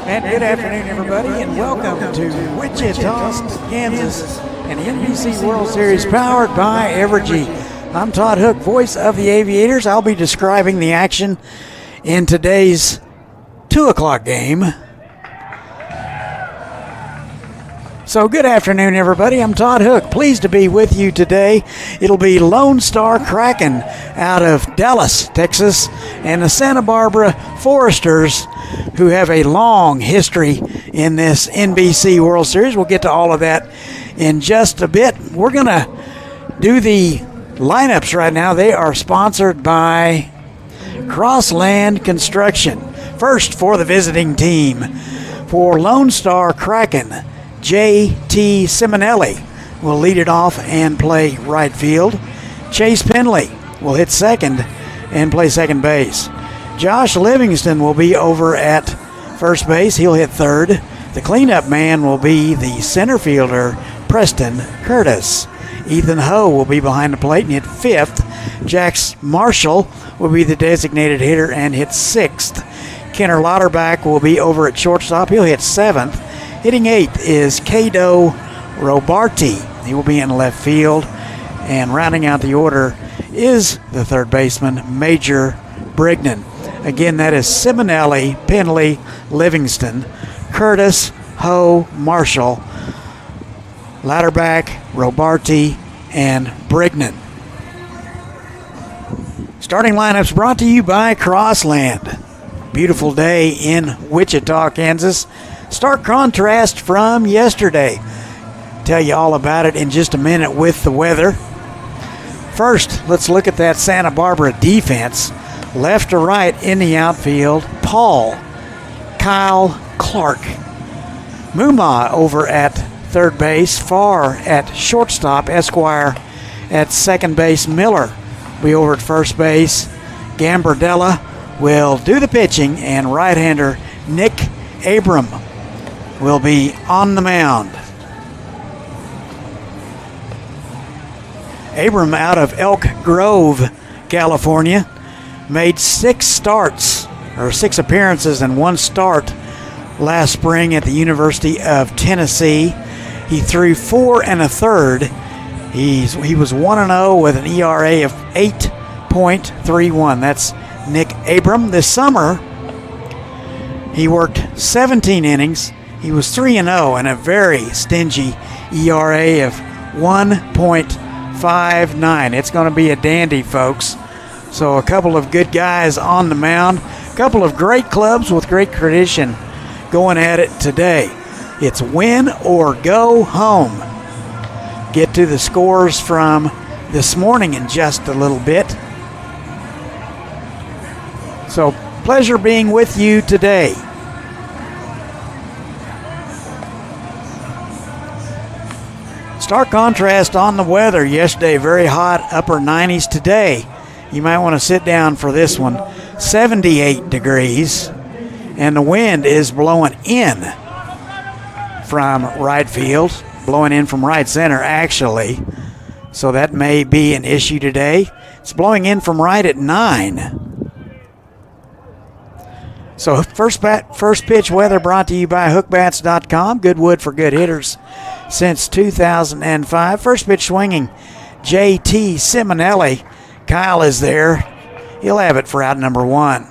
And good afternoon, everybody, and welcome to Wichita, Kansas, and the NBC World Series powered by Evergy. I'm Todd Hook, voice of the Aviators. I'll be describing the action in today's 2 o'clock game. So good afternoon, everybody. I'm Todd Hook. Pleased to be with you today. It'll be Lonestar Kraken out of Dallas, Texas, and the Santa Barbara Foresters, who have a long history in this NBC World Series. We'll get to all of that in just a bit. We're going to do the lineups right now. They are sponsored by Crossland Construction. First, for the visiting team, for Lonestar Kraken, J.T. Simonelli will lead it off and play right field. Chase Penley will hit second and play second base. Josh Livingston will be over at first base. He'll hit third. The cleanup man will be the center fielder, Preston Curtis. Ethan Ho will be behind the plate and hit fifth. Jax Marshall will be the designated hitter and hit sixth. Kenner Lauterbach will be over at shortstop. He'll hit seventh. Hitting eighth is Kado Robarti. He will be in left field. And rounding out the order is the third baseman, Major Brignan. Again, that is Simonelli, Penley, Livingston, Curtis, Ho, Marshall, Lauterbach, Robarti, and Brignan. Starting lineups brought to you by Crossland. Beautiful day in Wichita, Kansas. Stark contrast from yesterday. Tell you all about it in just a minute with the weather. First, let's look at that Santa Barbara defense. Left to right in the outfield, Paul, Kyle Clark. Muma over at third base, Farr at shortstop, Esquire at second base, Miller will be over at first base. Gambardella will do the pitching, and right-hander Nick Abram will be on the mound. Abram out of Elk Grove, California, made 6 appearances and 1 start last spring at the University of Tennessee. He threw 4 1/3. He was 1-0 with an ERA of 8.31. That's Nick Abram. This summer, he worked 17 innings. He was 3-0 and a very stingy ERA of 1.59. It's going to be a dandy, folks. So a couple of good guys on the mound. A couple of great clubs with great tradition going at it today. It's win or go home. Get to the scores from this morning in just a little bit. So pleasure being with you today. Stark contrast on the weather. Yesterday, very hot, upper 90s. Today, you might want to sit down for this one. 78 degrees, and the wind is blowing in from right field, blowing in from right center, actually. So that may be an issue today. It's blowing in from right at 9. So first pitch weather brought to you by hookbats.com. Good wood for good hitters since 2005. First pitch swinging, J.T. Simonelli. Kyle is there. He'll have it for out number 1.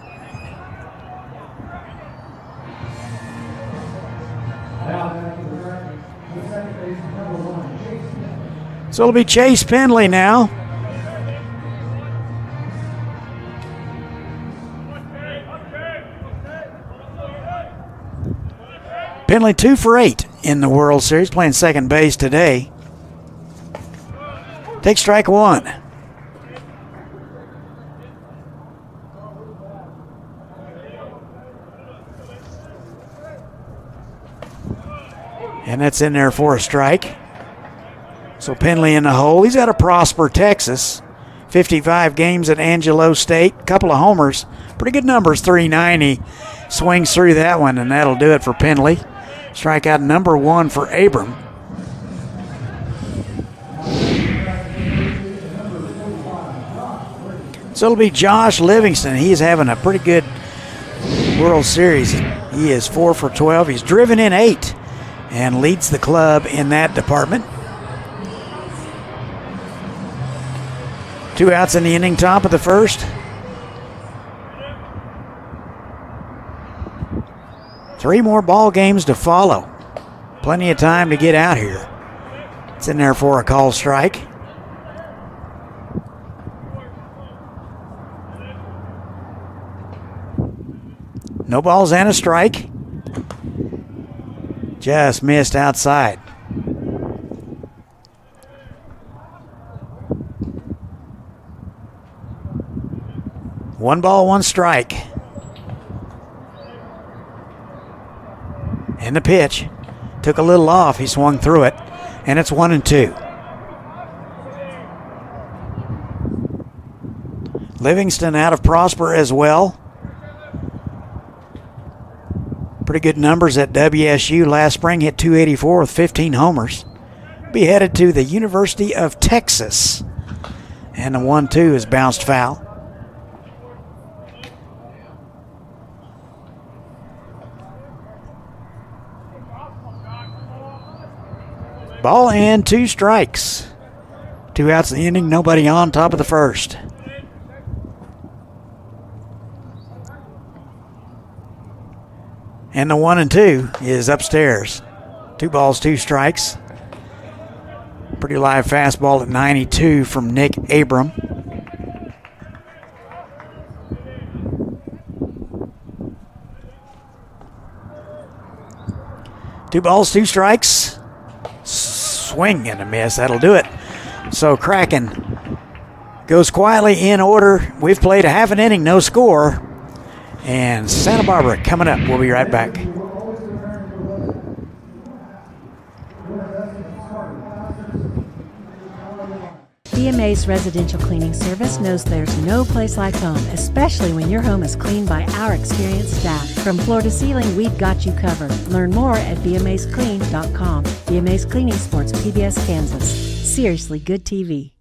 So it'll be Chase Penley now. Penley 2 for 8 in the World Series, playing second base today. Take strike 1. And that's in there for a strike. So Penley in the hole. He's out of Prosper, Texas. 55 games at Angelo State. Couple of homers. Pretty good numbers, 390. Swings through that one, and that'll do it for Penley. Strikeout number 1 for Abram. So it'll be Josh Livingston. He's having a pretty good World Series. He is 4 for 12. He's driven in 8 and leads the club in that department. 2 outs in the inning, top of the first. 3 more ball games to follow. Plenty of time to get out here. It's in there for a call strike. No balls and a strike. Just missed outside. One ball, one strike. And the pitch. Took a little off. He swung through it. And it's 1-2. Livingston out of Prosper as well. Pretty good numbers at WSU last spring. Hit .284 with 15 homers. Be headed to the University of Texas. And the 1-2 is bounced foul. Ball and 2 strikes. 2 outs in the inning, nobody on, top of the first. And the 1-2 is upstairs. 2 balls, 2 strikes. Pretty live fastball at 92 from Nick Abram. Two balls, 2 strikes. Swing and a miss. That'll do it. So Kraken goes quietly in order. We've played a half an inning, no score. And Santa Barbara coming up. We'll be right back. BMA's residential cleaning service knows there's no place like home, especially when your home is cleaned by our experienced staff. From floor to ceiling, we've got you covered. Learn more at bmasclean.com. BMA's Cleaning Sports, PBS, Kansas. Seriously good TV.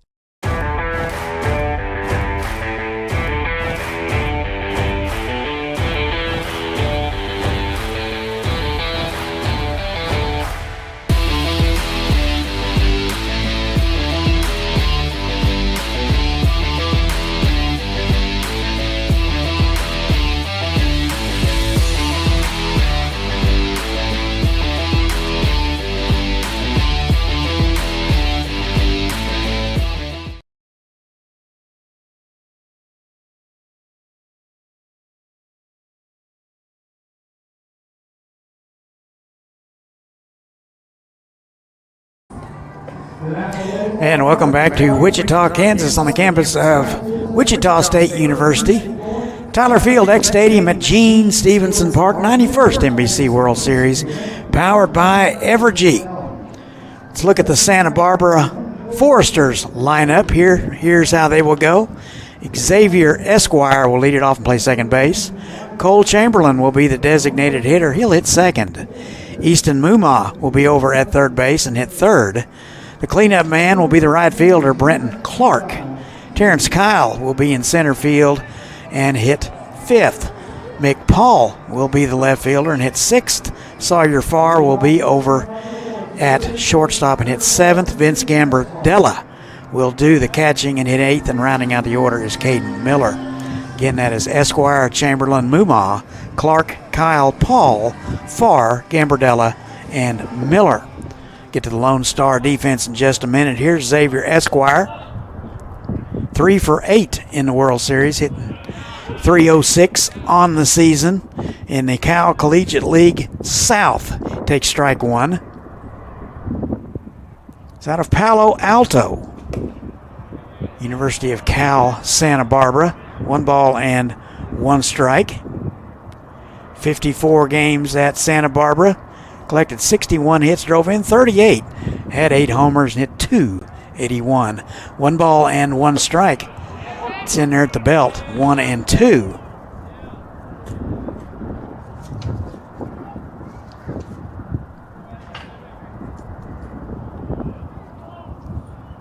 And welcome back to Wichita, Kansas on the campus of Wichita State University. Tyler Field X Stadium at Gene Stevenson Park, 91st NBC World Series, powered by Evergy. Let's look at the Santa Barbara Foresters lineup here. Here's how they will go. Xavier Esquire will lead it off and play second base. Cole Chamberlain will be the designated hitter. He'll hit second. Easton Mumma will be over at third base and hit third. The cleanup man will be the right fielder, Brenton Clark. Terrence Kyle will be in center field and hit fifth. Mick Paul will be the left fielder and hit sixth. Sawyer Farr will be over at shortstop and hit seventh. Vince Gambardella will do the catching and hit eighth, and rounding out the order is Caden Miller. Again, that is Esquire, Chamberlain, Mumma, Clark, Kyle, Paul, Farr, Gambardella, and Miller. Get to the Lone Star defense in just a minute. Here's Xavier Esquire. 3 for 8 in the World Series, hitting .306 on the season. In the Cal Collegiate League South, takes strike one. It's out of Palo Alto. University of Cal, Santa Barbara. 1 ball and 1 strike. 54 games at Santa Barbara. Collected 61 hits, drove in 38. Had 8 homers and hit .281. 1 ball and 1 strike. It's in there at the belt, 1 and 2.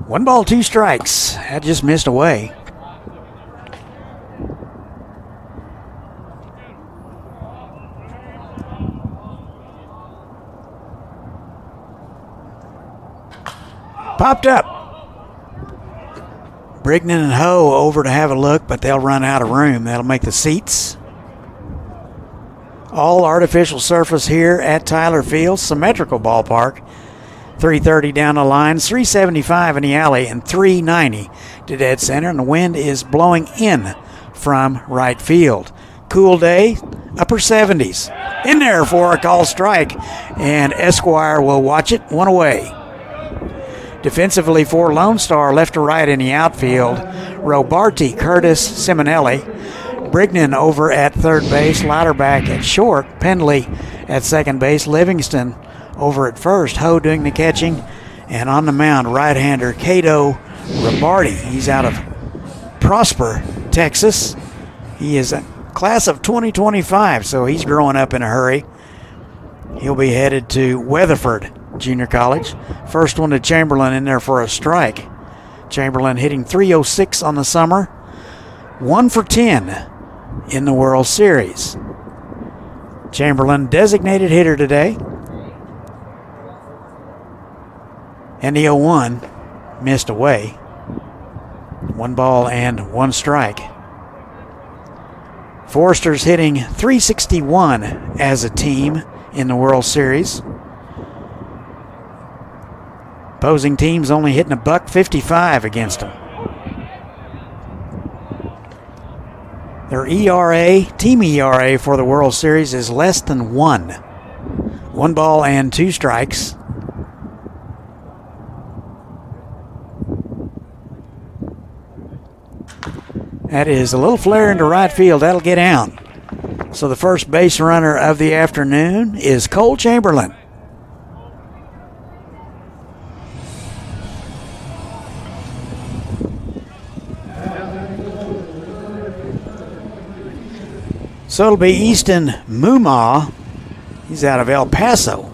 One ball, 2 strikes. That just missed away. Popped up. Brignan and Ho over to have a look, but they'll run out of room. That'll make the seats. All artificial surface here at Tyler Field. Symmetrical ballpark. 330 down the line, 375 in the alley, and 390 to dead center. And the wind is blowing in from right field. Cool day, upper 70s. In there for a call strike, and Esquire will watch it. One away. Defensively for Lonestar, left to right in the outfield, Robarti, Curtis, Simonelli. Brignan over at third base, Louderback at short, Pendley at second base, Livingston over at first, Ho doing the catching, and on the mound, right-hander Cato Robarti. He's out of Prosper, Texas. He is a class of 2025, so he's growing up in a hurry. He'll be headed to Weatherford Junior College. First one to Chamberlain in there for a strike. Chamberlain hitting .306 on the summer. 1 for 10 in the World Series. Chamberlain designated hitter today. And the 0-1 missed away. 1 ball and 1 strike. Forster's hitting .361 as a team in the World Series. Opposing teams only hitting a .155 against them. Their ERA, team ERA for the World Series is less than 1. 1 ball and 2 strikes. That is a little flare into right field. That'll get out. So the first base runner of the afternoon is Cole Chamberlain. So it'll be Easton Muma. He's out of El Paso.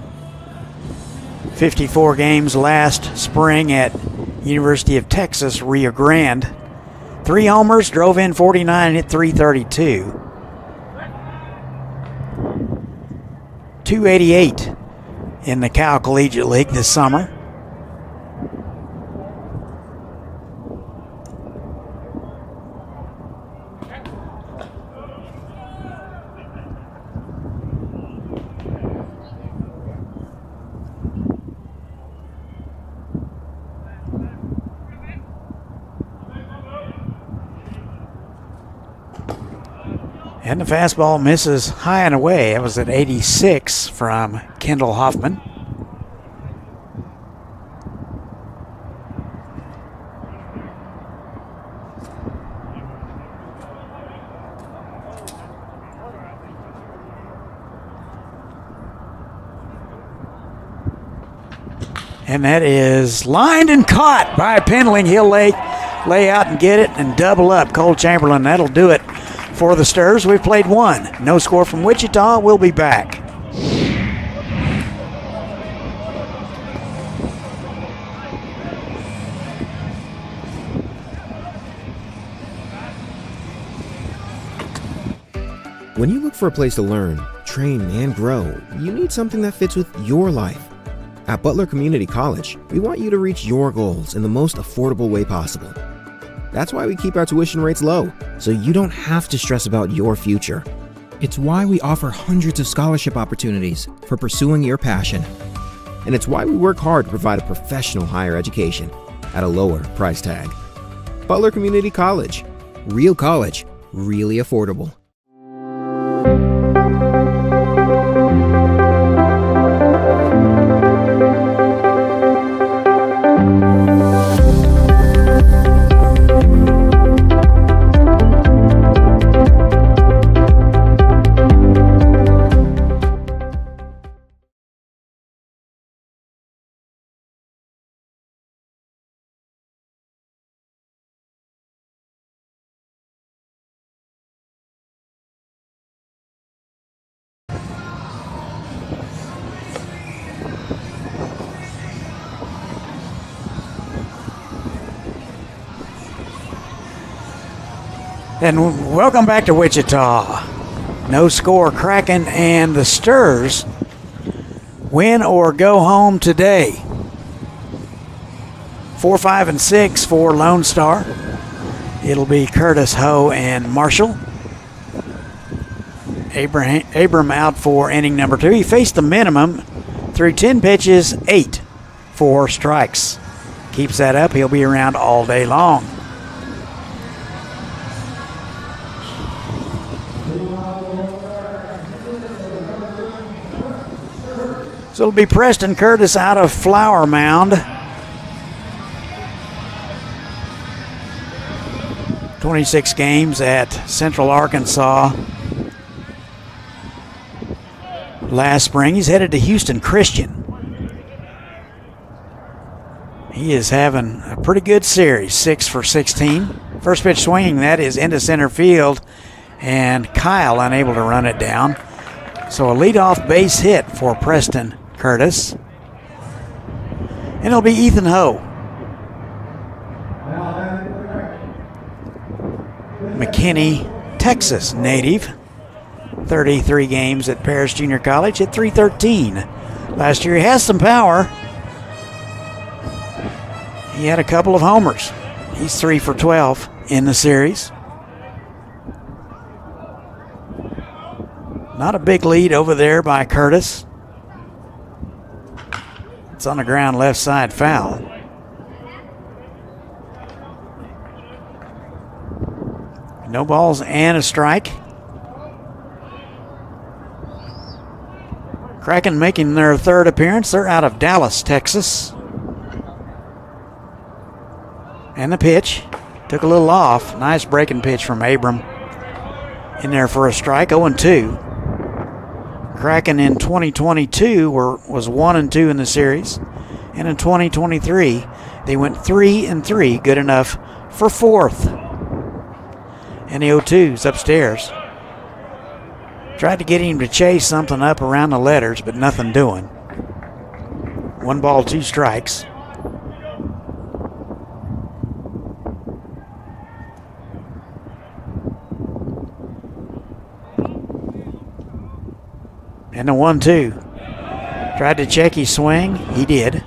54 games last spring at University of Texas, Rio Grande. 3 homers, drove in 49, hit .332. 288 in the Cal Collegiate League this summer. And the fastball misses high and away. That was at 86 from Kendall Hoffman. And that is lined and caught by Pendling. He'll lay out and get it and double up. Cole Chamberlain, that'll do it for the Sturs. We've played 1. No score from Wichita. We'll be back. When you look for a place to learn, train, and grow, you need something that fits with your life. At Butler Community College, we want you to reach your goals in the most affordable way possible. That's why we keep our tuition rates low, so you don't have to stress about your future. It's why we offer hundreds of scholarship opportunities for pursuing your passion. And it's why we work hard to provide a professional higher education at a lower price tag. Butler Community College. Real college, really affordable. And welcome back to Wichita. No score, Kraken and the Sturs win or go home today. 4, 5, and 6 for Lone Star. It'll be Curtis, Ho, and Marshall. Abram out for inning number 2. He faced the minimum through 10 pitches, 8 for strikes. Keeps that up, he'll be around all day long. So it'll be Preston Curtis out of Flower Mound. 26 games at Central Arkansas last spring. He's headed to Houston Christian. He is having a pretty good series, 6 for 16. First pitch swinging, that is into center field, and Kyle unable to run it down. So a leadoff base hit for Preston Curtis. And it'll be Ethan Ho. McKinney, Texas native. 33 games at Paris Junior College, hit .313 last year. He has some power. He had a couple of homers. He's 3 for 12 in the series. Not a big lead over there by Curtis. It's on the ground, left side foul. No balls and a strike. Kraken making their third appearance. They're out of Dallas, Texas. And the pitch took a little off. Nice breaking pitch from Abram. In there for a strike, 0-2. Kraken in 2022 was 1-2 in the series. And in 2023, they went 3-3, good enough for fourth. And the 0-2's upstairs. Tried to get him to chase something up around the letters, but nothing doing. 1 ball, 2 strikes. And the 1-2. Tried to check his swing. He did.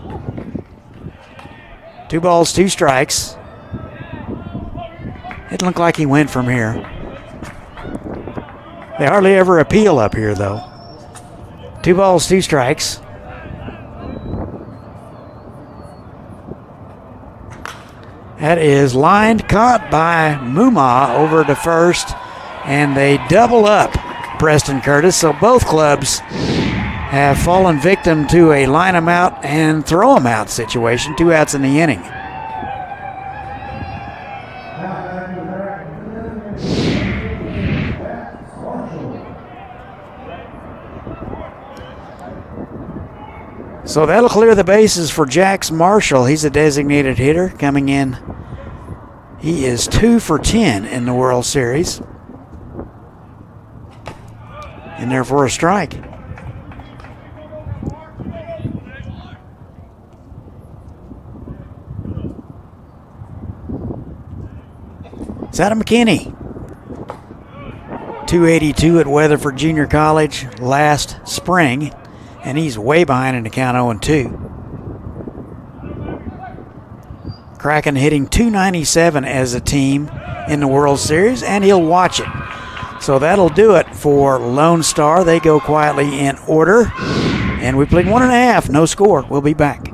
2 balls, 2 strikes. It looked like he went from here. They hardly ever appeal up here, though. 2 balls, 2 strikes. That is lined, caught by Muma over to first, and they double up Preston Curtis. So both clubs have fallen victim to a line them out and throw them out situation. 2 outs in the inning. So that'll clear the bases for Jax Marshall. He's a designated hitter coming in. He is 2 for 10 in the World Series. In there for a strike. It's Adam McKinney. 282 at Weatherford Junior College last spring. And he's way behind in the count, 0-2. Kraken hitting .297 as a team in the World Series, and he'll watch it. So that'll do it for Lone Star. They go quietly in order. And we played 1.5, no score. We'll be back.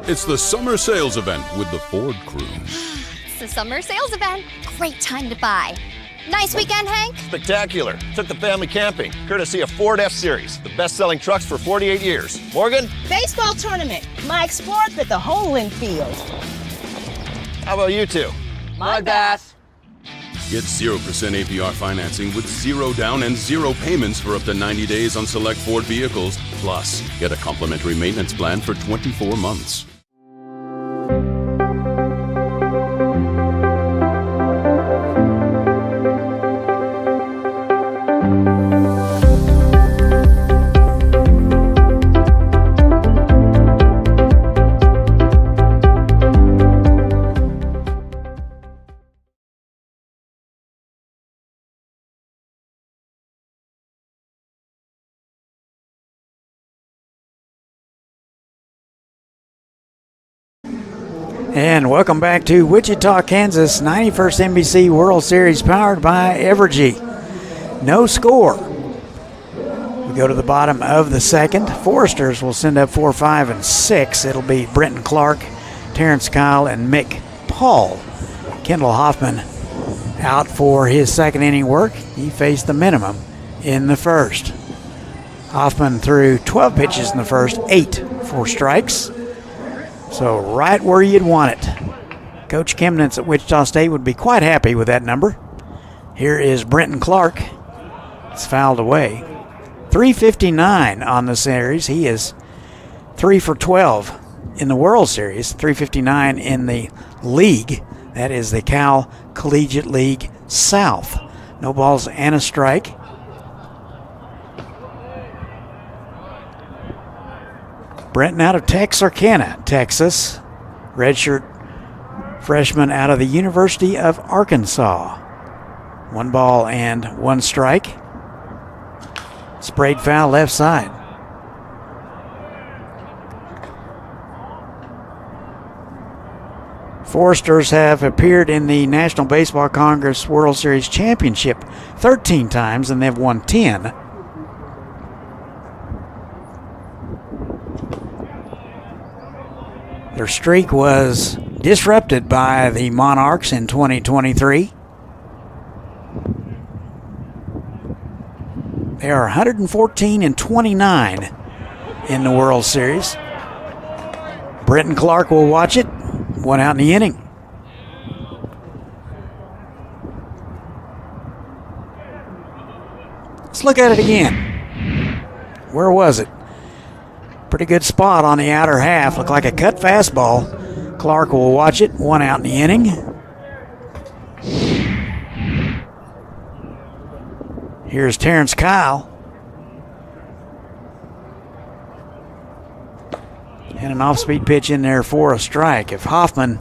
It's the summer sales event with the Ford crew. It's the summer sales event. Great time to buy. Nice weekend, Hank? Spectacular. Took the family camping, courtesy of Ford F-Series, the best-selling trucks for 48 years. Morgan? Baseball tournament. Mike Sport at the Homeland Field. How about you two? Mud bath. Get 0% APR financing with 0 down and 0 payments for up to 90 days on select Ford vehicles. Plus, get a complimentary maintenance plan for 24 months. And welcome back to Wichita, Kansas, 91st NBC World Series powered by Evergy. No score. We go to the bottom of the second. Foresters will send up 4, 5, and 6. It'll be Brenton Clark, Terrence Kyle, and Mick Paul. Kendall Hoffman out for his second inning work. He faced the minimum in the first. Hoffman threw 12 pitches in the first, 8 for strikes. So right where you'd want it. Coach Chemnitz at Wichita State would be quite happy with that number. Here is Brenton Clark. It's fouled away. 359 on the series. He is 3 for 12 in the World Series, 359 in the league. That is the Cal Collegiate League South. No balls and a strike. Brenton out of Texarkana, Texas. Redshirt freshman out of the University of Arkansas. 1 ball and 1 strike. Sprayed foul left side. Foresters have appeared in the National Baseball Congress World Series Championship 13 times, and they've won 10. Their streak was disrupted by the Monarchs in 2023. They are 114-29 in the World Series. Brenton Clark will watch it. 1 out in the inning. Let's look at it again. Where was it? Pretty good spot on the outer half. Looked like a cut fastball. Clark will watch it. 1 out in the inning. Here's Terrence Kyle. And an off-speed pitch in there for a strike. If Hoffman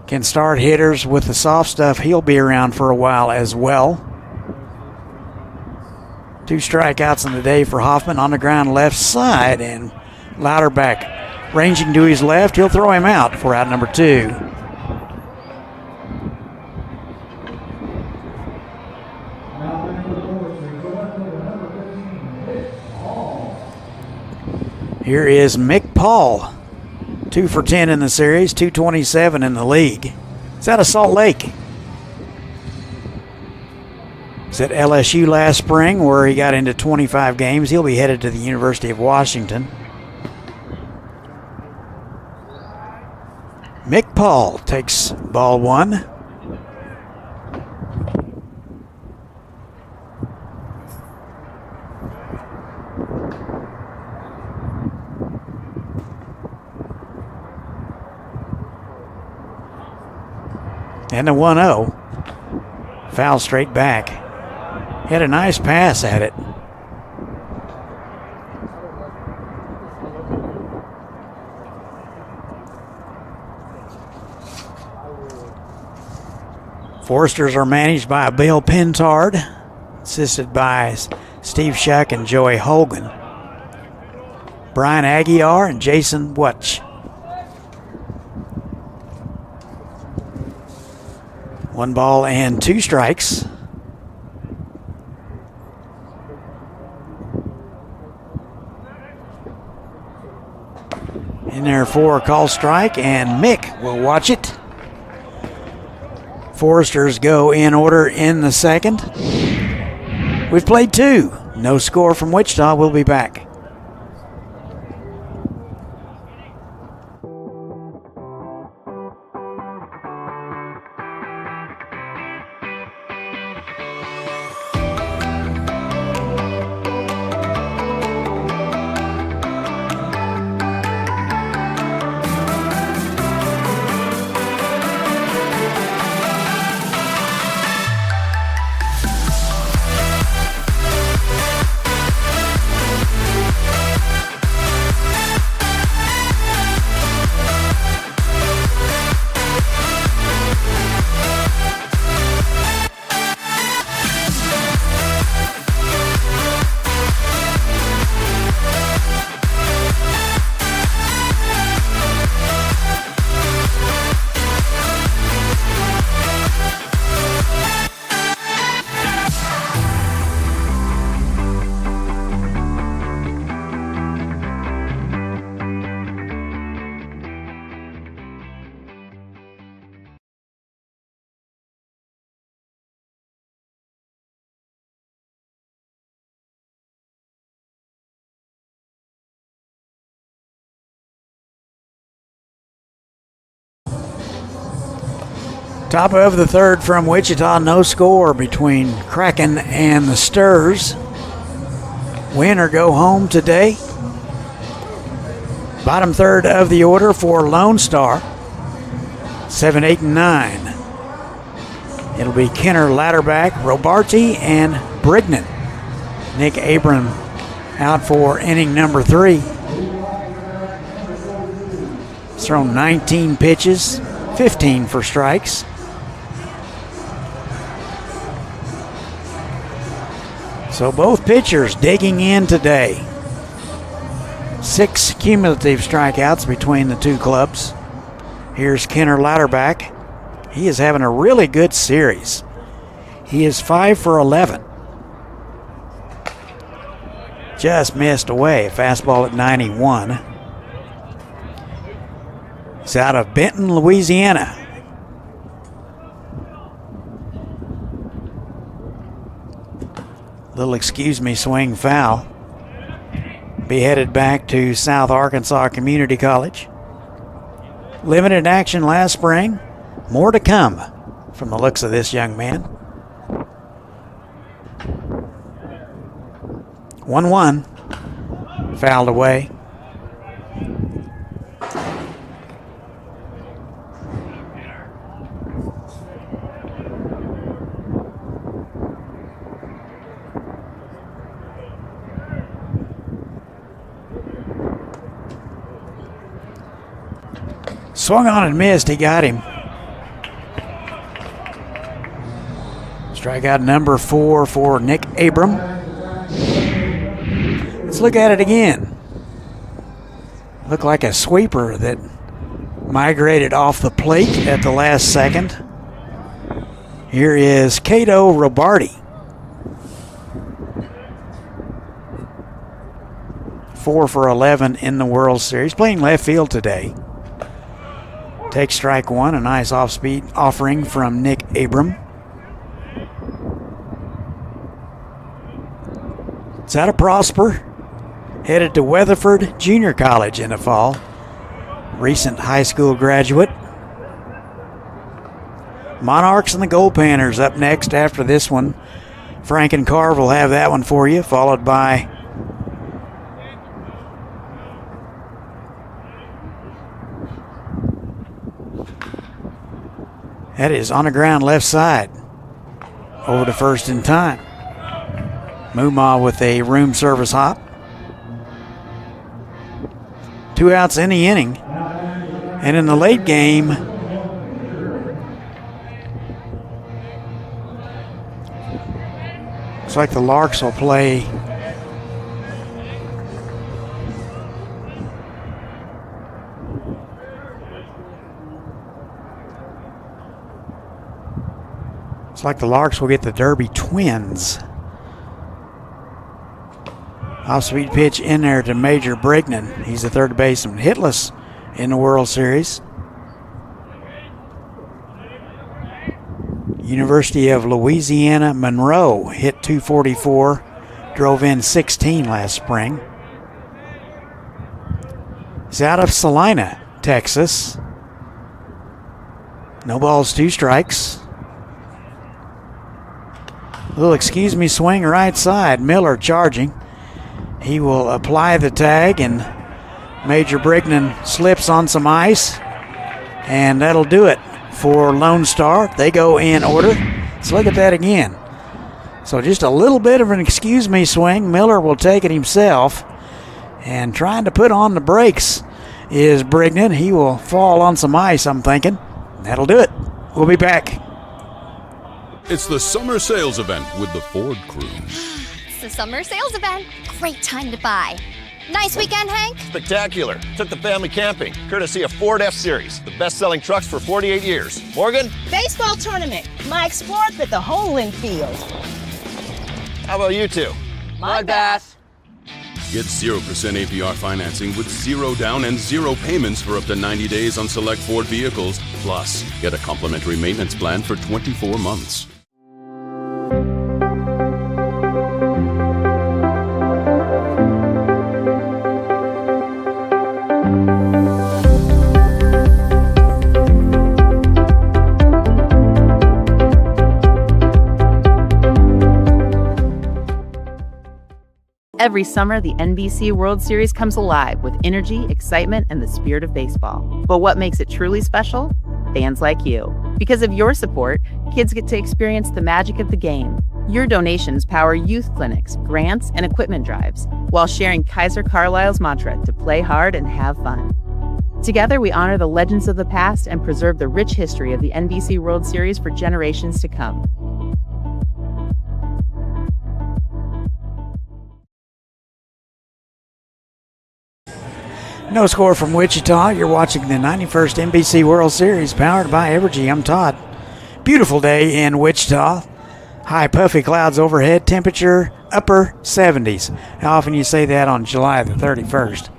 can start hitters with the soft stuff, he'll be around for a while as well. 2 strikeouts in the day for Hoffman on the ground left side. And Louderback ranging to his left. He'll throw him out for out number 2. Here is Mick Paul, 2 for 10 in the series, 227 in the league. It's out of Salt Lake. He's at LSU last spring where he got into 25 games. He'll be headed to the University of Washington. Mick Paul takes ball 1. And a 1-0. Foul straight back. Had a nice pass at it. Foresters are managed by Bill Pintard, assisted by Steve Shuck and Joey Hogan. Brian Aguiar and Jason Wutch. 1 ball and 2 strikes. In there for a call strike, and Mick will watch it. Foresters go in order in the second. We've played 2. No score from Wichita. We'll be back. Top of the third from Wichita, no score between Kraken and the Stars. Win or go home today. Bottom third of the order for Lonestar, 7, 8, and 9. It'll be Kenner, Ladderback, Robarty, and Brignan. Nick Abram out for inning number 3. He's thrown 19 pitches, 15 for strikes. So both pitchers digging in today. 6 cumulative strikeouts between the two clubs. Here's Kenner Ladderback. He is having a really good series. He is 5 for 11. Just missed away. Fastball at 91. He's out of Benton, Louisiana. Little excuse me swing foul. Be headed back to South Arkansas Community College. Limited action last spring. More to come from the looks of this young man. 1-1. Fouled away. Swung on and missed. He got him. Strikeout number 4 for Nick Abram. Let's look at it again. Looked like a sweeper that migrated off the plate at the last second. Here is Cato Robarty. 4 for 11 in the World Series. Playing left field today. Takes strike 1, a nice off-speed offering from Nick Abram. It's out of Prosper, headed to Weatherford Junior College in the fall. Recent high school graduate. Monarchs and the Gold Panthers up next after this one. Frank and Carv will have that one for you, followed by that is on the ground left side. Over to first in time. Mumma with a room service hop. 2 outs in the inning. And in the late game, looks like the Larks will play get the Derby Twins. Off-speed pitch in there to Major Brignan. He's the third baseman. Hitless in the World Series. University of Louisiana Monroe hit .244. Drove in 16 last spring. He's out of Salina, Texas. No balls, 2 strikes. Little excuse me swing right side. Miller charging. He will apply the tag, and Major Brignan slips on some ice, and that'll do it for Lonestar. They go in order. Let's look at that again. So just a little bit of an excuse me swing. Miller will take it himself, and trying to put on the brakes is Brignan. He will fall on some ice, I'm thinking. That'll do it. We'll be back. It's the summer sales event with the Ford crew. It's the summer sales event. Great time to buy. Nice weekend, Hank? Spectacular. Took the family camping, courtesy of Ford F-Series, the best-selling trucks for 48 years. Morgan? Baseball tournament. My sport with the whole infield. How about you two? Mud bath. Get 0% APR financing with 0 down and 0 payments for up to 90 days on select Ford vehicles. Plus, get a complimentary maintenance plan for 24 months. Every summer, the NBC World Series comes alive with energy, excitement, and the spirit of baseball. But what makes it truly special? Fans like you. Because of your support, kids get to experience the magic of the game. Your donations power youth clinics, grants, and equipment drives, while sharing Kaiser Carlisle's mantra to play hard and have fun. Together, we honor the legends of the past and preserve the rich history of the NBC World Series for generations to come. No score from Wichita. You're watching the 91st NBC World Series powered by Evergy. I'm Todd. Beautiful day in Wichita. High puffy clouds overhead. Temperature upper 70s. How often you say that on July the 31st?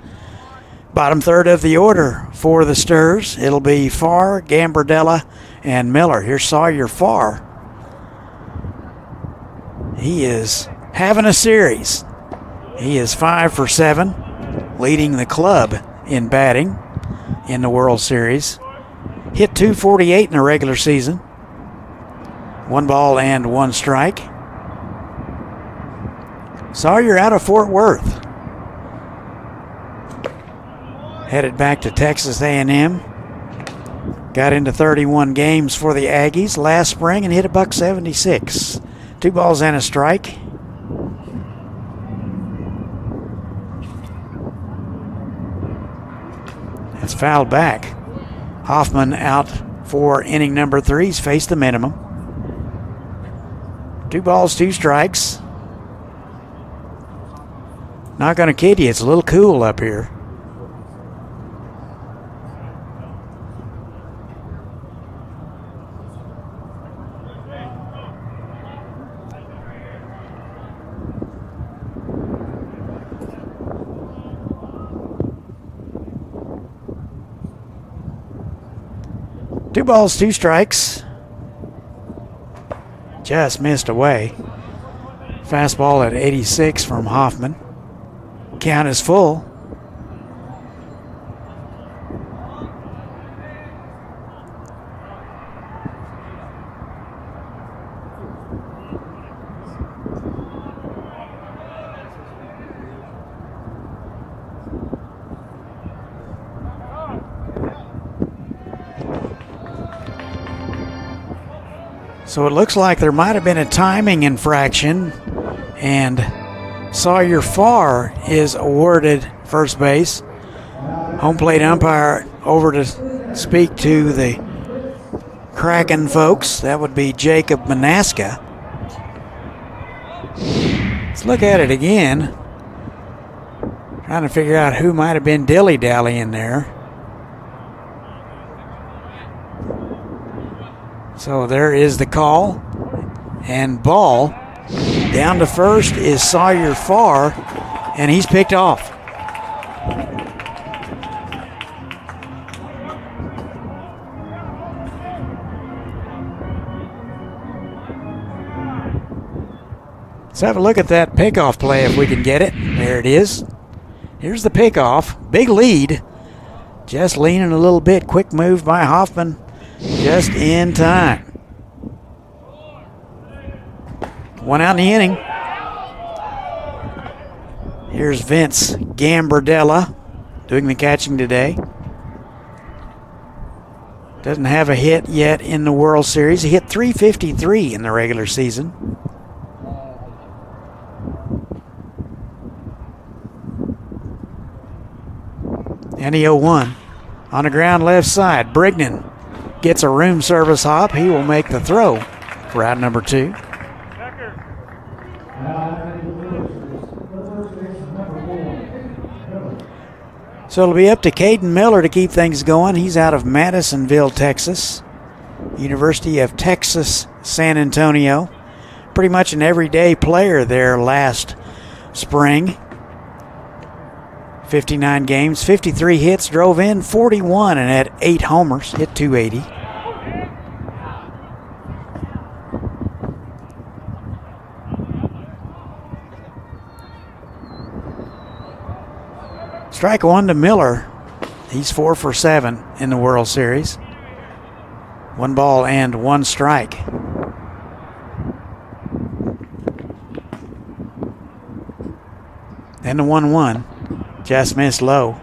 Bottom third of the order for the Stirs. It'll be Farr, Gambardella, and Miller. Here's Sawyer Farr. He is having a series. He is 5 for 7. Leading the club in batting in the World Series. Hit .248 in the regular season. 1 ball and 1 strike. Sawyer out of Fort Worth. Headed back to Texas A&M. Got into 31 games for the Aggies last spring and hit $176. 2 balls and a strike. It's fouled back. Hoffman out for inning number 3. He's faced the minimum. 2 balls, 2 strikes. Not going to kid you, it's a little cool up here. Two balls, 2 strikes. Just missed away. Fastball at 86 from Hoffman. Count is full. So it looks like there might have been a timing infraction, and Sawyer Farr is awarded first base. Home plate umpire over to speak to the Kraken folks. That would be Jacob Manaska. Let's look at it again. Trying to figure out who might have been dilly-dallying there. So there is the call, and ball down to first is Sawyer Farr, and he's picked off. Let's have a look at that pickoff play if we can get it. There it is. Here's the pickoff. Big lead. Just leaning a little bit. Quick move by Hoffman. Just in time. 1 out in the inning. Here's Vince Gambardella doing the catching today. Doesn't have a hit yet in the World Series. He hit .353 in the regular season. And the 0-1. On the ground left side, Brignan gets a room service hop. He will make the throw for out number 2. So it'll be up to Caden Miller to keep things going. He's out of Madisonville, Texas. University of Texas, San Antonio. Pretty much an everyday player there last spring. 59 games, 53 hits, drove in 41 and had 8 homers, hit .280. Strike 1 to Miller. He's 4 for 7 in the World Series. 1 ball and 1 strike. And the 1-1. Just missed low.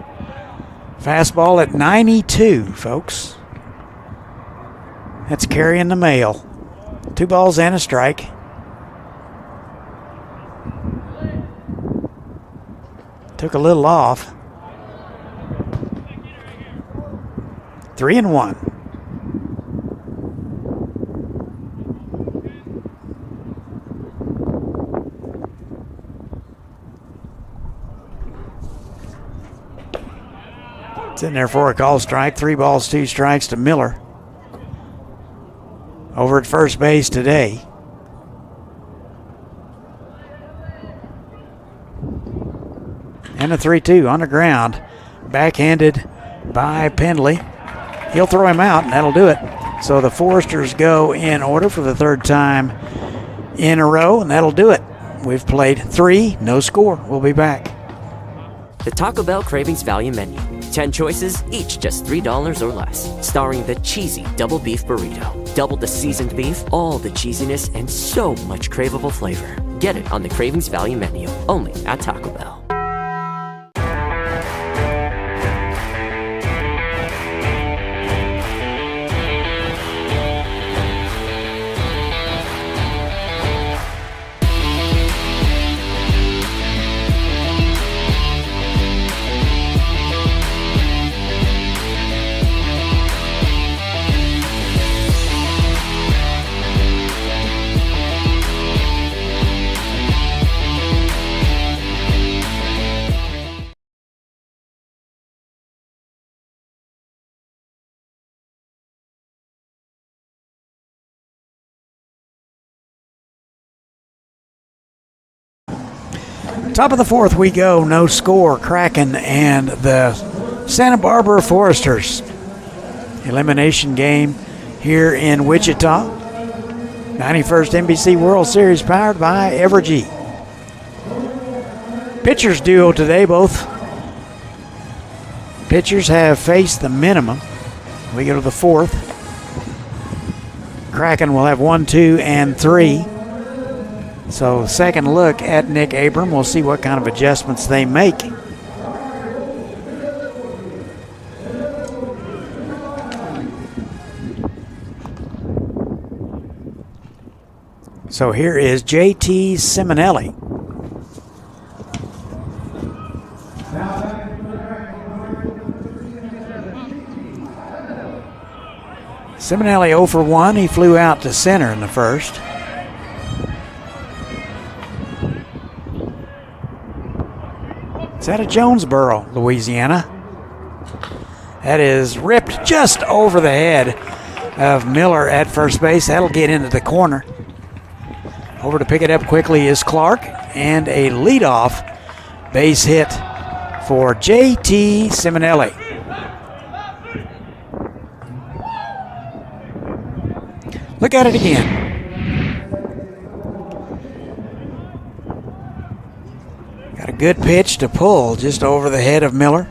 Fastball at 92, folks. That's carrying the mail. 2 balls and a strike. Took a little off. 3-1. It's in there for a call strike. 3 balls, 2 strikes to Miller. Over at first base today. And a 3-2 on the ground. Backhanded by Pendley. He'll throw him out, and that'll do it. So the Foresters go in order for the 3rd time in a row, and that'll do it. We've played 3, no score. We'll be back. The Taco Bell Cravings Value Menu. 10 choices, each just $3 or less. Starring the cheesy double beef burrito. Double the seasoned beef, all the cheesiness, and so much craveable flavor. Get it on the Cravings Value Menu, only at Taco Bell. Top of the 4th we go, no score. Kraken and the Santa Barbara Foresters. Elimination game here in Wichita. 91st NBC World Series powered by Evergy. Pitchers duo today. Both pitchers have faced the minimum. We go to the 4th. Kraken will have 1, 2, and 3. So second look at Nick Abram. We'll see what kind of adjustments they make. So here is J.T. Simonelli. Simonelli 0 for 1. He flew out to center in the first. It's out of Jonesboro, Louisiana. That is ripped just over the head of Miller at first base. That'll get into the corner. Over to pick it up quickly is Clark, and a leadoff base hit for J.T. Simonelli. Look at it again. Got a good pitch to pull just over the head of Miller.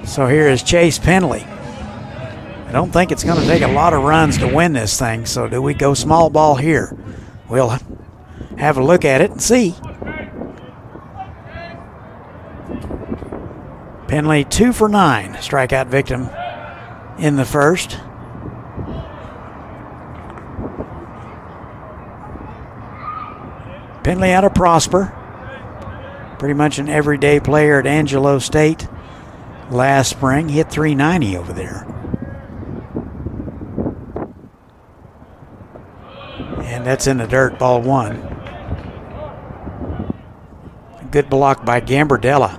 So here is Chase Pendley. I don't think it's going to take a lot of runs to win this thing, so do we go small ball here? We'll have a look at it and see. Pendley 2 for 9, strikeout victim in the first. Pendley out of Prosper. Pretty much an everyday player at Angelo State last spring. Hit .390 over there. And that's in the dirt, ball 1. A good block by Gambardella.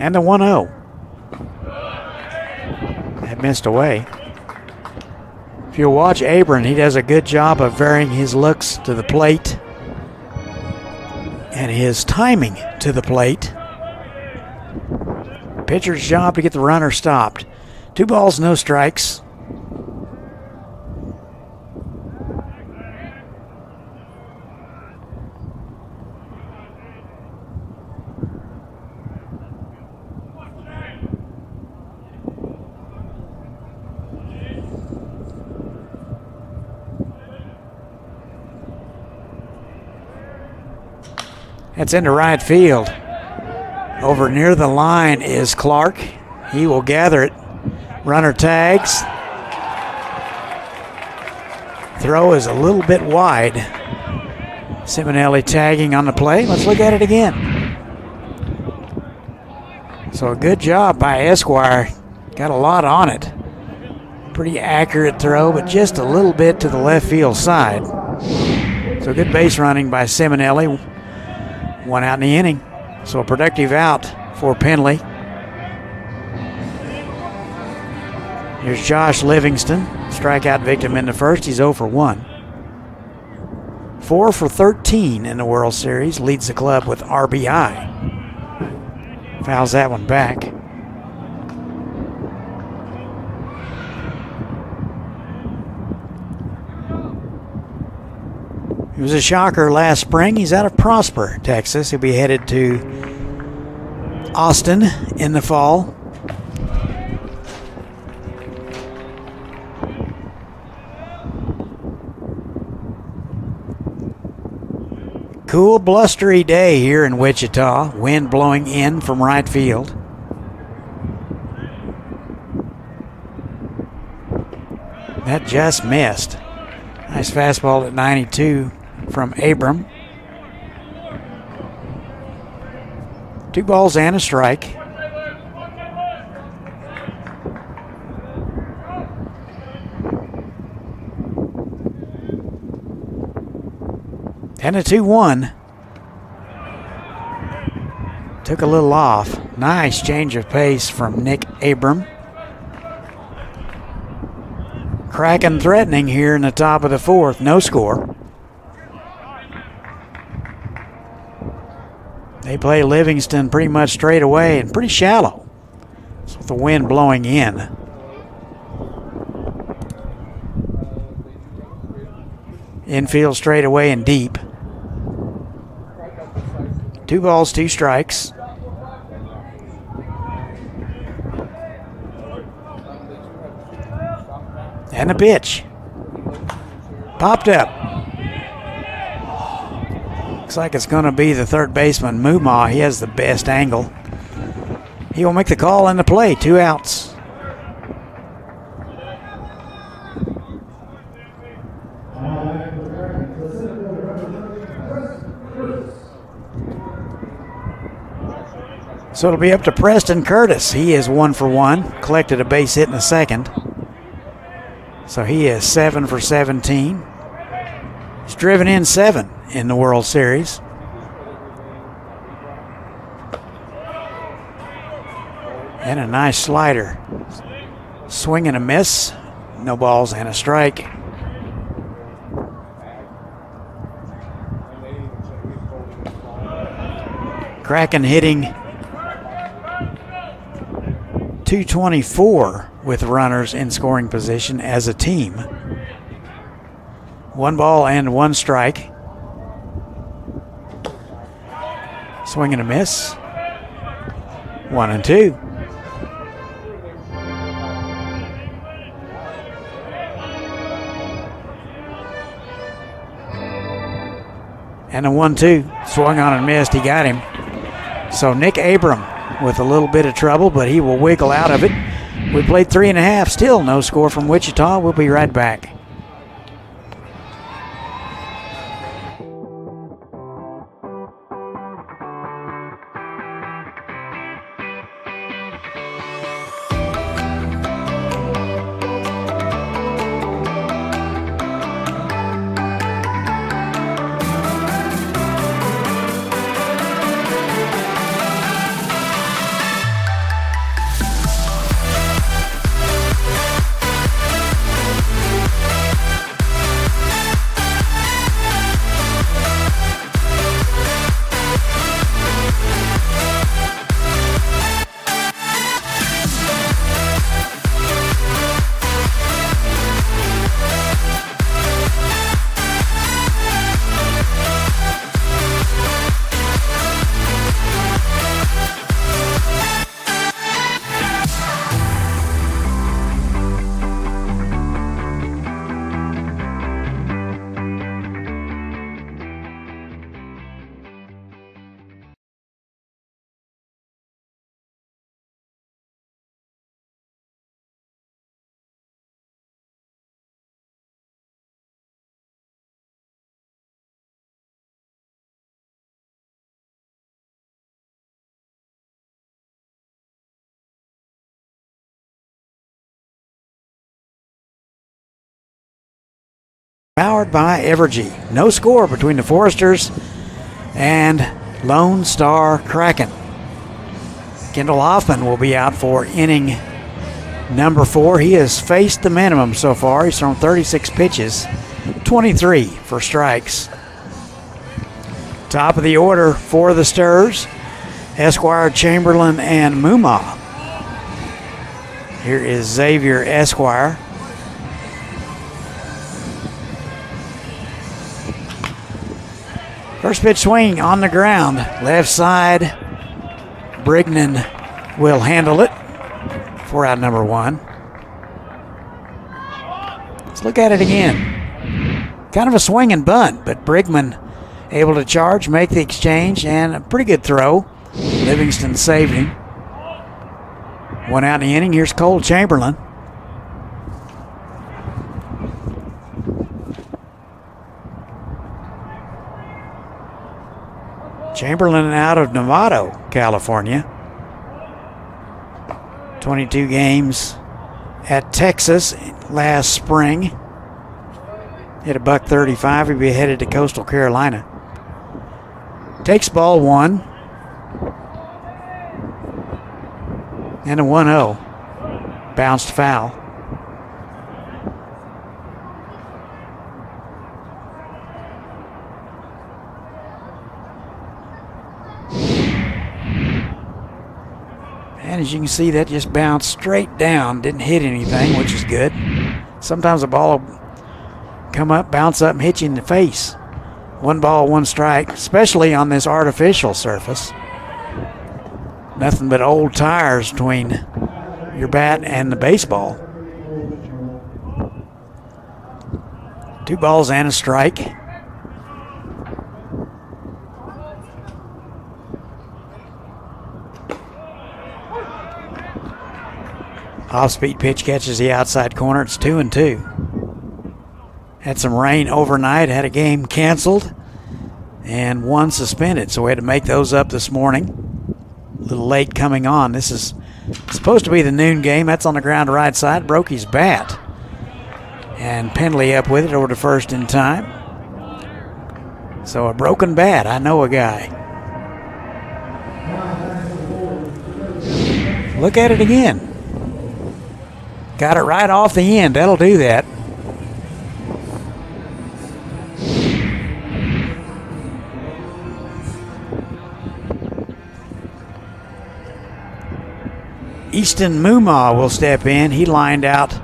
And the 1-0. That missed away. If you'll watch Abram, he does a good job of varying his looks to the plate and his timing to the plate. Pitcher's job to get the runner stopped. 2 balls, no strikes. That's into right field. Over near the line is Clark. He will gather it. Runner tags. Throw is a little bit wide. Simonelli tagging on the play. Let's look at it again. So a good job by Esquire. Got a lot on it. Pretty accurate throw, but just a little bit to the left field side. So good base running by Simonelli. One out in the inning. So a productive out for Penley. Here's Josh Livingston. Strikeout victim in the first. He's 0 for 1. 4 for 13 in the World Series. Leads the club with RBI. Fouls that one back. He was a shocker last spring. He's out of Prosper, Texas. He'll be headed to Austin in the fall. Cool, blustery day here in Wichita. Wind blowing in from right field. That just missed. Nice fastball at 92 from Abram. 2 balls and a strike. And a 2-1. Took a little off. Nice change of pace from Nick Abram. Kraken threatening here in the top of the 4th. No score. They play Livingston pretty much straight away and pretty shallow. So with the wind blowing in. Infield straight away and deep. 2 balls, 2 strikes. And a pitch. Popped up. Looks like it's going to be the third baseman, Mumau. He has the best angle. He will make the call and the play. 2 outs. So it'll be up to Preston Curtis. He is 1 for 1. Collected a base hit in the second. So he is 7 for 17. He's driven in 7 in the World Series. And a nice slider. Swing and a miss. No balls and a strike. Kraken hitting .224 with runners in scoring position as a team. 1 ball and 1 strike. Swing and a miss. 1-2. And a 1-2. Swung on and missed. He got him. So Nick Abram with a little bit of trouble, but he will wiggle out of it. We played 3.5. Still no score from Wichita. We'll be right back. powered by Evergy. No score between the Foresters and Lonestar Kraken. Kendall Hoffman will be out for inning number 4. He has faced the minimum so far. He's thrown 36 pitches, 23 for strikes. Top of the order for the Stirs, Esquire, Chamberlain, and Mumma. Here is Xavier Esquire. First pitch swing on the ground. Left side. Brignan will handle it for out number 1. Let's look at it again. Kind of a swing and bunt, but Brigman able to charge, make the exchange, and a pretty good throw. Livingston saved him. 1 out in the inning. Here's Cole Chamberlain. Chamberlain out of Novato, California. 22 games at Texas last spring. Hit a $135. He'll be headed to Coastal Carolina. Takes ball 1. And a 1-0. Bounced foul. And as you can see, that just bounced straight down. Didn't hit anything, which is good. Sometimes a ball will come up, bounce up, and hit you in the face. 1 ball, 1 strike, especially on this artificial surface. Nothing but old tires between your bat and the baseball. 2 balls and a strike. Off-speed pitch catches the outside corner. It's 2-2. Had some rain overnight. Had a game canceled and 1 suspended. So we had to make those up this morning. A little late coming on. This is supposed to be the noon game. That's on the ground right side. Broke his bat. And Pendley up with it over to first in time. So a broken bat. I know a guy. Look at it again. Got it right off the end. That'll do that. Easton Mumma will step in. He lined out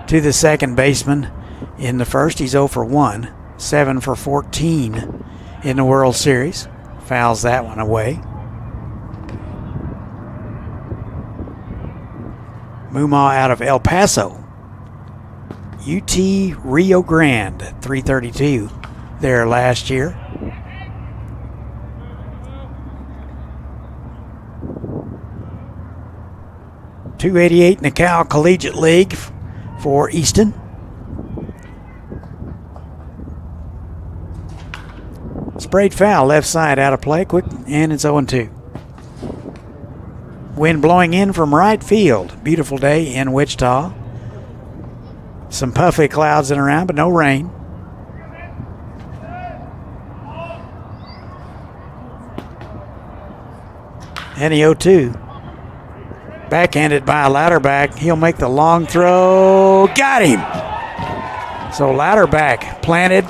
to the second baseman in the first. He's 0 for 1. 7 for 14 in the World Series. Fouls that one away. Mumma out of El Paso. UT Rio Grande, 332 there last year. .288 in the Cal Collegiate League for Easton. Sprayed foul, left side out of play, quick, and it's 0-2. Wind blowing in from right field. Beautiful day in Wichita. Some puffy clouds in around, but no rain. And the 0-2. Backhanded by a Louderback. He'll make the long throw. Got him! So Louderback planted,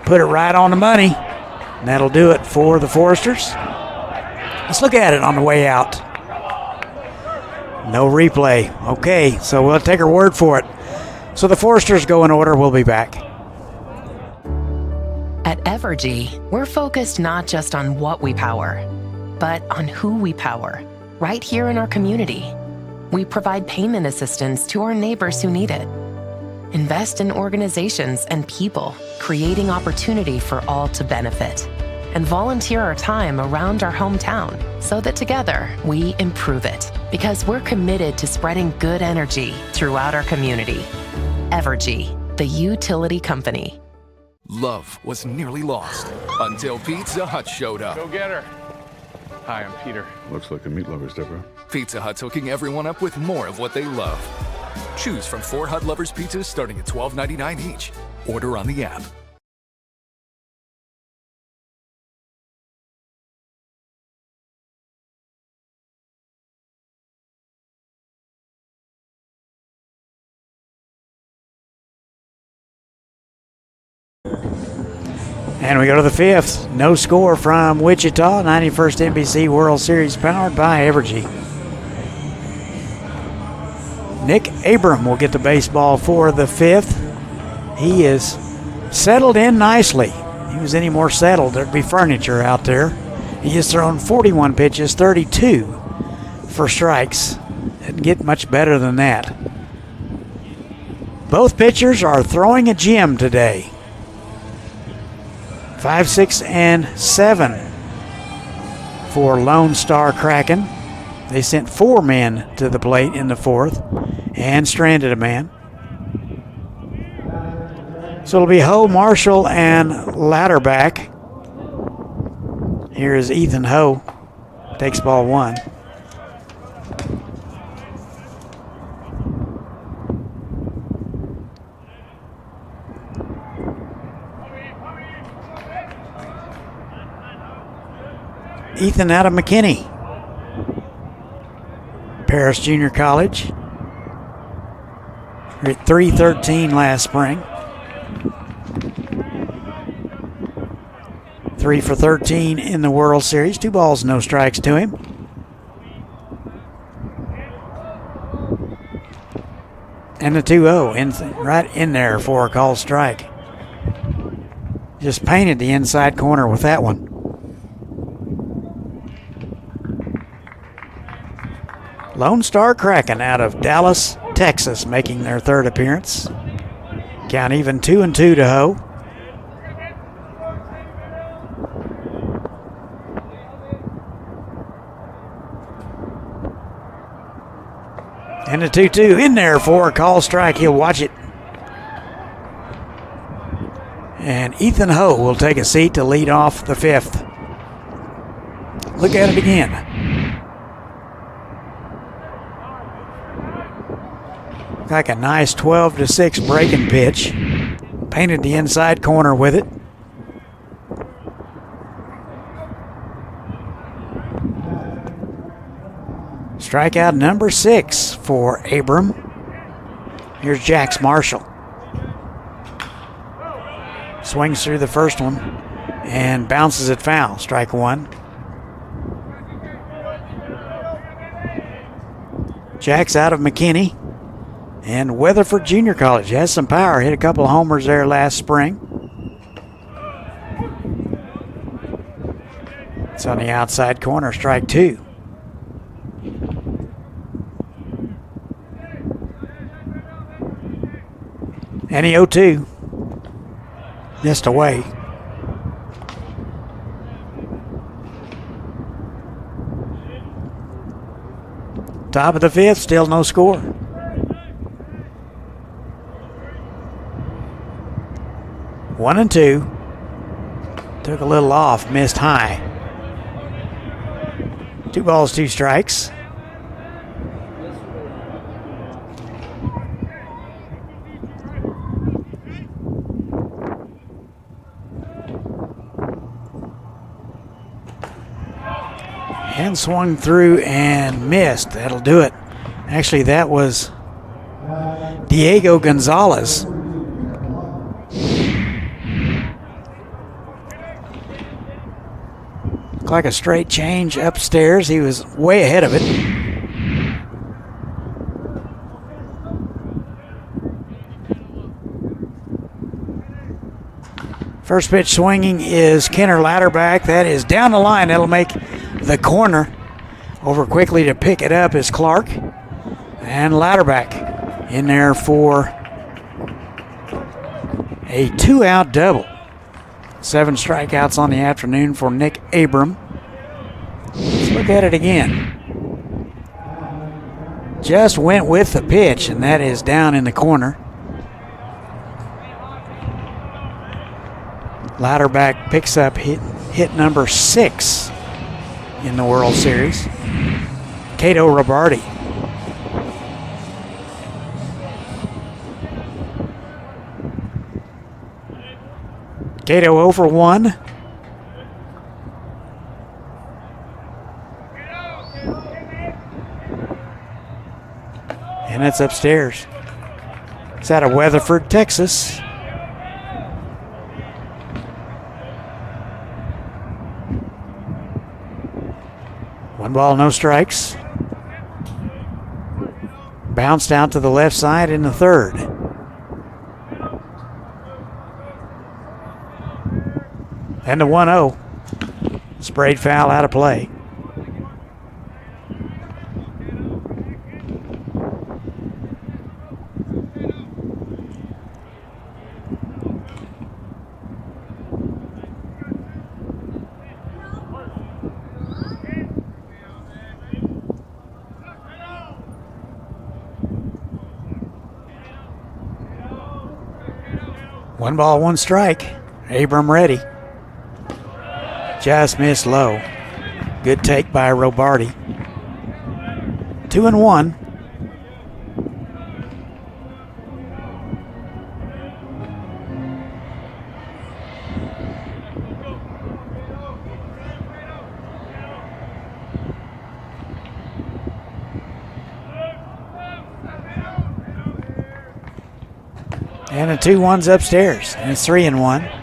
put it right on the money. And that'll do it for the Foresters. Let's look at it on the way out. No replay. Okay, so we'll take her word for it. So the Foresters go in order. We'll be back. At Evergy, we're focused not just on what we power, but on who we power, right here in our community. We provide payment assistance to our neighbors who need it. Invest in organizations and people, creating opportunity for all to benefit. And volunteer our time around our hometown so that together we improve it. Because we're committed to spreading good energy throughout our community. Evergy, the utility company. Love was nearly lost until Pizza Hut showed up. Go get her. Hi, I'm Peter. Looks like a meat lover's day, bro. Pizza Hut's hooking everyone up with more of what they love. Choose from 4 Hut Lovers pizzas starting at $12.99 each. Order on the app. And we go to the fifth. No score from Wichita. 91st NBC World Series powered by Evergy. Nick Abram will get the baseball for the fifth. He is settled in nicely. If he was any more settled, there'd be furniture out there. He has thrown 41 pitches, 32 for strikes. Didn't get much better than that. Both pitchers are throwing a gem today. 5, 6, and 7 for Lonestar Kraken. They sent 4 men to the plate in the fourth and stranded a man. So it'll be Ho, Marshall, and Ladderback. Here is Ethan Ho. Takes ball 1. Ethan out of McKinney. Paris Junior College. We're at 313 last spring. 3 for 13 in the World Series. 2 balls, no strikes to him. And the 2-0 right in there for a called strike. Just painted the inside corner with that one. Lonestar Kraken out of Dallas, Texas, making their third appearance. Count even 2-2 to Ho. And the 2-2 in there for a call strike. He'll watch it. And Ethan Ho will take a seat to lead off the fifth. Look at it again. Like a nice 12-6 breaking pitch. Painted the inside corner with it. Strikeout number 6 for Abram. Here's Jax Marshall. Swings through the first one and bounces it foul. Strike 1. Jax out of McKinney. And Weatherford Junior College has some power. Hit a couple of homers there last spring. It's on the outside corner, strike 2. And the 0-2. Missed away. Top of the fifth, still no score. 1-2. Took a little off, missed high. 2 balls, 2 strikes. And swung through and missed. That'll do it. Actually, that was Diego Gonzalez. Like a straight change upstairs. He was way ahead of it. First pitch swinging is Kenner Ladderback. That is down the line. That'll make the corner. Over quickly to pick it up is Clark. And Ladderback in there for a 2-out double. 7 strikeouts on the afternoon for Nick Abram. Let's look at it again. Just went with the pitch, and that is down in the corner. Ladderback picks up hit number 6 in the World Series. Cato Robardi. Cato 0 for 1. And it's upstairs. It's out of Weatherford, Texas. One ball, no strikes. Bounced out to the left side in the third. And the 1-0. Sprayed foul out of play. One ball, one strike. Abram ready. Just missed low. Good take by Robardi. 2-1. And the 2-1's upstairs, and it's 3-1.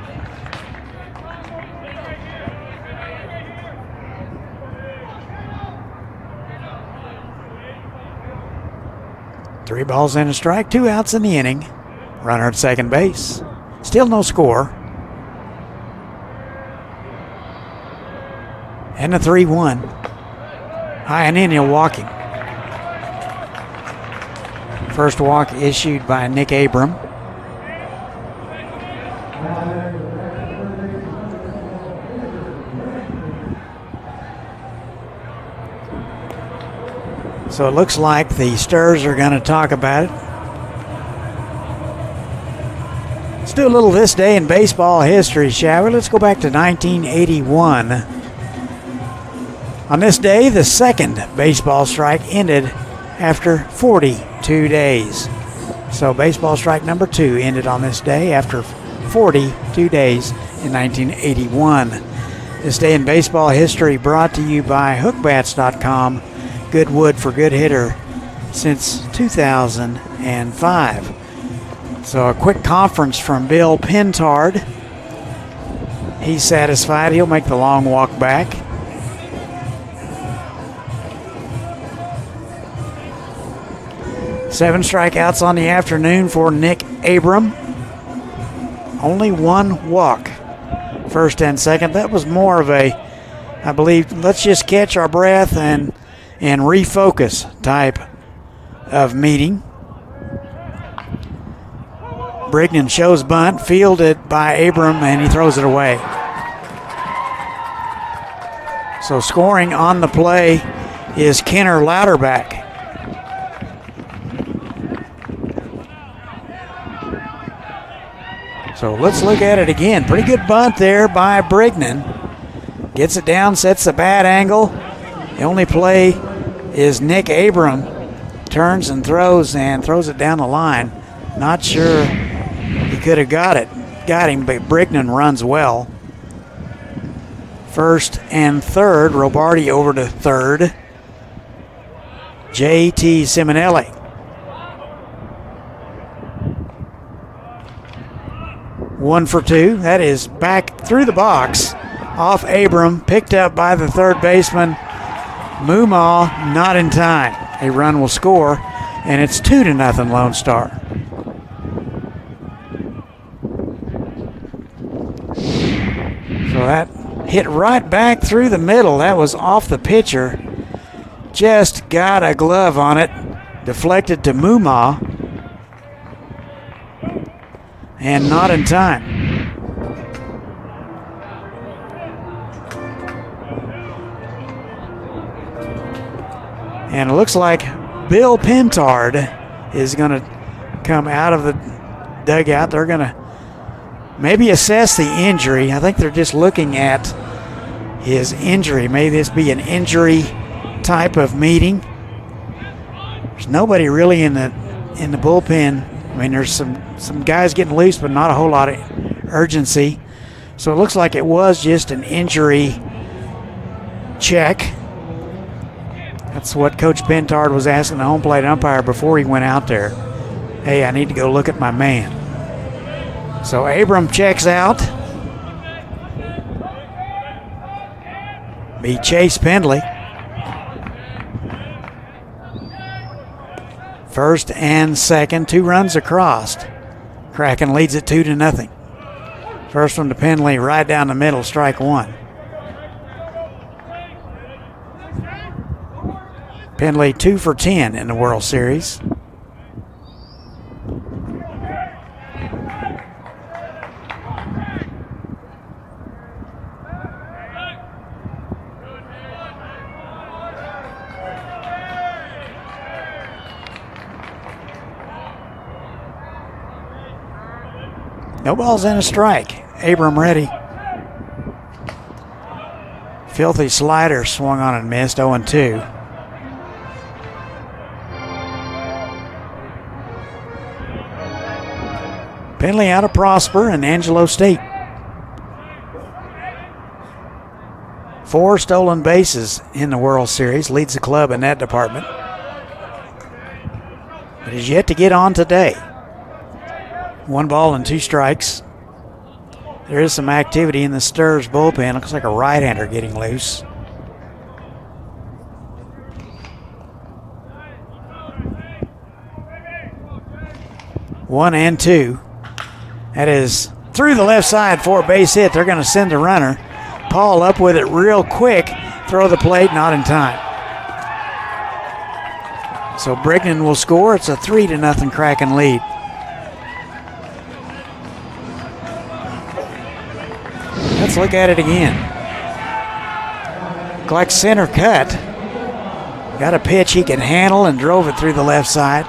Three balls and a strike, 2 outs in the inning. Runner at second base. Still no score. And the 3-1. High and in, you're walking. First walk issued by Nick Abram. So it looks like the Stars are going to talk about it. Let's do a little this day in baseball history, shall we? Let's go back to 1981. On this day, the second baseball strike ended after 42 days. So baseball strike number 2 ended on this day after 42 days in 1981. This day in baseball history brought to you by hookbats.com. Good wood for good hitter since 2005. So a quick conference from Bill Pentard. He's satisfied. He'll make the long walk back. Seven strikeouts on the afternoon for Nick Abram. Only one walk. First and second. That was more of a, I believe, let's just catch our breath and refocus type of meeting. Brignan shows bunt, fielded by Abram, and he throws it away. So scoring on the play is Kenner Louderback. So let's look at it again. Pretty good bunt there by Brignan. Gets it down, sets the bat angle. The only play is Nick Abram turns and throws it down the line. Not sure he could have got him, but Brignan runs well. First and third, Robardi over to third. J.T. Simonelli. One for two. That is back through the box. Off Abram, picked up by the third baseman. Moomaw, not in time. A run will score, and it's 2-0 Lone Star. So that hit right back through the middle. That was off the pitcher. Just got a glove on it. Deflected to Moomaw. And not in time. And it looks like Bill Pentard is going to come out of the dugout. They're going to maybe assess the injury. I think they're just looking at his injury. May this be an injury type of meeting. There's nobody really in the bullpen. I mean, there's some guys getting loose, but not a whole lot of urgency. So it looks like it was just an injury check. That's what Coach Pentard was asking the home plate umpire before he went out there. Hey, I need to go look at my man. So Abram checks out. Be Chase Pendley. First and second, 2 runs across. Kraken leads it 2-0. First one to Pendley, right down the middle, strike 1. Pendley 2 for 10 in the World Series. No balls and a strike. Abram ready. Filthy slider swung on and missed, 0-2. Pendley out of Prosper and Angelo State. 4 stolen bases in the World Series, leads the club in that department. But is yet to get on today. 1 ball and 2 strikes. There is some activity in the Sturs bullpen. Looks like a right-hander getting loose. One and 2. That is through the left side for a base hit. They're going to send the runner. Paul up with it real quick. Throw the plate, not in time. So Brignan will score. It's a 3-0 Kraken lead. Let's look at it again. Like center cut. Got a pitch he can handle and drove it through the left side.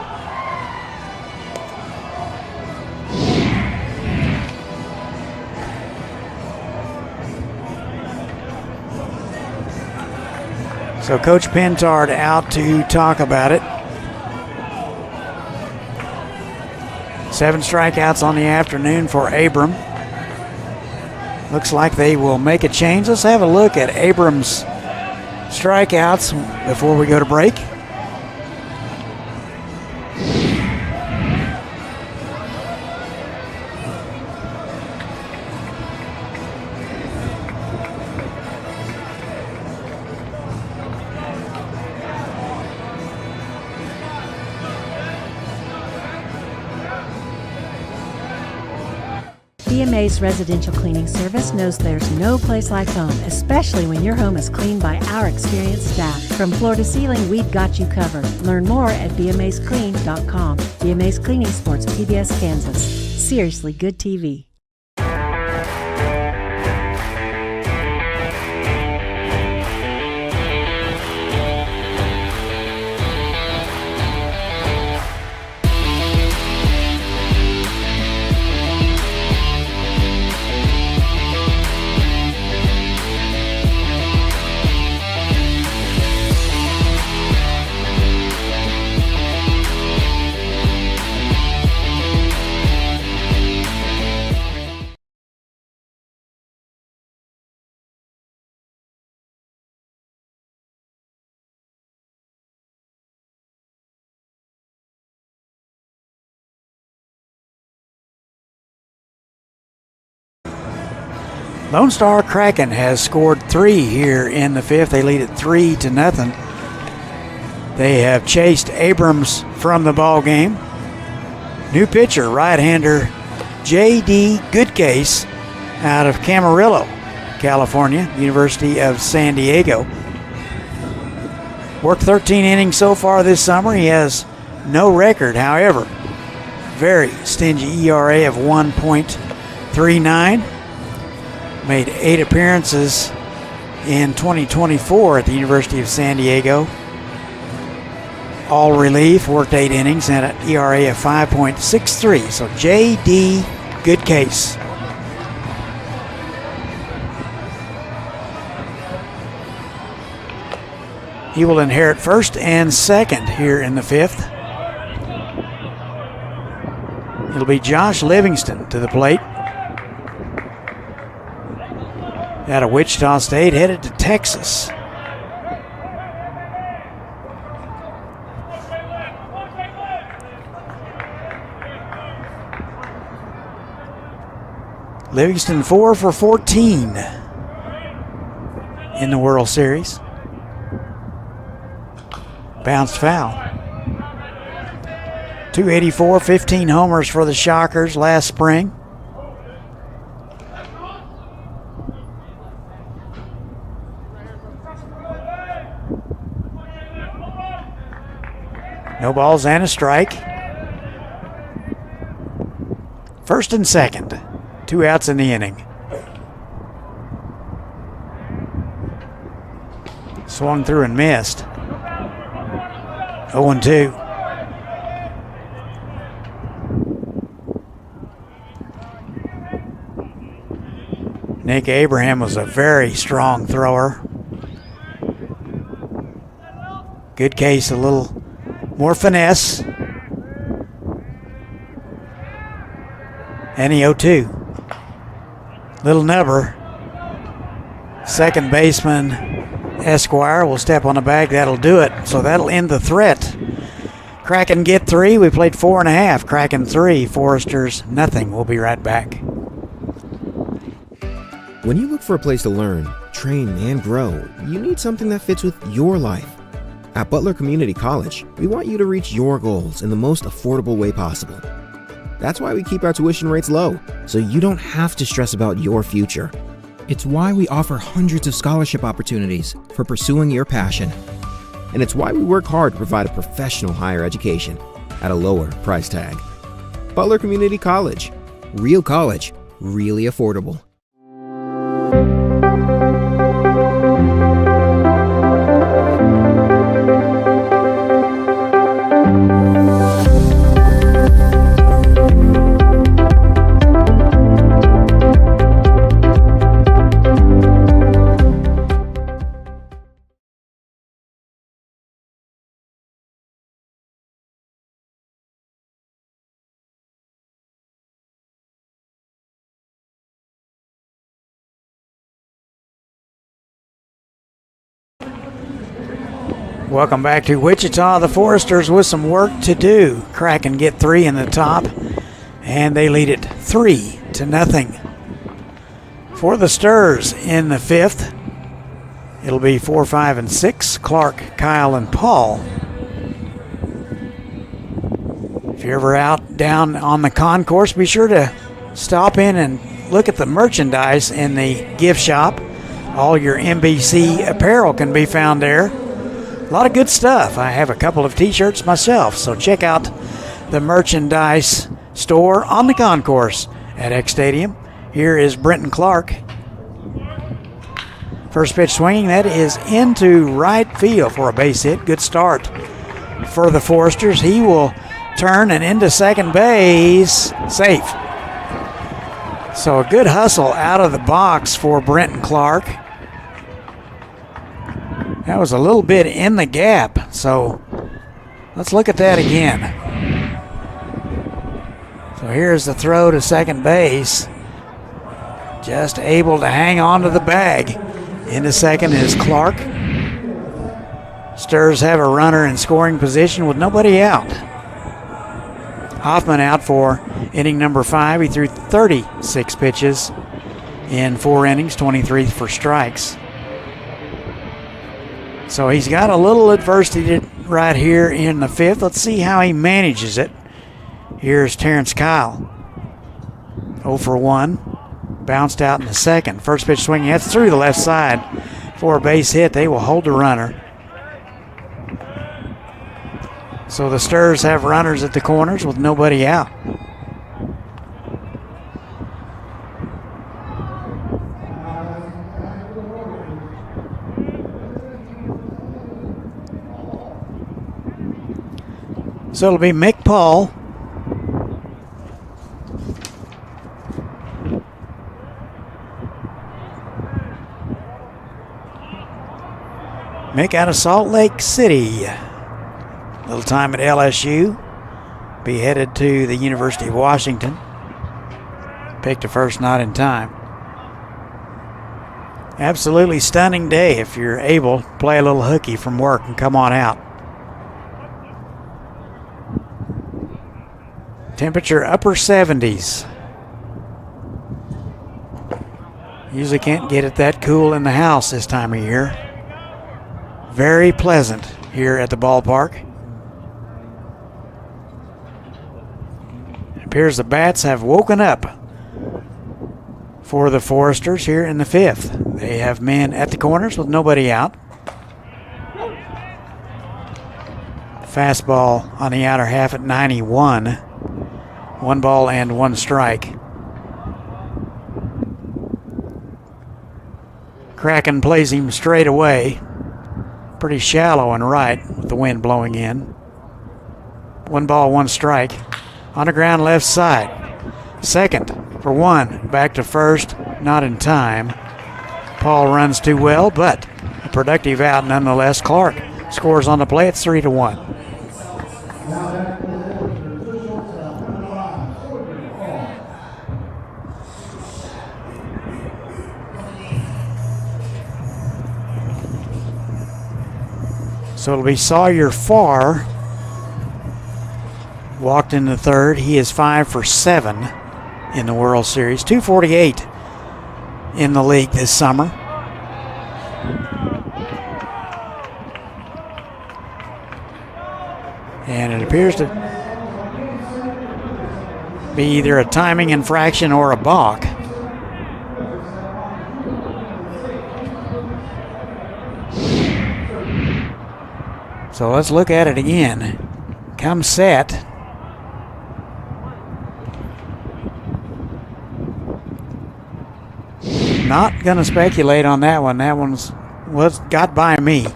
So Coach Pentard out to talk about it. 7 strikeouts on the afternoon for Abram. Looks like they will make a change. Let's have a look at Abram's strikeouts before we go to break. BMA's residential cleaning service knows there's no place like home, especially when your home is cleaned by our experienced staff. From floor to ceiling, we've got you covered. Learn more at bmasclean.com. BMA's Cleaning Sports, PBS, Kansas. Seriously good TV. Lonestar Kraken has scored 3 here in the 5th. They lead it 3-0. They have chased Abrams from the ball game. New pitcher, right-hander J.D. Goodcase out of Camarillo, California, University of San Diego. Worked 13 innings so far this summer. He has no record, however. Very stingy ERA of 1.39. Made 8 appearances in 2024 at the University of San Diego. All relief, worked 8 innings and an ERA of 5.63. So J.D. Goodcase. He will inherit first and second here in the 5th. It'll be Josh Livingston to the plate. out of Wichita State, headed to Texas. Livingston 4 for 14 in the World Series. Bounced foul. 284, 15 homers for the Shockers last spring. No balls and a strike. First and second. 2 outs in the inning. Swung through and missed. 0-2. Nick Abraham was a very strong thrower. Good case, a little more finesse. And the 0-2. Little nubber. Second baseman Esquire will step on the bag. That'll do it. So that'll end the threat. Kraken get 3. We played 4.5. Kraken 3. Foresters nothing. We'll be right back. When you look for a place to learn, train, and grow, you need something that fits with your life. At Butler Community College, we want you to reach your goals in the most affordable way possible. That's why we keep our tuition rates low, so you don't have to stress about your future. It's why we offer hundreds of scholarship opportunities for pursuing your passion. And it's why we work hard to provide a professional higher education at a lower price tag. Butler Community College. Real college, really affordable. Welcome back to Wichita. The Foresters with some work to do. Kraken get 3 in the top, and they lead it 3-0. For the Sturs in the 5th, it'll be 4, 5, and 6. Clark, Kyle, and Paul. If you're ever out down on the concourse, be sure to stop in and look at the merchandise in the gift shop. All your NBC apparel can be found there. A lot of good stuff. I have a couple of t-shirts myself, so check out the merchandise store on the concourse at X Stadium. Here is Brenton Clark. First pitch swinging, that is into right field for a base hit. Good start for the Foresters. He will turn and into second base. Safe. So a good hustle out of the box for Brenton Clark. That was a little bit in the gap, so let's look at that again. So here's the throw to second base. Just able to hang on to the bag. Into second is Clark. Sturs have a runner in scoring position with nobody out. Hoffman out for inning number 5. He threw 36 pitches in 4 innings, 23 for strikes. So he's got a little adversity right here in the 5th. Let's see how he manages it. Here's Terrence Kyle. 0 for 1. Bounced out in the second. First pitch swinging. That's through the left side for a base hit. They will hold the runner. So the Sturs have runners at the corners with nobody out. So it'll be Mick Paul. Mick out of Salt Lake City. Little time at LSU. Be headed to the University of Washington. Picked a first, not in time. Absolutely stunning day if you're able to play a little hooky from work and come on out. Temperature upper 70s. Usually can't get it that cool in the house this time of year. Very pleasant here at the ballpark. It appears the bats have woken up for the Foresters here in the 5th. They have men at the corners with nobody out. Fastball on the outer half at 91. 1 ball and 1 strike. Kraken plays him straight away. Pretty shallow and right with the wind blowing in. 1 ball, 1 strike. On the ground left side. Second for 1. Back to first. Not in time. Paul runs too well, but a productive out nonetheless. Clark scores on the play. It's 3-1. So it'll be Sawyer Farr. Walked in the third. He is 5 for 7 in the World Series. 248 in the league this summer. And it appears to be either a timing infraction or a balk. So let's look at it again. Come set. Not going to speculate on that one. That one's got by me.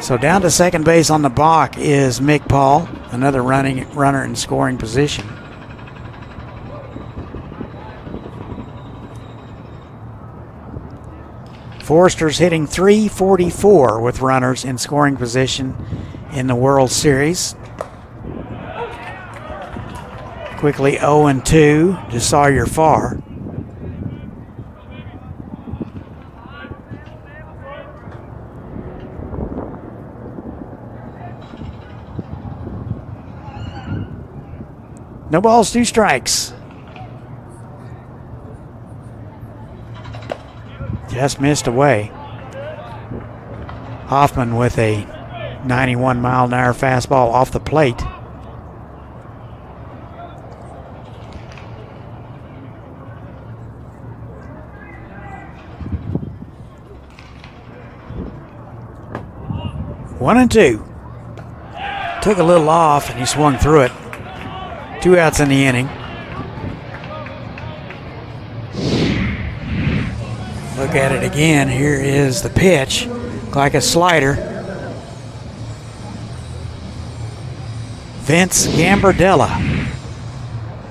So down to second base on the balk is Mick Paul, another runner in scoring position. Foresters hitting .344 with runners in scoring position in the World Series. Quickly 0-2 to Sawyer Farr. No balls, 2 strikes. Just missed away. Hoffman with a 91-mile-an-hour fastball off the plate. One and 2. Took a little off and he swung through it. 2 outs in the inning. Look at it again. Here is the pitch. Look like a slider. Vince Gambardella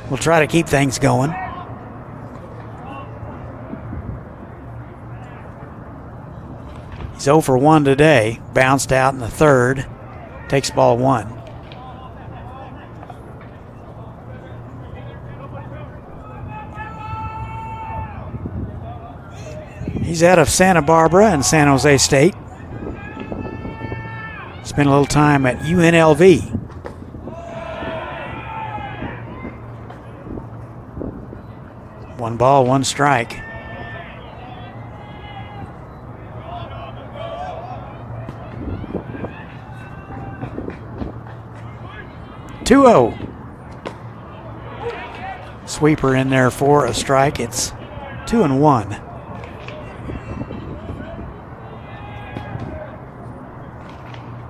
will try to keep things going. He's 0 for 1 today. Bounced out in the third. Takes ball 1. He's out of Santa Barbara and San Jose State. Spent a little time at UNLV. One ball, 1 strike. (2-0). Sweeper in there for a strike. It's 2-1.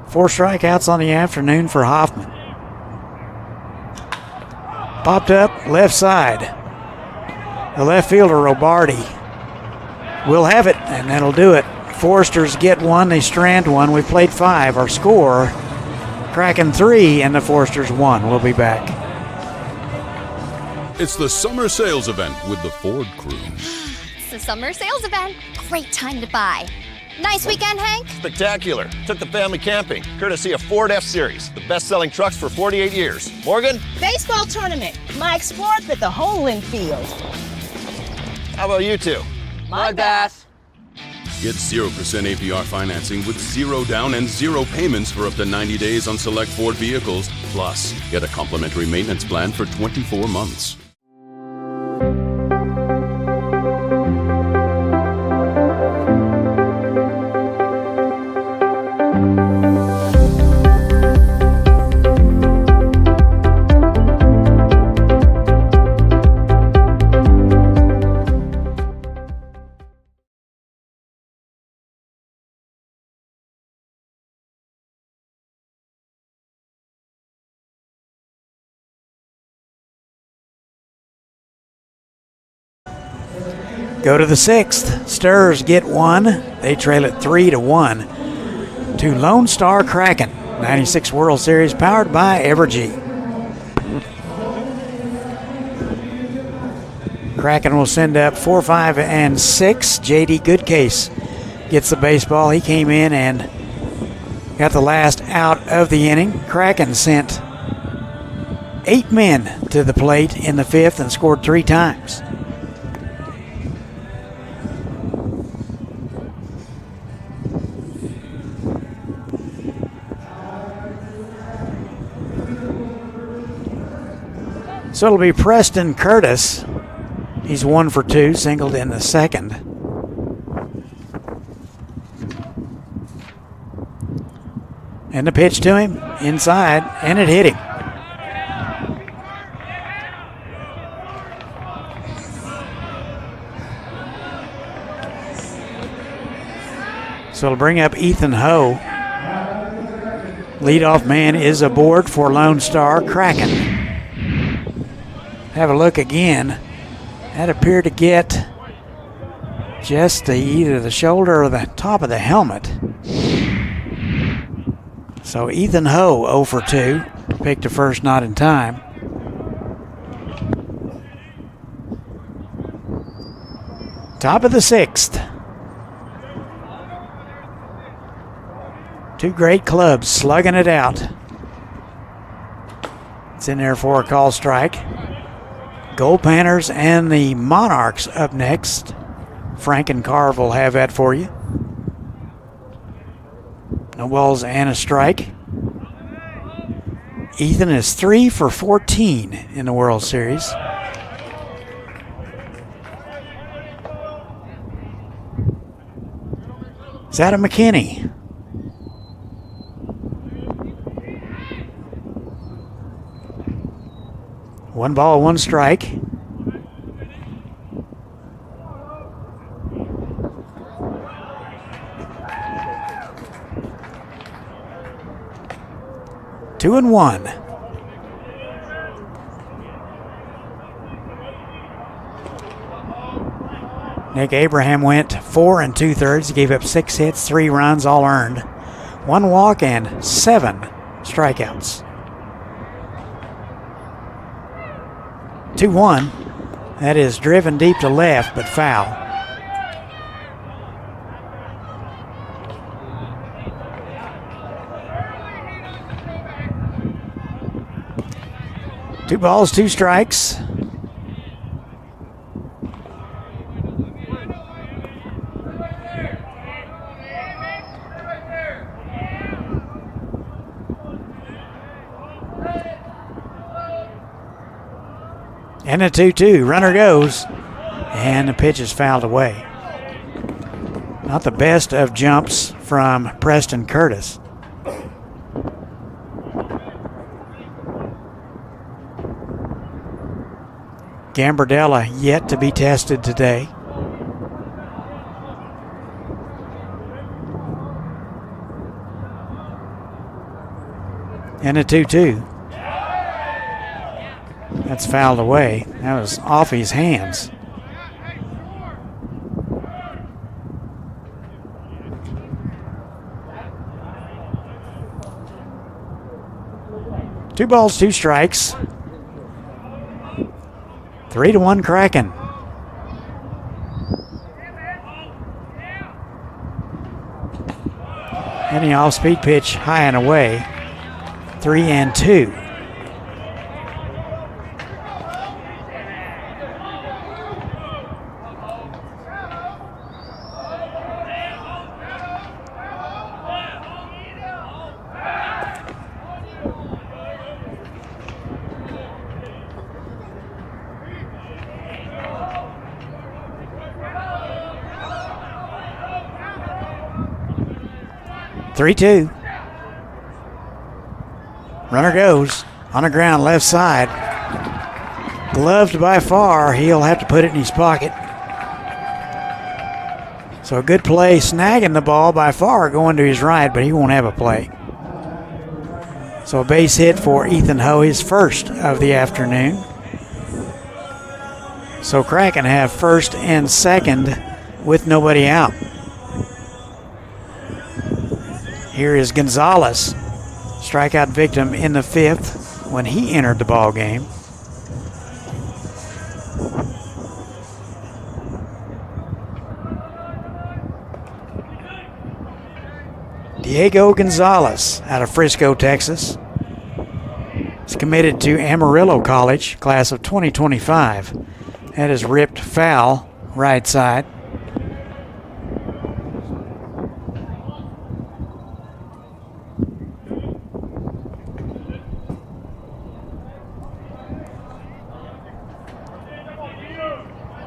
Four strikeouts on the afternoon for Hoffman. Popped up left side. The left fielder, Robardi, will have it, and that'll do it. Foresters get 1, they strand 1. We've played 5. Our score, Kraken 3 and the Foresters 1. We'll be back. It's the summer sales event with the Ford crew. It's the summer sales event. Great time to buy. Nice weekend, Hank? Spectacular. Took the family camping, courtesy of Ford F-Series, the best-selling trucks for 48 years. Morgan? Baseball tournament. My sport with the whole infield. How about you two? My bass. Get 0% APR financing with 0 down and 0 payments for up to 90 days on select Ford vehicles. Plus, get a complimentary maintenance plan for 24 months. Go to the 6th. Stirs get 1. They trail it 3-1 to Lonestar Kraken. 96 World Series powered by Evergy. Kraken will send up 4, 5, and 6. J.D. Goodcase gets the baseball. He came in and got the last out of the inning. Kraken sent 8 men to the plate in the 5th and scored 3 times. So it'll be Preston Curtis. He's 1 for 2, singled in the 2nd. And the pitch to him, inside, and it hit him. So it'll bring up Ethan Ho. Leadoff man is aboard for Lonestar Kraken. Have a look again. That appeared to get just either the shoulder or the top of the helmet. So Ethan Ho 0 for 2. Picked a first, not in time. Top of the 6th. 2 great clubs slugging it out. It's in there for a call strike. Gold Panthers and the Monarchs up next. Frank and Carv will have that for you. No balls and a strike. Ethan is 3 for 14 in the World Series. It's Adam McKinney. One ball, 1 strike. Two and 1. Nick Abraham went 4 2/3. He gave up 6 hits, 3 runs, all earned. 1 walk and 7 strikeouts. 2-1. That is driven deep to left, but foul. Two balls, 2 strikes. And a 2-2. Runner goes. And the pitch is fouled away. Not the best of jumps from Preston Curtis. Gambardella yet to be tested today. And a 2-2. That's fouled away. That was off his hands. Two balls, 2 strikes. 3-1 Kraken. Any off-speed pitch high and away. 3-2. 3-2. Runner goes on the ground, left side. Gloved by Farr. He'll have to put it in his pocket. So a good play snagging the ball by Farr going to his right, but he won't have a play. So a base hit for Ethan Ho, his first of the afternoon. So Kraken have first and second with nobody out. Here is Gonzalez, strikeout victim in the fifth when he entered the ball game. Diego Gonzalez out of Frisco, Texas. He's committed to Amarillo College, class of 2025. That is ripped foul, right side.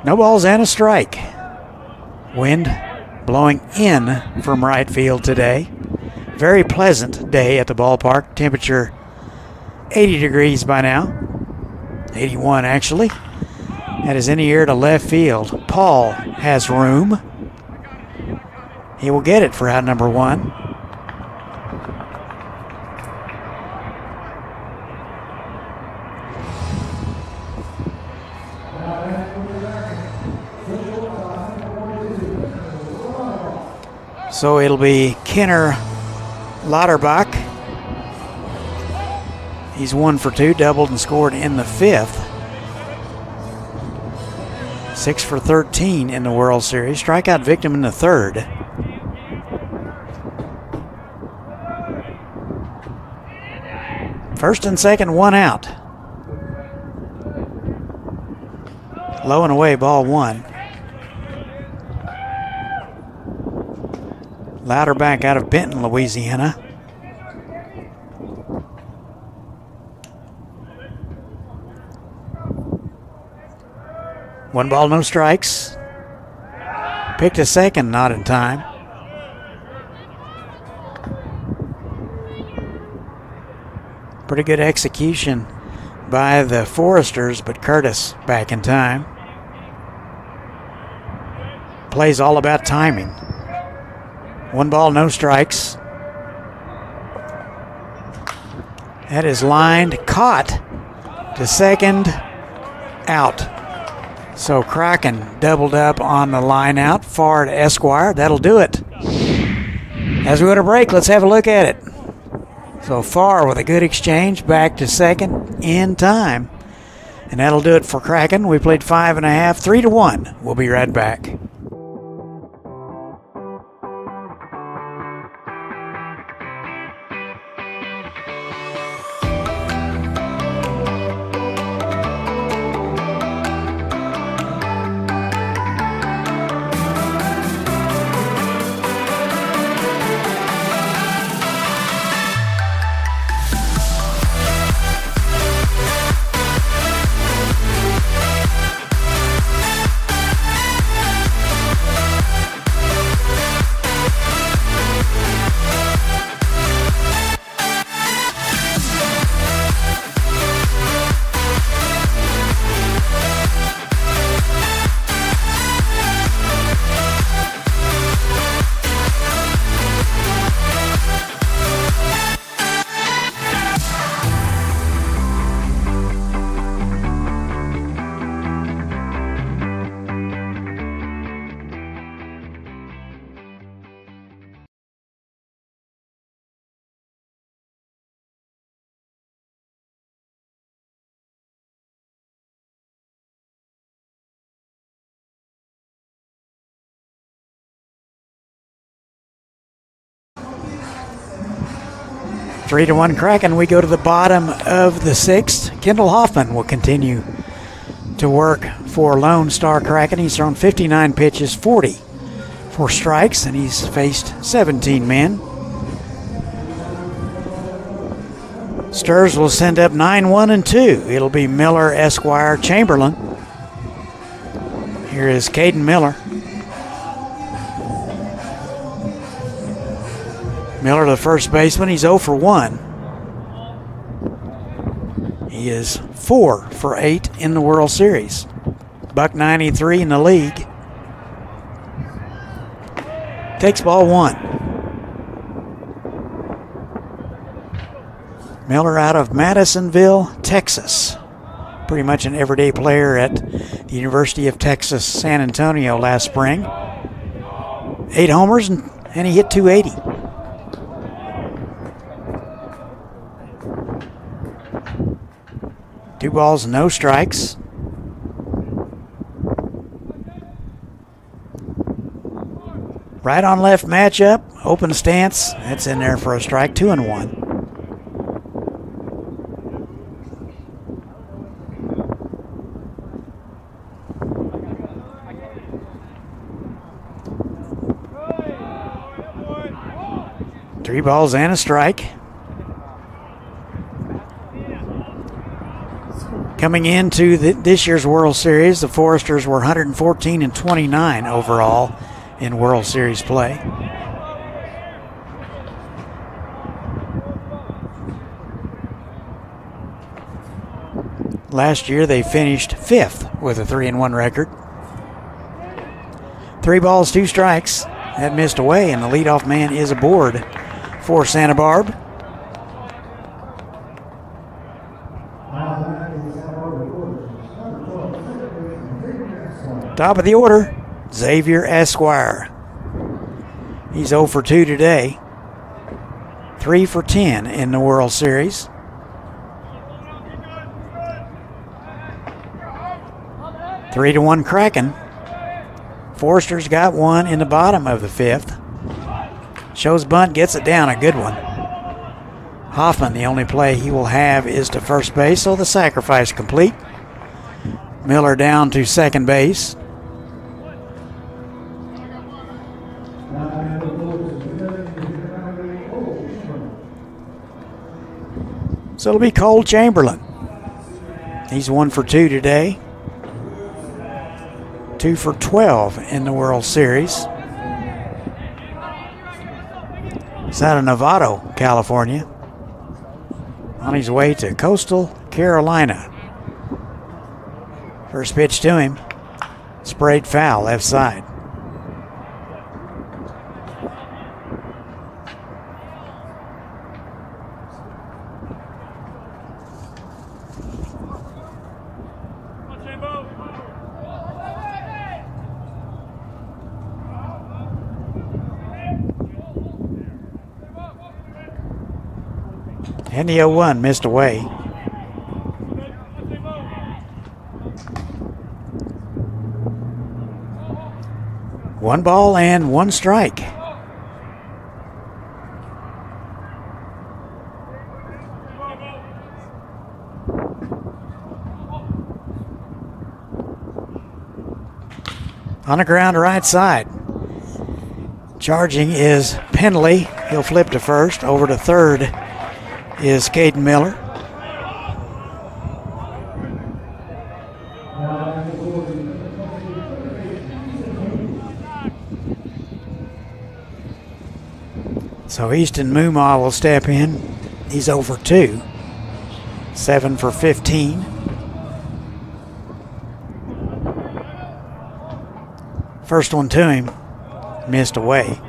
No balls and a strike. Wind blowing in from right field today. Very pleasant day at the ballpark. Temperature 80 degrees by now. 81 actually. That is in the air to left field. Paul has room. He will get it for out number one. So it'll be Kenner Lauterbach. He's 1 for 2, doubled and scored in the fifth. 6 for 13 in the World Series. Strikeout victim in the third. First and second, one out. Low and away, ball one. Lauterbach out of Benton, Louisiana. One ball, no strikes. Picked a second, not in time. Pretty good execution by the Foresters, but Curtis back in time. Play's all about timing. One ball, no strikes. That is lined, caught to second, out. So Kraken doubled up on the line out. Farr to Esquire. That'll do it. As we go to break, let's have a look at it. So Farr with a good exchange, back to second in time. And that'll do it for Kraken. We played 5.5, 3-1. We'll be right back. Three to one Kraken. We go to the bottom of the sixth. Kendall Hoffman will continue to work for Lonestar Kraken. He's thrown 59 pitches, 40 for strikes, and he's faced 17 men. Sturs will send up 9-1 and 2. It'll be Miller, Esquire, Chamberlain. Here is Caden Miller. Miller, the first baseman, he's 0 for 1. He is 4 for 8 in the World Series. .93 in the league. Takes ball 1. Miller out of Madisonville, Texas. Pretty much an everyday player at the University of Texas, San Antonio last spring. 8 homers and he hit .280. Two balls, no strikes. Right on left matchup, open stance. That's in there for a strike, 2-1. Three balls and a strike. Coming into this year's World Series, the Foresters were 114-29 overall in World Series play. Last year they finished 5th with a 3-1 record. 3 balls, 2 strikes. That missed away, and the leadoff man is aboard for Santa Barb. Top of the order, Xavier Esquire. He's 0 for 2 today. 3 for 10 in the World Series. Three to 1 Kraken. Forster's got one in the bottom of the 5th. Shows bunt, gets it down, a good one. Hoffman, the only play he will have is to first base, so the sacrifice complete. Miller down to second base. So it'll be Cole Chamberlain. He's 1 for 2 today. 2 for 12 in the World Series. He's out of Novato, California, on his way to Coastal Carolina. First pitch to him, sprayed foul left side. And the 0-1 missed away. One ball and 1 strike. On the ground right side. Charging is Penley. He'll flip to first. Over to third is Caden Miller. So Easton Mumau will step in. He's 0 for 2. 7 for 15. First one to him, missed away.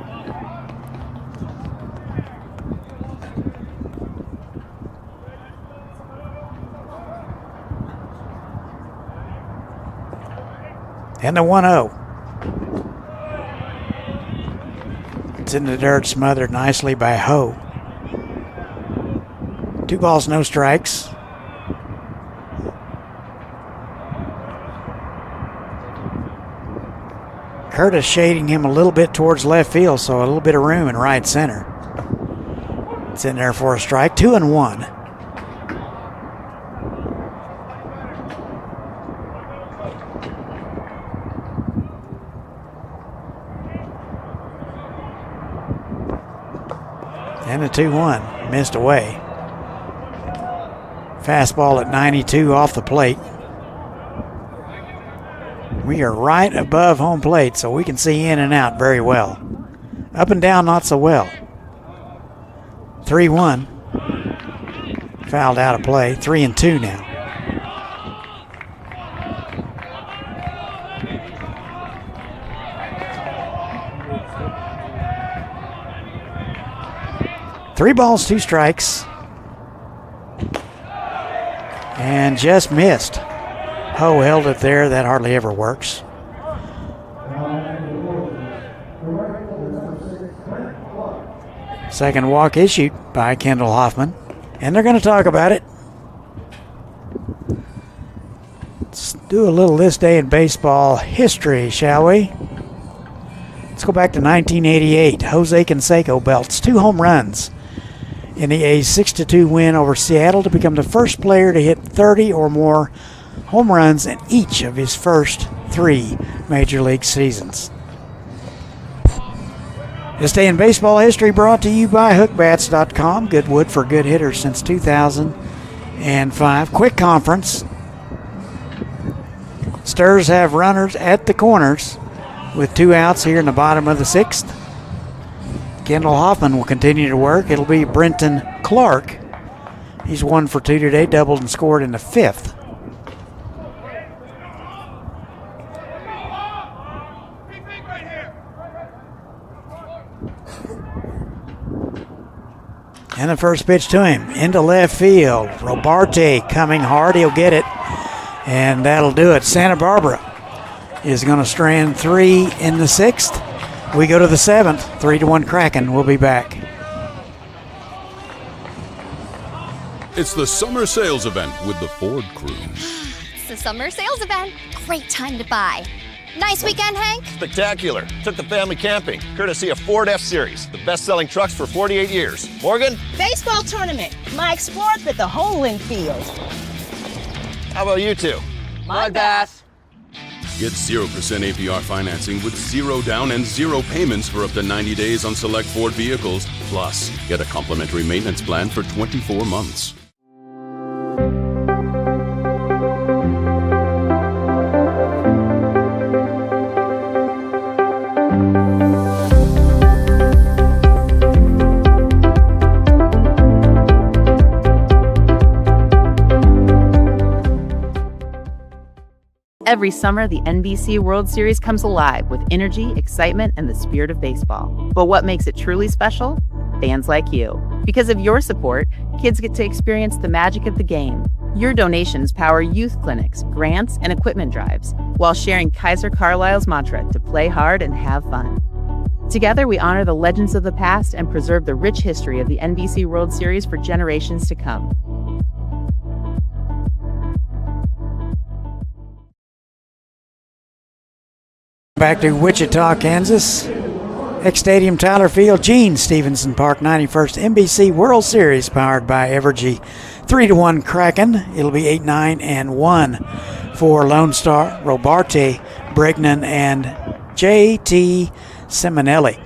And the 1-0. It's in the dirt, smothered nicely by Ho. 2 balls, no strikes. Curtis shading him a little bit towards left field, so a little bit of room in right center. It's in there for a strike, 2-1. And a 2-1, missed away. Fastball at 92 off the plate. We are right above home plate, so we can see in and out very well. Up and down, not so well. 3-1. Fouled out of play. 3-2 now. Three balls, two strikes. And just missed. Ho held it there. That hardly ever works. Second walk issued by Kendall Hoffman. And they're going to talk about it. Let's do a little this day in baseball history, shall we? Let's go back to 1988. Jose Canseco belts 2 home runs in the A's 6-2 win over Seattle to become the first player to hit 30 or more home runs in each of his first 3 major league seasons. This day in baseball history brought to you by hookbats.com. Good wood for good hitters since 2005. Quick conference. Stars have runners at the corners with 2 outs here in the bottom of the 6th. Kendall Hoffman will continue to work. It'll be Brenton Clark. He's 1 for 2 today, doubled and scored in the 5th. And the first pitch to him, into left field. Robarte coming hard, he'll get it. And that'll do it. Santa Barbara is going to strand 3 in the 6th. We go to the 7th, 3-1 Kraken. We'll be back. It's the summer sales event with the Ford crew. It's the summer sales event. Great time to buy. Nice weekend, Hank? Spectacular. Took the family camping, courtesy of Ford F-Series, the best-selling trucks for 48 years. Morgan? Baseball tournament. My sport with the whole infield. How about you two? Mud bath. Get 0% APR financing with 0 down and 0 payments for up to 90 days on select Ford vehicles. Plus, get a complimentary maintenance plan for 24 months. Every summer, the NBC World Series comes alive with energy, excitement, and the spirit of baseball. But what makes it truly special? Fans like you. Because of your support, kids get to experience the magic of the game. Your donations power youth clinics, grants, and equipment drives, while sharing Kaiser Carlisle's mantra to play hard and have fun. Together, we honor the legends of the past and preserve the rich history of the NBC World Series for generations to come. Back to Wichita, Kansas. X-Stadium, Tyler Field, Gene Stevenson Park, 91st NBC World Series, powered by Evergy. 3-1 Kraken. It'll be 8-9-1 for Lonestar, Robarte, Brignan, and J.T. Simonelli.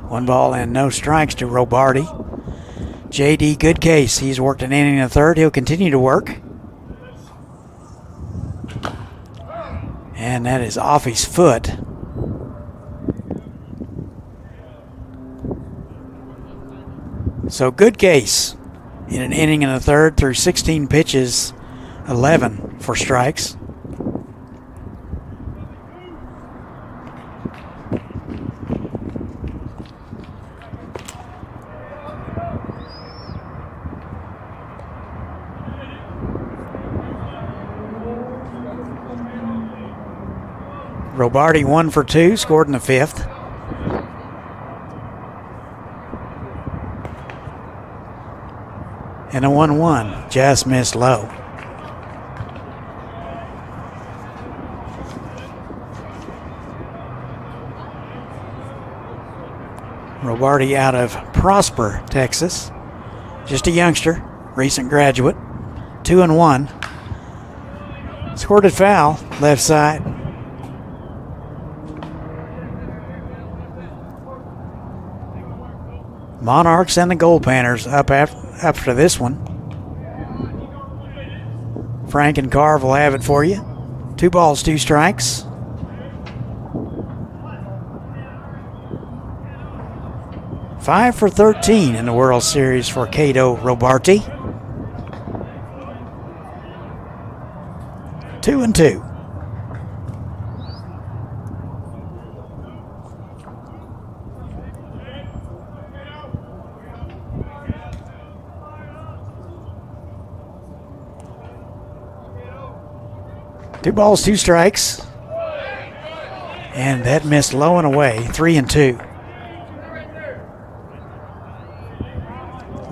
1 ball and no strikes to Robarte. J.D. good case. He's worked an inning and a third. He'll continue to work. And that is off his foot. So good case in an inning and a third through 16 pitches, 11 for strikes. Robarte 1 for 2, scored in the 5th. And a 1-1, just missed low. Robarte out of Prosper, Texas. Just a youngster, recent graduate. 2-1. Scored it foul, left side. Monarchs and the Gold Panthers up after this one. Frank and Carv will have it for you. 2 balls, 2 strikes. 5 for 13 in the World Series for Cato Robarti. 2-2. Two balls, two strikes. And that missed low and away. 3-2.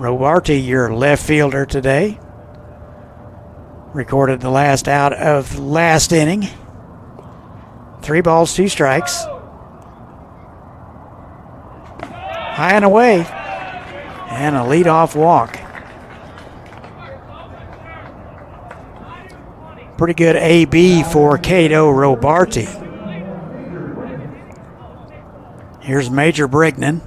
Robarti, your left fielder today, recorded the last out of the last inning. 3 balls, 2 strikes. High and away. And a leadoff walk. Pretty good AB for Cato Robarti. Here's Major Brignan.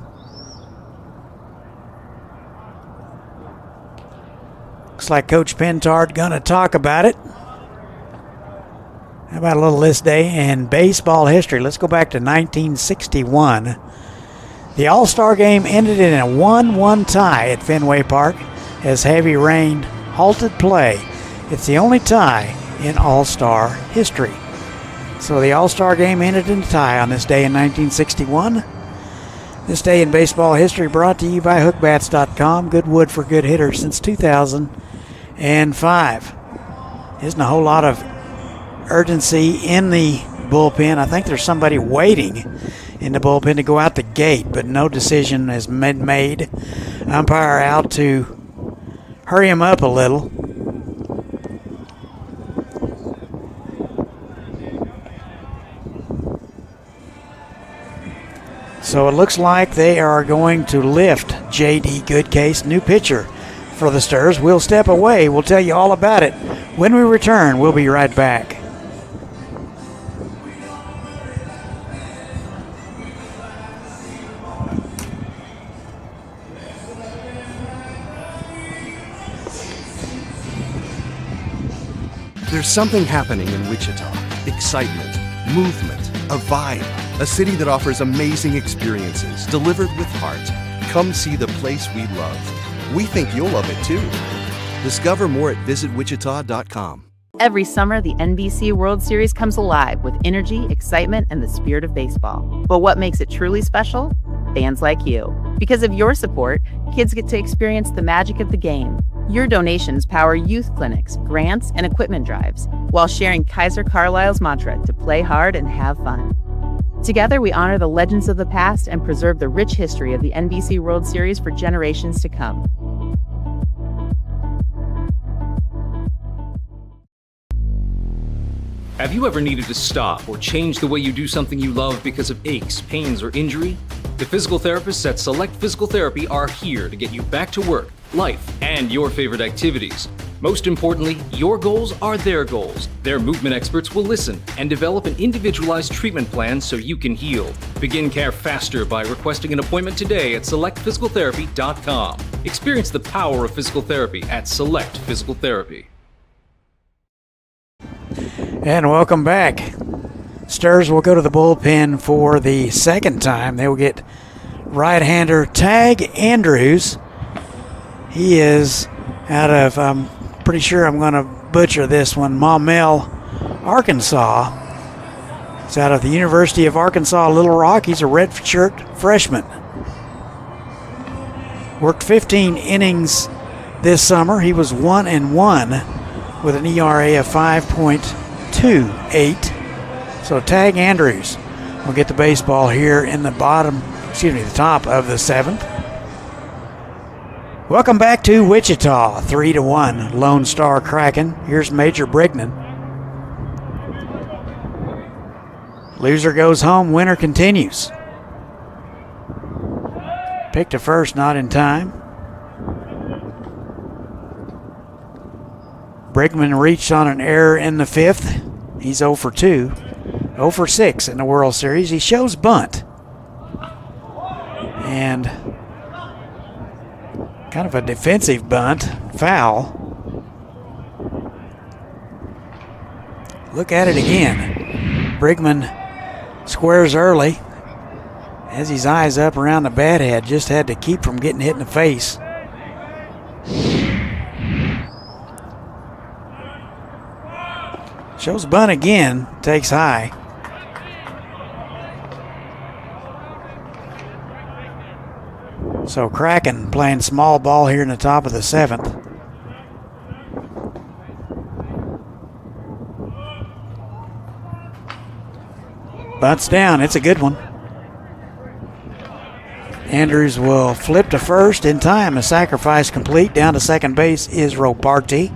Looks like Coach Pentard going to talk about it. How about a little this day in baseball history? Let's go back to 1961. The All-Star game ended in a 1-1 tie at Fenway Park as heavy rain halted play. It's the only tie in All-Star history. So the All-Star game ended in a tie on this day in 1961. This day in baseball history brought to you by hookbats.com. Good wood for good hitters since 2005. Isn't a whole lot of urgency in the bullpen. I think there's somebody waiting in the bullpen to go out the gate, but no decision has been made. Umpire out to hurry him up a little. So it looks like they are going to lift J.D. Goodcase, new pitcher for the Stars. We'll step away. We'll tell you all about it when we return. We'll be right back. There's something happening in Wichita. Excitement, movement, a vibe. A city that offers amazing experiences delivered with heart. Come see the place we love. We think you'll love it too. Discover more at visitwichita.com. Every summer, the NBC World Series comes alive with energy, excitement, and the spirit of baseball. But what makes it truly special? Fans like you. Because of your support, kids get to experience the magic of the game. Your donations power youth clinics, grants, and equipment drives, while sharing Kaiser Carlisle's mantra to play hard and have fun. Together, we honor the legends of the past and preserve the rich history of the NBC World Series for generations to come. Have you ever needed to stop or change the way you do something you love because of aches, pains, or injury? The physical therapists at Select Physical Therapy are here to get you back to work, life, and your favorite activities. Most importantly, your goals are their goals. Their movement experts will listen and develop an individualized treatment plan so you can heal. Begin care faster by requesting an appointment today at selectphysicaltherapy.com. Experience the power of physical therapy at Select Physical Therapy. And welcome back. Stars will go to the bullpen for the second time. They will get right-hander Tag Andrews. He is out of, I'm pretty sure I'm going to butcher this one, Maumelle, Arkansas. He's out of the University of Arkansas Little Rock. He's a redshirt freshman. Worked 15 innings this summer. He was 1-1 with an ERA of 5.28. So Tag Andrews will get the baseball here in the the top of the 7th. Welcome back to Wichita, 3-1 Lone Star Kraken. Here's Major Brignan. Loser goes home, winner continues. Pick to first, not in time. Brigman reached on an error in the 5th. He's 0 for 2. 0 for 6 in the World Series. He shows bunt. And kind of a defensive bunt. Foul. Look at it again. Brigman squares early. Has his eyes up around the bat head, just had to keep from getting hit in the face. Shows bunt again, takes high. So Kraken playing small ball here in the top of the 7th. Bunts down, it's a good one. Andrews will flip to first in time. A sacrifice complete. Down to second base is Robarti.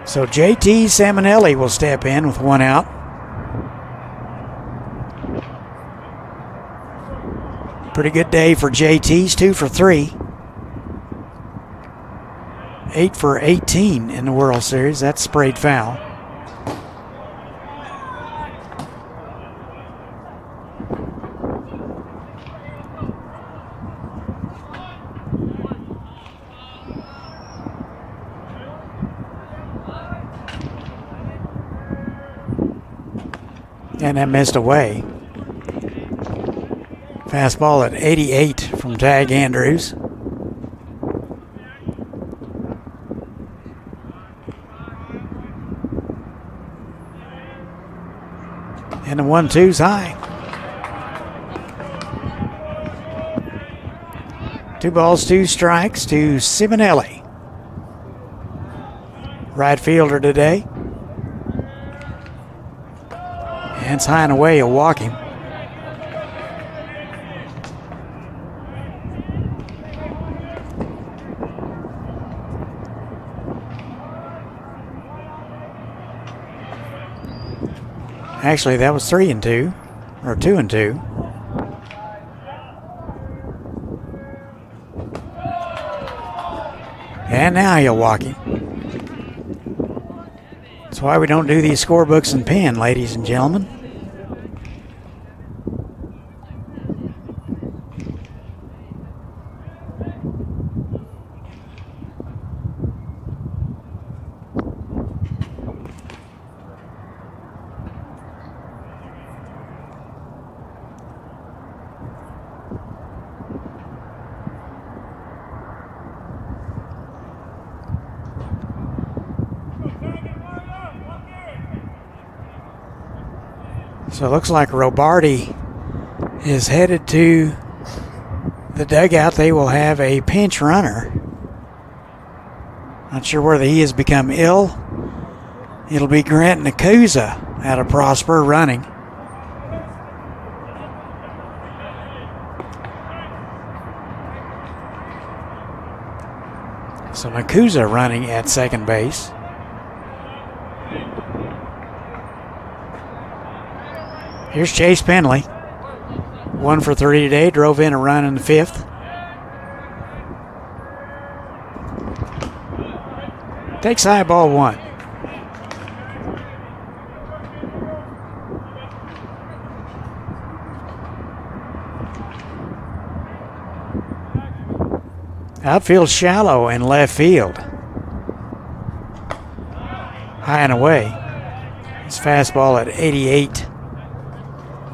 So JT Salmonelli will step in with one out. Pretty good day for JT's, 2 for 3. 8 for 18 in the World Series. That's sprayed foul. And that missed away. Fastball at 88 from Tag Andrews. And the 1-2's high. 2 balls, 2 strikes to Simonelli. Right fielder today. And it's high and away, you'll walk him. Actually, that was 3-2, or 2-2. And now you'll walk him. That's why we don't do these scorebooks and pen, ladies and gentlemen. So it looks like Robarti is headed to the dugout. They will have a pinch runner. Not sure whether he has become ill. It'll be Grant Nakuza out of Prosper running. So Nakuza running at second base. Here's Chase Penley. 1 for 3 today. Drove in a run in the 5th. Takes high, ball 1. Outfield shallow in left field. High and away. It's fastball at 88.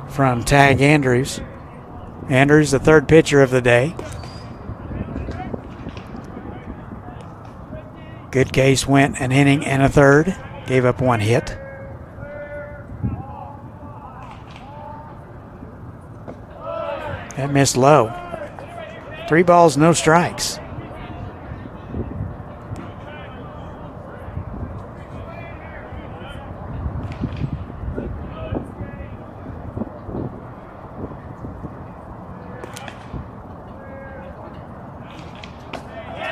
From Tag Andrews. Andrews, the third pitcher of the day. Good case went an inning and a third. Gave up 1 hit. That missed low. 3 balls, no strikes.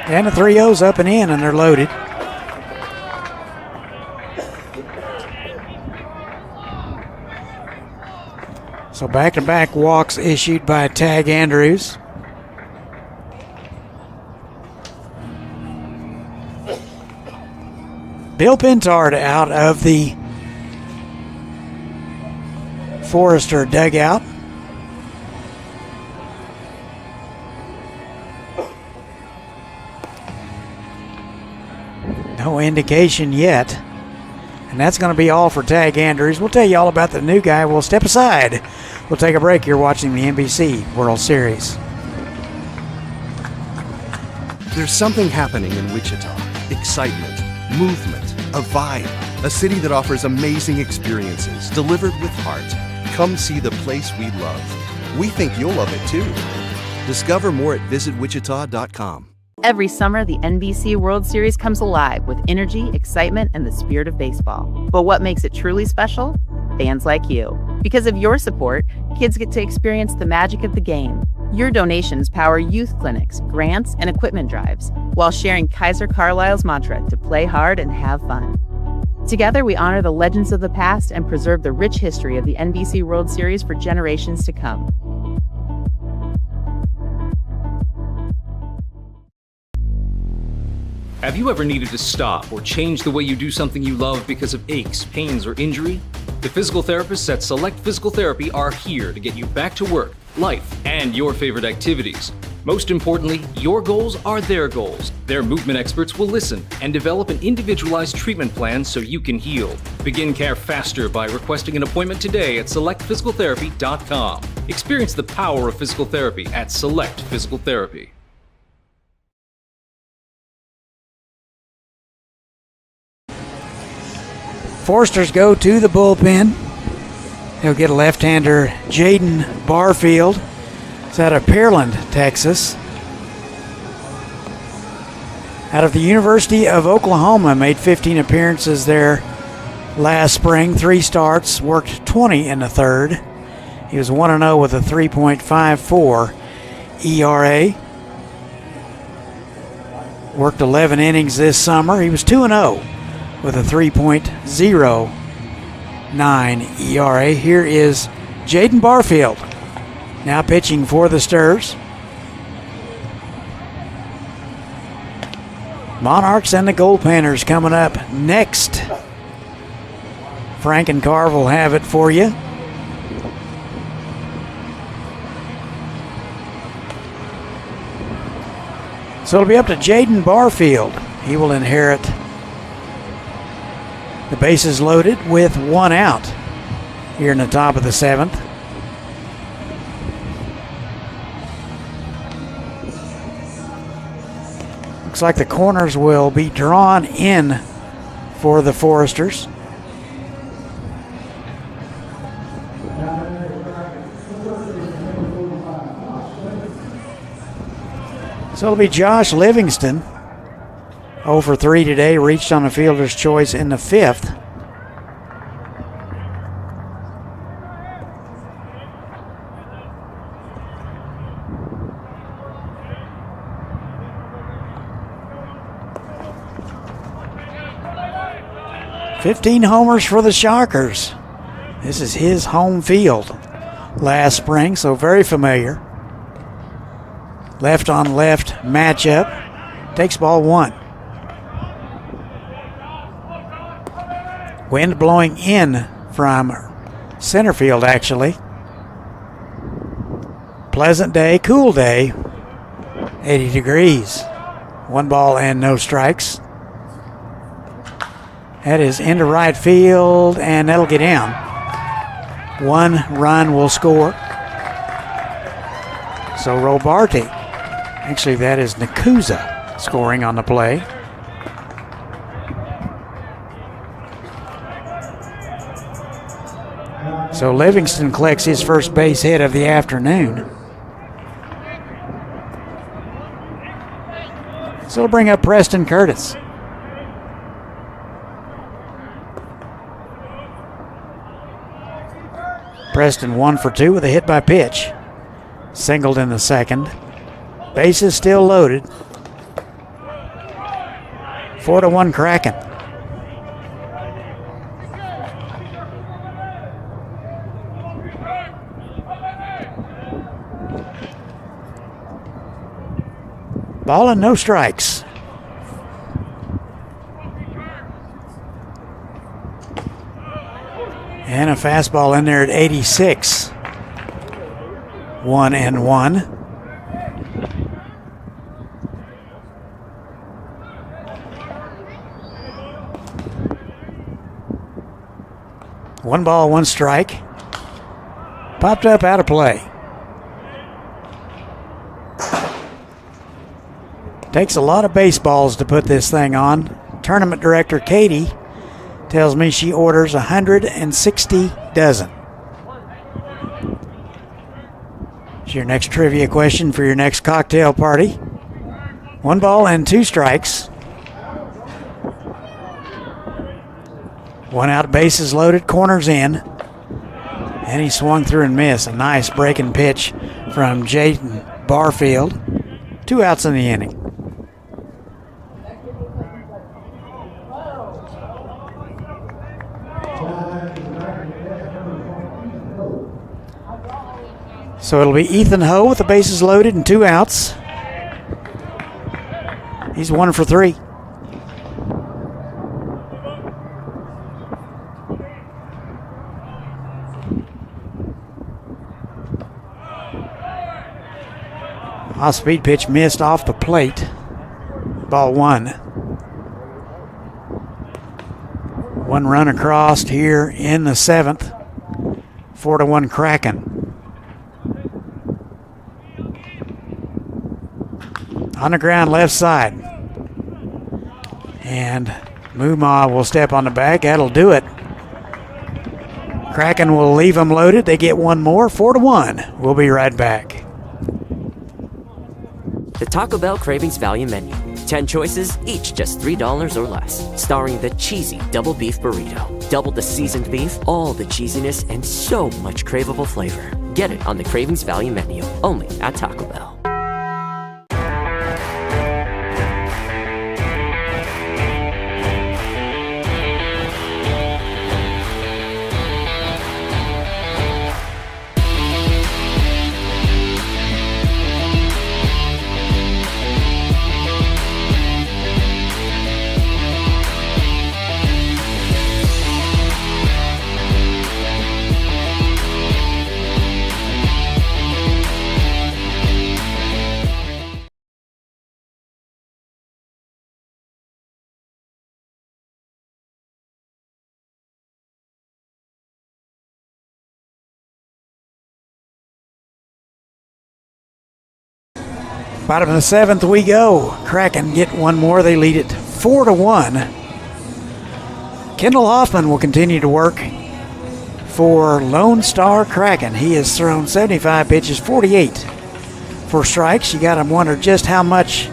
And the 3-0's up and in, and they're loaded. So back-to-back walks issued by Tag Andrews. Bill Pintard out of the Forester dugout. No indication yet. And that's going to be all for Tag Andrews. We'll tell you all about the new guy. We'll step aside. We'll take a break. You're watching the NBC World Series. There's something happening in Wichita. Excitement, movement, a vibe. A city that offers amazing experiences delivered with heart. Come see the place we love. We think you'll love it too. Discover more at visitwichita.com. Every summer, the NBC World Series comes alive with energy, excitement, and the spirit of baseball. But what makes it truly special? Fans like you. Because of your support, kids get to experience the magic of the game. Your donations power youth clinics, grants, and equipment drives, while sharing Kaiser Carlisle's mantra to play hard and have fun. Together, we honor the legends of the past and preserve the rich history of the NBC World Series for generations to come. Have you ever needed to stop or change the way you do something you love because of aches, pains, or injury? The physical therapists at Select Physical Therapy are here to get you back to work, life, and your favorite activities. Most importantly, your goals are their goals. Their movement experts will listen and develop an individualized treatment plan so you can heal. Begin care faster by requesting an appointment today at selectphysicaltherapy.com. Experience the power of physical therapy at Select Physical Therapy. Foresters go to the bullpen. He'll get a left-hander, Jaden Barfield. It's out of Pearland, Texas. Out of the University of Oklahoma, made 15 appearances there last spring, 3 starts, worked 20 in the third. He was 1-0 with a 3.54 ERA. Worked 11 innings this summer. He was 2-0 with a 3.09 ERA. Here is Jaden Barfield, now pitching for the Stirs. Monarchs and the Gold Panthers coming up next. Frank and Carv will have it for you. So it'll be up to Jaden Barfield. He will inherit the bases loaded with 1 out here in the top of the 7th. Looks like the corners will be drawn in for the Foresters. So it'll be Josh Livingston. 0 for 3 today, reached on a fielder's choice in the 5th. "15 homers for the Shockers." This is his home field last spring, so very familiar. Left on left matchup. Takes ball 1. Wind blowing in from center field, actually. Pleasant day, cool day. 80 degrees. 1 ball and no strikes. That is into right field, and that'll get down. 1 run will score. So Robarti, actually that is Nakuza scoring on the play. So Livingston collects his first base hit of the afternoon. So it'll bring up Preston Curtis. Preston 1 for 2 with a hit by pitch. Singled in the 2nd. Bases still loaded. 4-1 Kraken. Ball and no strikes. And a fastball in there at 86. 1-1. One ball, one strike. Popped up out of play. Takes a lot of baseballs to put this thing on. Tournament director Katie tells me she orders 160 dozen. It's your next trivia question for your next cocktail party. One ball and two strikes. One out, bases loaded, corners in. And he swung through and missed. A nice breaking pitch from Jaden Barfield. 2 outs in the inning. So it'll be Ethan Ho with the bases loaded and 2 outs. He's 1 for 3. Off-speed pitch missed off the plate. Ball 1. 1 run across here in the 7th. 4-1 Kraken. On the ground, left side. And Muma will step on the back. That'll do it. Kraken will leave them loaded. They get one more. 4-1. We'll be right back. The Taco Bell Cravings Value Menu. 10 choices, each just $3 or less. Starring the cheesy double beef burrito. Double the seasoned beef, all the cheesiness, and so much craveable flavor. Get it on the Cravings Value Menu, only at Taco Bell. Bottom of the 7th we go. Kraken get one more. They lead it 4-1. Kendall Hoffman will continue to work for Lonestar Kraken. He has thrown 75 pitches, 48 for strikes. You got to wonder just how much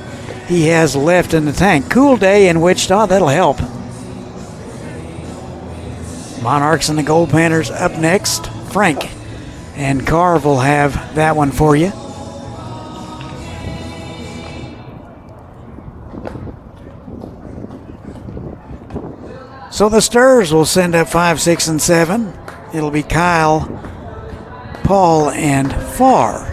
he has left in the tank. Cool day in Wichita. That'll help. Monarchs and the Gold Panthers up next. Frank and Carv will have that one for you. So the Stirs will send up 5, 6, and 7. It'll be Kyle, Paul, and Farr.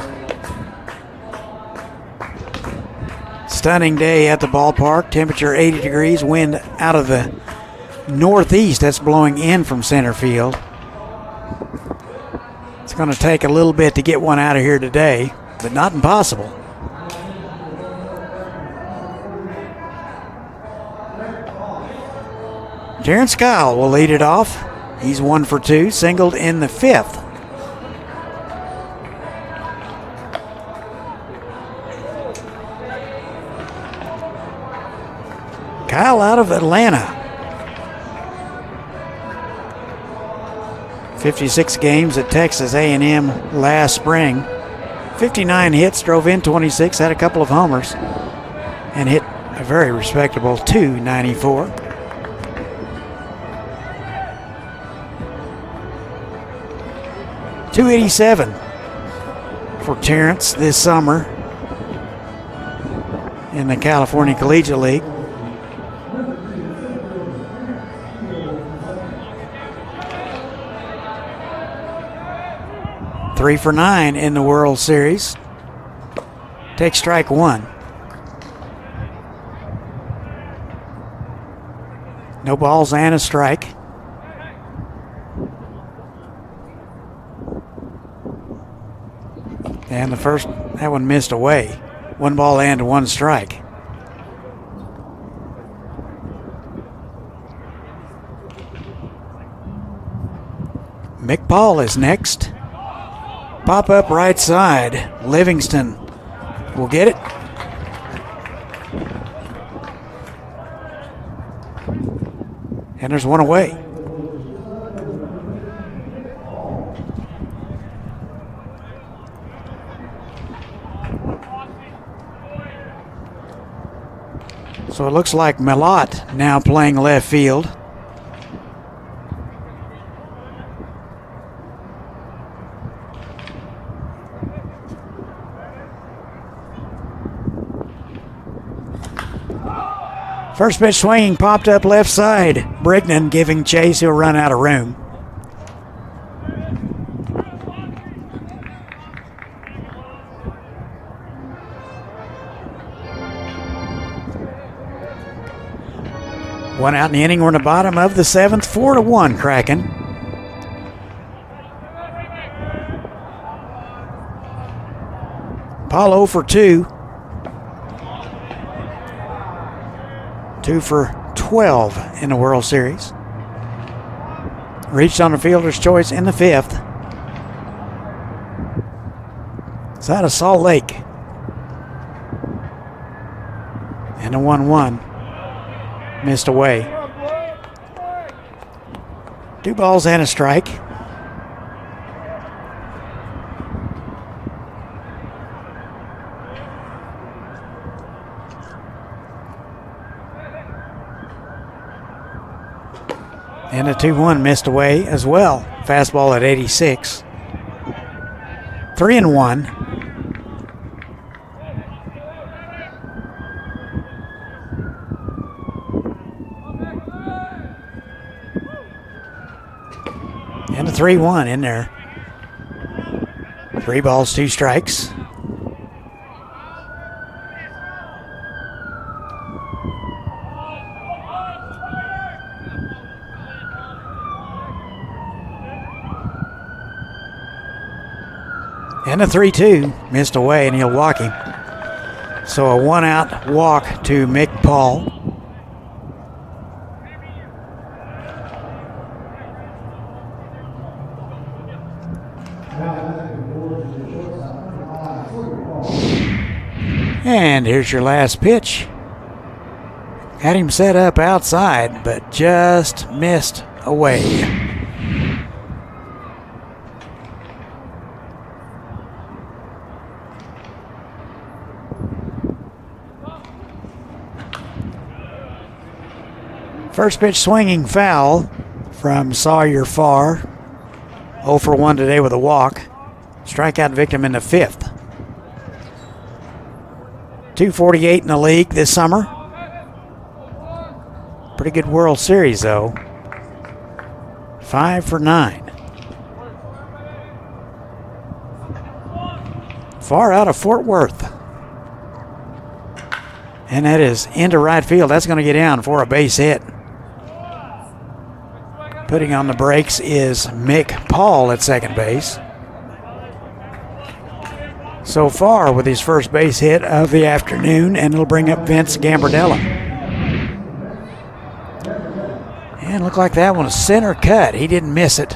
Stunning day at the ballpark. Temperature 80 degrees. Wind out of the northeast. That's blowing in from center field. It's going to take a little bit to get one out of here today, but not impossible. Terrence Kyle will lead it off. He's 1 for 2, singled in the 5th. Kyle out of Atlanta. 56 games at Texas A&M last spring. 59 hits, drove in 26, had a couple of homers, and hit a very respectable .294. .287 for Terrence this summer in the California Collegiate League. Three for 9 in the World Series. Take strike 1. No balls and a strike. And that one missed away. 1 ball and 1 strike. Mick Paul is next. Pop up right side. Livingston will get it. And there's 1 away. So it looks like Mellott now playing left field. First pitch swinging, popped up left side. Brignan giving chase. He'll run out of room. One out in the inning. We're in the bottom of the 7th. 4-1 Kraken. Paul 0 for 2. 2 for 12 in the World Series. Reached on the fielder's choice in the 5th. It's out of Salt Lake. And a 1-1. Missed away. 2 balls and a strike. And a 2-1 missed away as well. Fastball at 86. 3-1. And a 3-1 in there. 3 balls, 2 strikes. And a 3-2 missed away, and he'll walk him. So a 1-out walk to Mick Paul. And here's your last pitch. Had him set up outside, but just missed away. First pitch swinging foul from Sawyer Farr. 0 for 1 today with a walk. Strikeout victim in the 5th. 248 in the league this summer. Pretty good World Series though. 5 for 9. Far out of Fort Worth. And that is into right field. That's going to get down for a base hit. Putting on the brakes is Mick Paul at second base. So far with his first base hit of the afternoon, and it'll bring up Vince Gambardella. And looked like that one was center cut. He didn't miss it.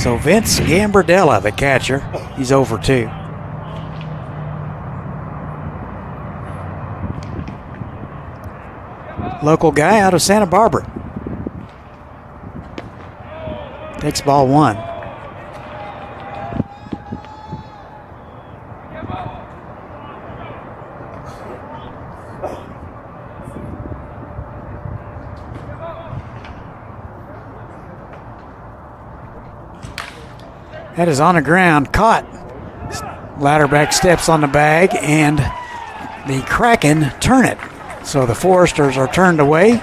So Vince Gambardella, the catcher, he's over 2. Local guy out of Santa Barbara. Takes ball 1. That is on the ground, caught. Ladderback steps on the bag, and the Kraken turn it. So the Foresters are turned away.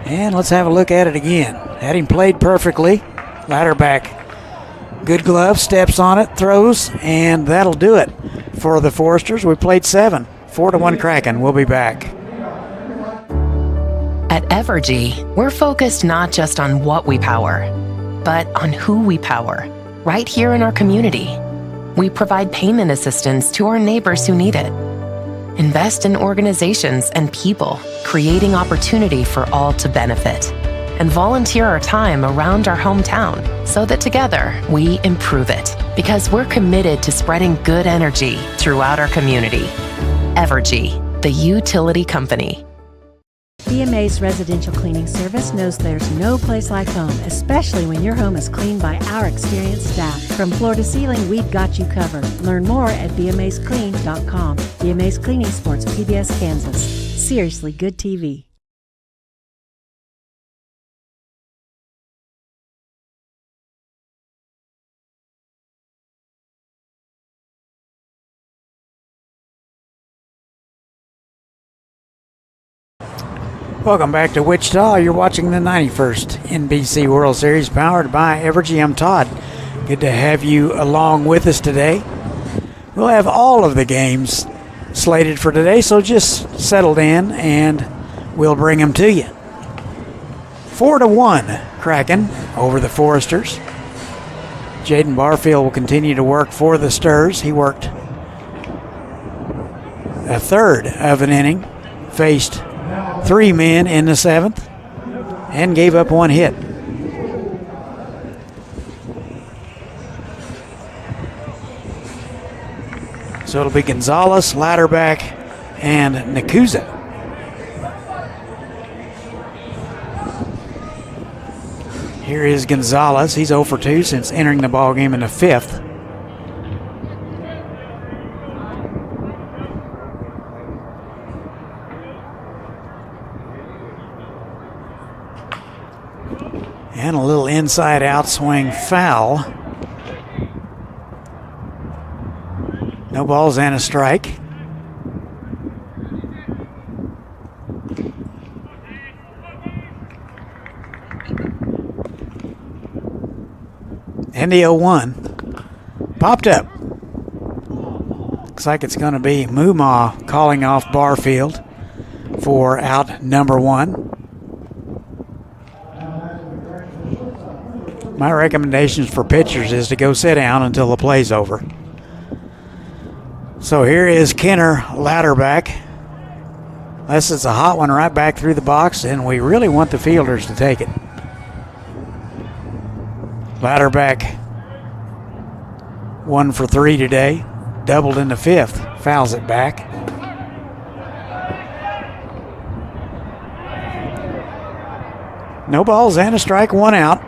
And let's have a look at it again. Had him played perfectly. Ladderback, good glove, steps on it, throws, and that'll do it for the Foresters. We played 7. 4-1 Kraken. We'll be back. At Evergy, we're focused not just on what we power, but on who we power, right here in our community. We provide payment assistance to our neighbors who need it. Invest in organizations and people, creating opportunity for all to benefit. And volunteer our time around our hometown so that together we improve it. Because we're committed to spreading good energy throughout our community. Evergy, the utility company. BMA's residential cleaning service knows there's no place like home, especially when your home is cleaned by our experienced staff. From floor to ceiling, we've got you covered. Learn more at bmasclean.com. BMA's Cleaning Sports, PBS Kansas. Seriously good TV. Welcome back to Wichita. You're watching the 91st NBC World Series powered by Evergy. I'm Todd. Good to have you along with us today. We'll have all of the games slated for today, so just settle in and we'll bring them to you. 4-1 Kraken over the Foresters. Jaden Barfield will continue to work for the Sturs. He worked a third of an inning, faced 3 men in the 7th, and gave up 1 hit. So it'll be Gonzalez, Latterback, and Nakuza. Here is Gonzalez. He's 0 for 2 since entering the ballgame in the 5th. And a little inside out swing foul. No balls and a strike. And the 0-1 popped up. Looks like it's going to be Mumma calling off Barfield for out number 1. My recommendations for pitchers is to go sit down until the play's over. So here is Kenner Latterback. Unless it's a hot one right back through the box, and we really want the fielders to take it. Latterback 1 for 3 today. Doubled in the 5th. Fouls it back. No balls and a strike, 1 out.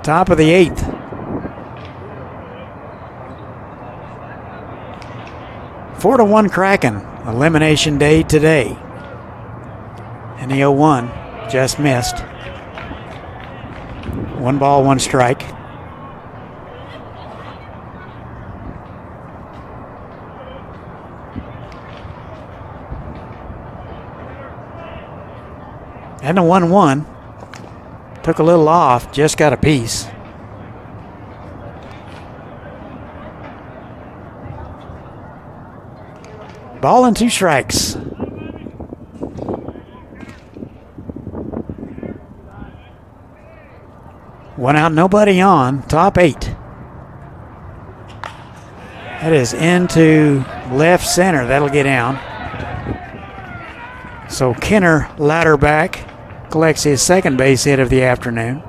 Top of the 8th. Four to 1 Kraken. Elimination day today. And the 0-1 just missed. 1 ball, 1 strike. And the 1-1. Took a little off, just got a piece. Ball and 2 strikes. One out, nobody on. Top 8. That is into left center. That'll get down. So Kenner Latterback collects his second base hit of the afternoon.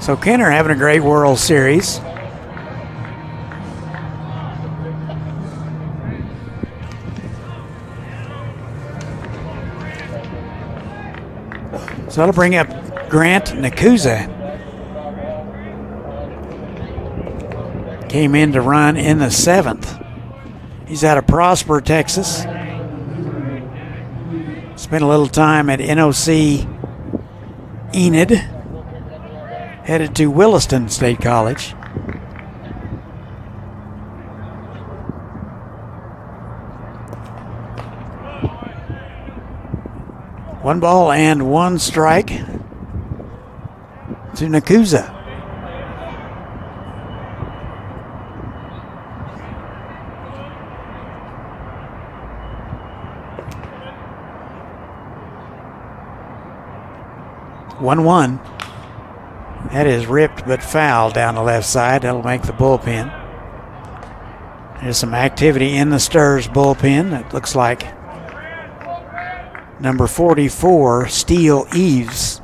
So Kenner having a great World Series. So that'll bring up Grant Nakuza. Came in to run in the 7th. He's out of Prosper, Texas. Spent a little time at NOC Enid. Headed to Williston State College. One ball and 1 strike to Nakuza. 1-1. That is ripped but foul down the left side. That'll make the bullpen. There's some activity in the Stars bullpen. It looks like number 44, Steele Eves.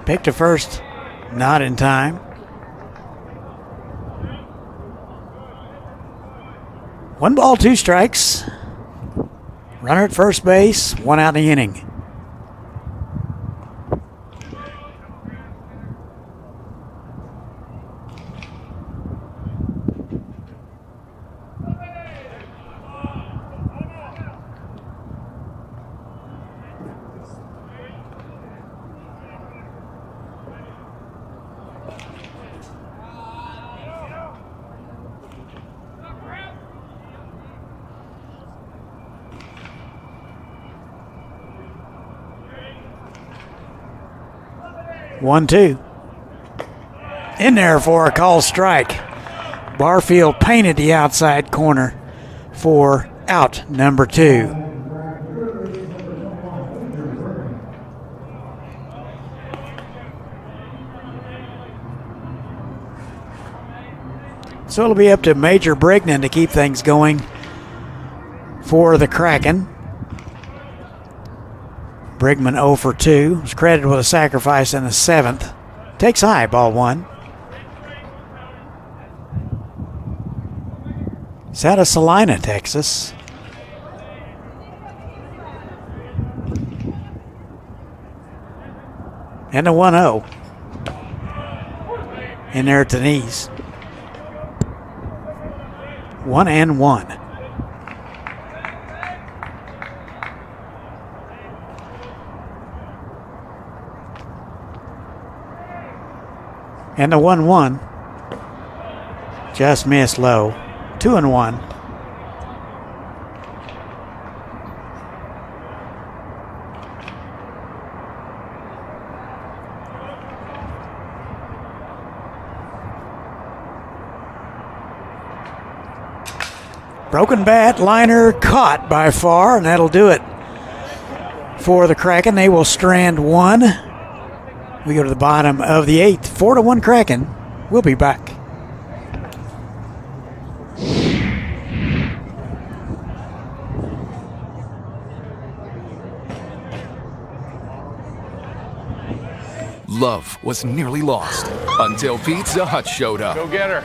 Picked to first, not in time. One ball, two strikes. Runner at first base, one out in the inning. One, two. In there for a call strike. Barfield painted the outside corner for out number 2. So it'll be up to Major Brignan to keep things going for the Kraken. Brigman 0 for 2. Was credited with a sacrifice in the 7th. Takes high, ball 1. It's out of Salina, Texas. And a 1-0. In there at the knees. 1-1. And the 1-1 just missed low. 2-1. Broken bat, liner caught by far, and that'll do it for the Kraken. They will strand one. We go to the bottom of the 8th. 4-1 Kraken. We'll be back. Love was nearly lost until Pizza Hut showed up. Go get her.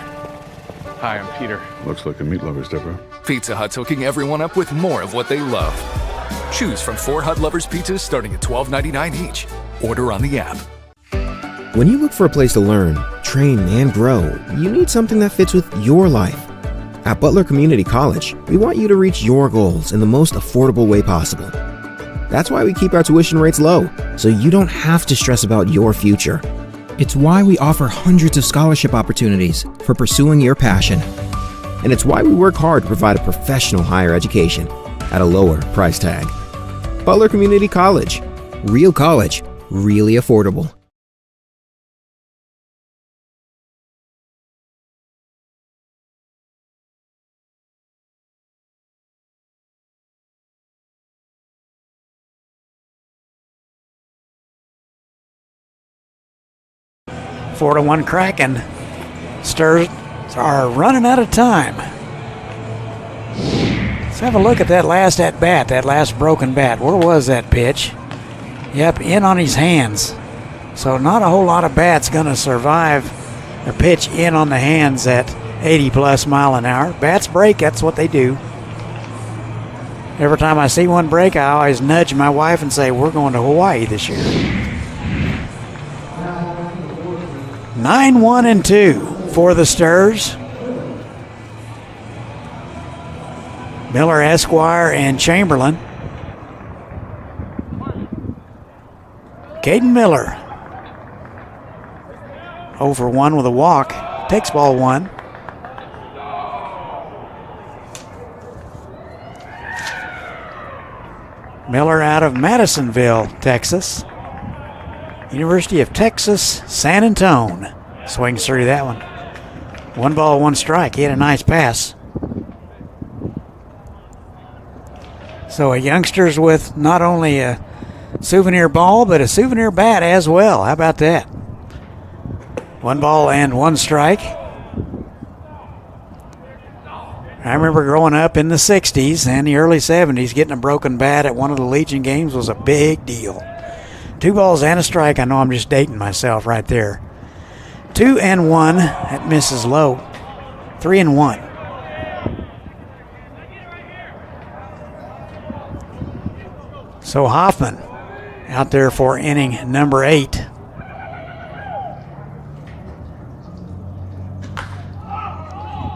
Hi, I'm Peter. Looks like a meat lover's Deborah. Pizza Hut's hooking everyone up with more of what they love. Choose from 4 Hut Lovers pizzas starting at $12.99 each. Order on the app. When you look for a place to learn, train, and grow, you need something that fits with your life. At Butler Community College, we want you to reach your goals in the most affordable way possible. That's why we keep our tuition rates low, so you don't have to stress about your future. It's why we offer hundreds of scholarship opportunities for pursuing your passion. And it's why we work hard to provide a professional higher education at a lower price tag. Butler Community College. Real college, really affordable. Four to 1 Kraken. Stars are running out of time. Let's have a look at that last at bat, that last broken bat. Where was that pitch? Yep, in on his hands. So not a whole lot of bats going to survive a pitch in on the hands at 80 plus mile an hour. Bats break, that's what they do. Every time I see one break, I always nudge my wife and say, we're going to Hawaii this year. 9-1-2 for the Stars. Miller, Esquire, and Chamberlain. Caden Miller. 0 for 1 with a walk. Takes ball 1. Miller out of Madisonville, Texas. University of Texas, San Antonio. Swings through that one. 1 ball, 1 strike. He had a nice pass. So a youngster's with not only a souvenir ball, but a souvenir bat as well. How about that? 1 ball and 1 strike. I remember growing up in the 60s and the early 70s, getting a broken bat at one of the Legion games was a big deal. 2 balls and a strike. I know I'm just dating myself right there. 2-1. That misses low. 3-1. So Hoffman out there for inning number 8.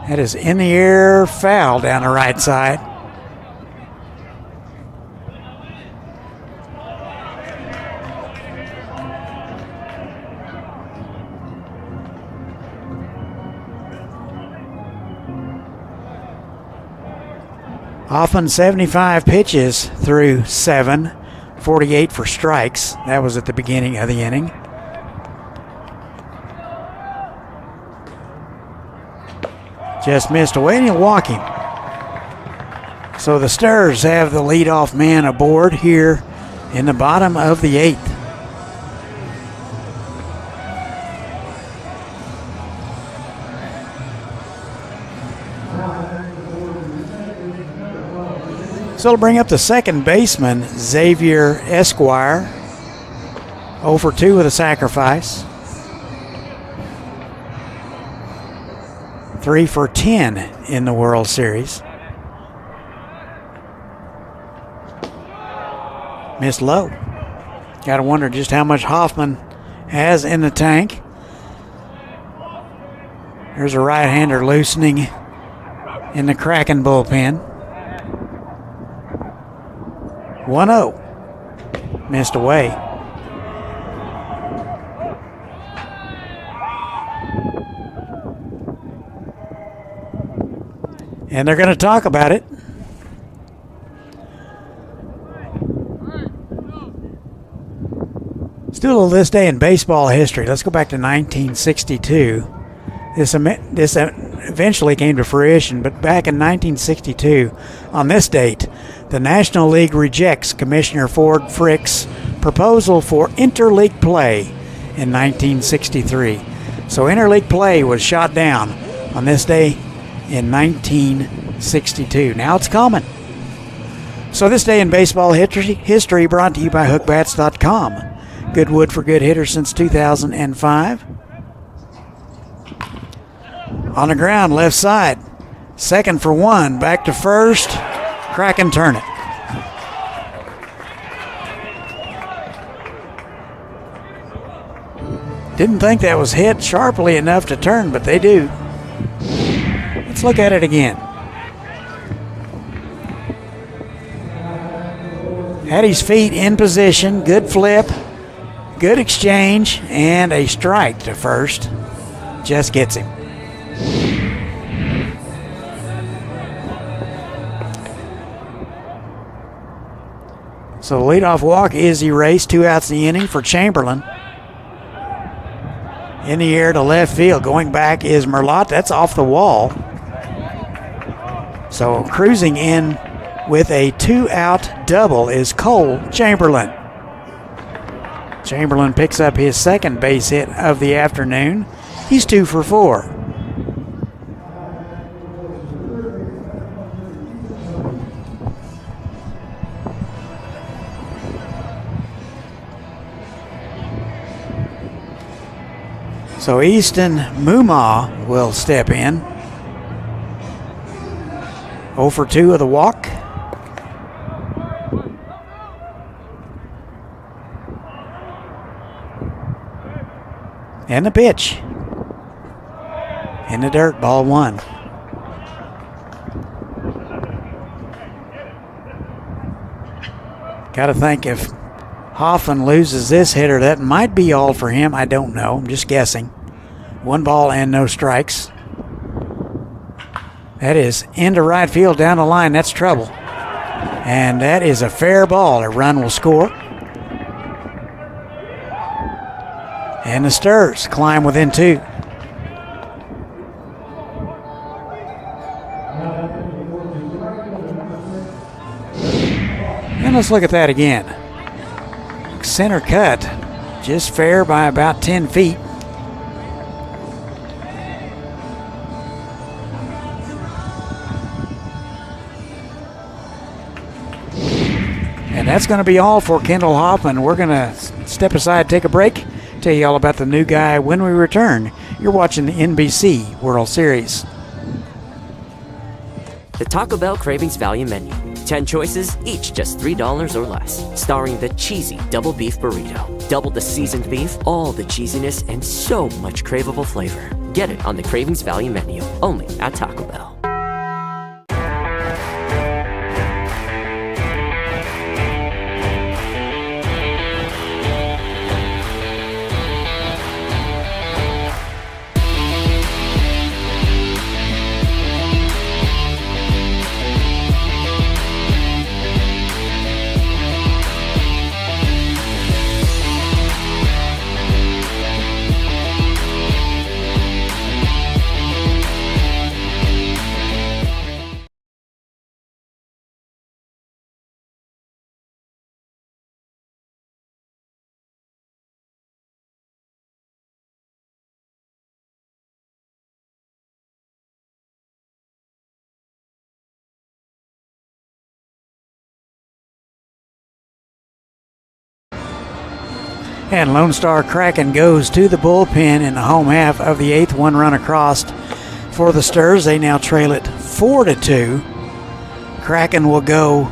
That is in the air, foul down the right side. Hoffman 75 pitches through 7, 48 for strikes. That was at the beginning of the inning. Just missed away, and he'll walk him. So the Stars have the leadoff man aboard here in the bottom of the 8th. So it'll bring up the second baseman, Xavier Esquire. 0 for 2 with a sacrifice. 3 for 10 in the World Series. Missed low. Got to wonder just how much Hoffman has in the tank. There's a right-hander loosening in the Kraken bullpen. 1-0. Missed away. And they're going to talk about it. Let's do a little this day in baseball history. Let's go back to 1962. This eventually came to fruition, but back in 1962, on this date, the National League rejects Commissioner Ford Frick's proposal for interleague play in 1963. So interleague play was shot down on this day in 1962. Now it's coming. So this day in baseball history brought to you by hookbats.com. Good wood for good hitters since 2005. On the ground, left side. 2nd for 1. Back to first. Kraken turn it. Didn't think that was hit sharply enough to turn, but they do. Let's look at it again. Had his feet in position. Good flip. Good exchange. And a strike to first. Just gets him. So the leadoff walk is erased. 2 outs in the inning for Chamberlain. In the air to left field. Going back is Merlot. That's off the wall. So cruising in with a 2-out double is Cole Chamberlain. Chamberlain picks up his second base hit of the afternoon. He's 2 for 4. So Easton Muma will step in. 0 for 2 of the walk. And the pitch. In the dirt, ball 1. Got to think if Hoffman loses this hitter, that might be all for him. I don't know. I'm just guessing. 1 ball and no strikes. That is into right field down the line. That's trouble. And that is a fair ball. A run will score. And the Stars climb within 2. let's look at that again. Center cut, just fair by about 10 feet. And that's going to be all for Kendall Hoffman. We're going to step aside, take a break, tell you all about the new guy when we return. You're watching the NBC World Series. The Taco Bell Cravings Value Menu. 10 choices, each just $3 or less. Starring the cheesy double beef burrito. Double the seasoned beef, all the cheesiness, and so much craveable flavor. Get it on the Cravings Value Menu, only at Taco Bell. And Lonestar Kraken goes to the bullpen in the home half of the 8th. One run across for the Stars. They now trail it 4-2. Kraken will go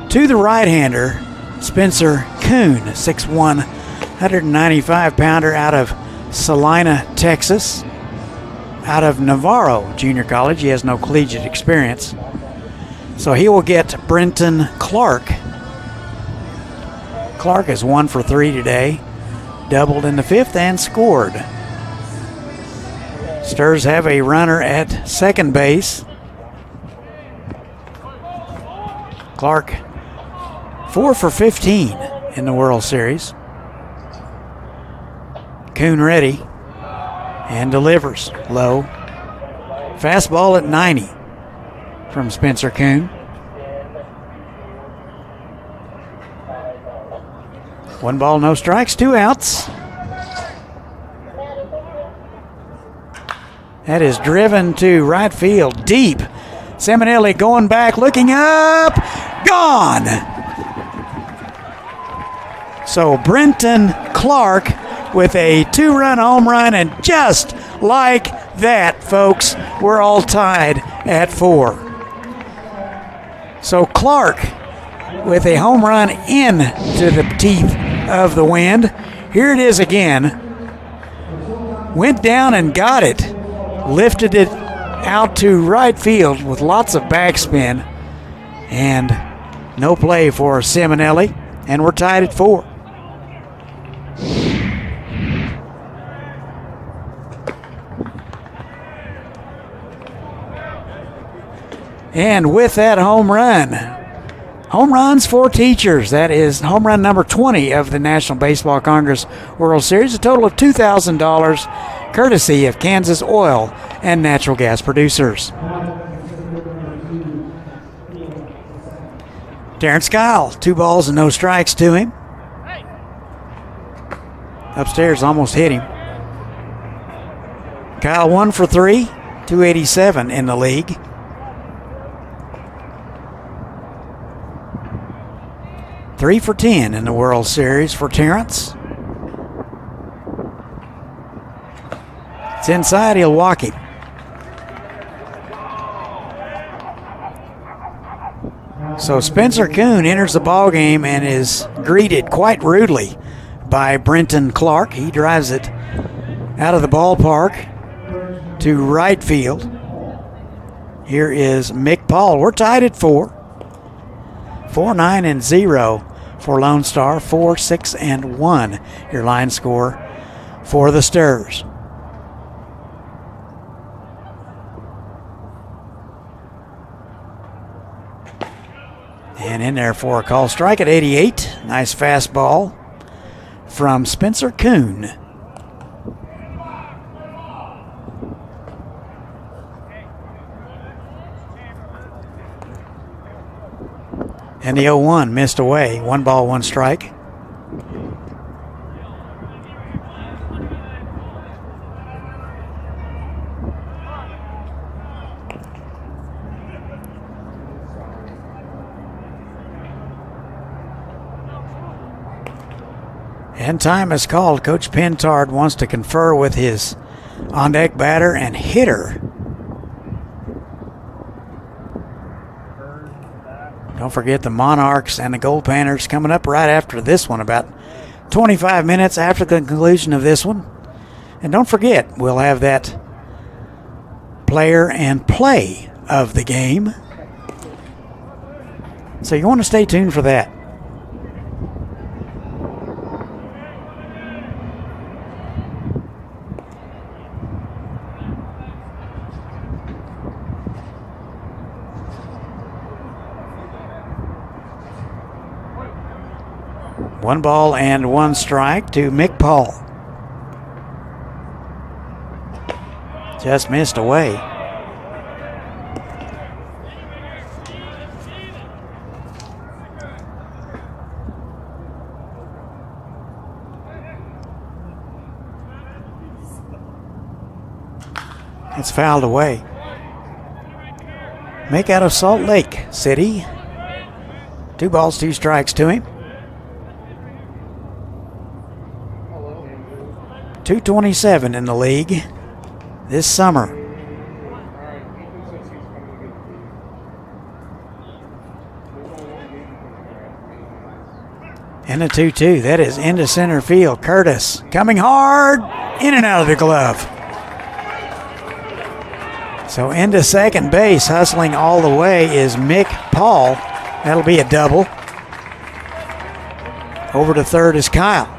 to the right-hander, Spencer Kuhn, 6'1", 195-pounder out of Salina, Texas. Out of Navarro Junior College. He has no collegiate experience. So he will get Brenton Clark. Clark is 1 for 3 today. Doubled in the 5th and scored. Stars have a runner at second base. Clark 4 for 15 in the World Series. Kuhn ready and delivers low. Fastball at 90 from Spencer Kuhn. 1 ball, no strikes, 2 outs. That is driven to right field, deep. Simonelli going back, looking up, gone. So Brenton Clark with a 2-run home run, and just like that, folks, we're all tied at 4. So Clark with a home run into the teeth of the wind. Here it is again. Went down and got it. Lifted it out to right field with lots of backspin. And no play for Simonelli. And we're tied at 4. And with that home runs for teachers. That is home run number 20 of the National Baseball Congress World Series. A total of $2,000, courtesy of Kansas Oil and Natural Gas Producers. Terrence Kyle, 2 balls and no strikes to him. Upstairs almost hit him. Kyle 1 for 3, 287 in the league. Three for 10 in the World Series for Terrence. It's inside, he'll walk him. So Spencer Kuhn enters the ball game and is greeted quite rudely by Brenton Clark. He drives it out of the ballpark to right field. Here is Mick Paul. We're tied at 4. 4-9-0 for Lonestar. 4-6-1 your line score for the Stars. And in there for a call strike at 88. Nice fastball from Spencer Kuhn. And the 0-1 missed away. 1 ball, 1 strike. And time is called. Coach Pentard wants to confer with his on-deck batter and hitter. Don't forget the Monarchs and the Gold Panthers coming up right after this one, about 25 minutes after the conclusion of this one. And don't forget, we'll have that player and play of the game. So you want to stay tuned for that. One ball and 1 strike to Mick Paul. Just missed away. It's fouled away. Mick out of Salt Lake City. 2 balls, 2 strikes to him. 227 in the league this summer. And a 2-2. That is into center field. Curtis coming hard, in and out of the glove. So into second base, hustling all the way is Mick Paul. That'll be a double. Over to third is Kyle.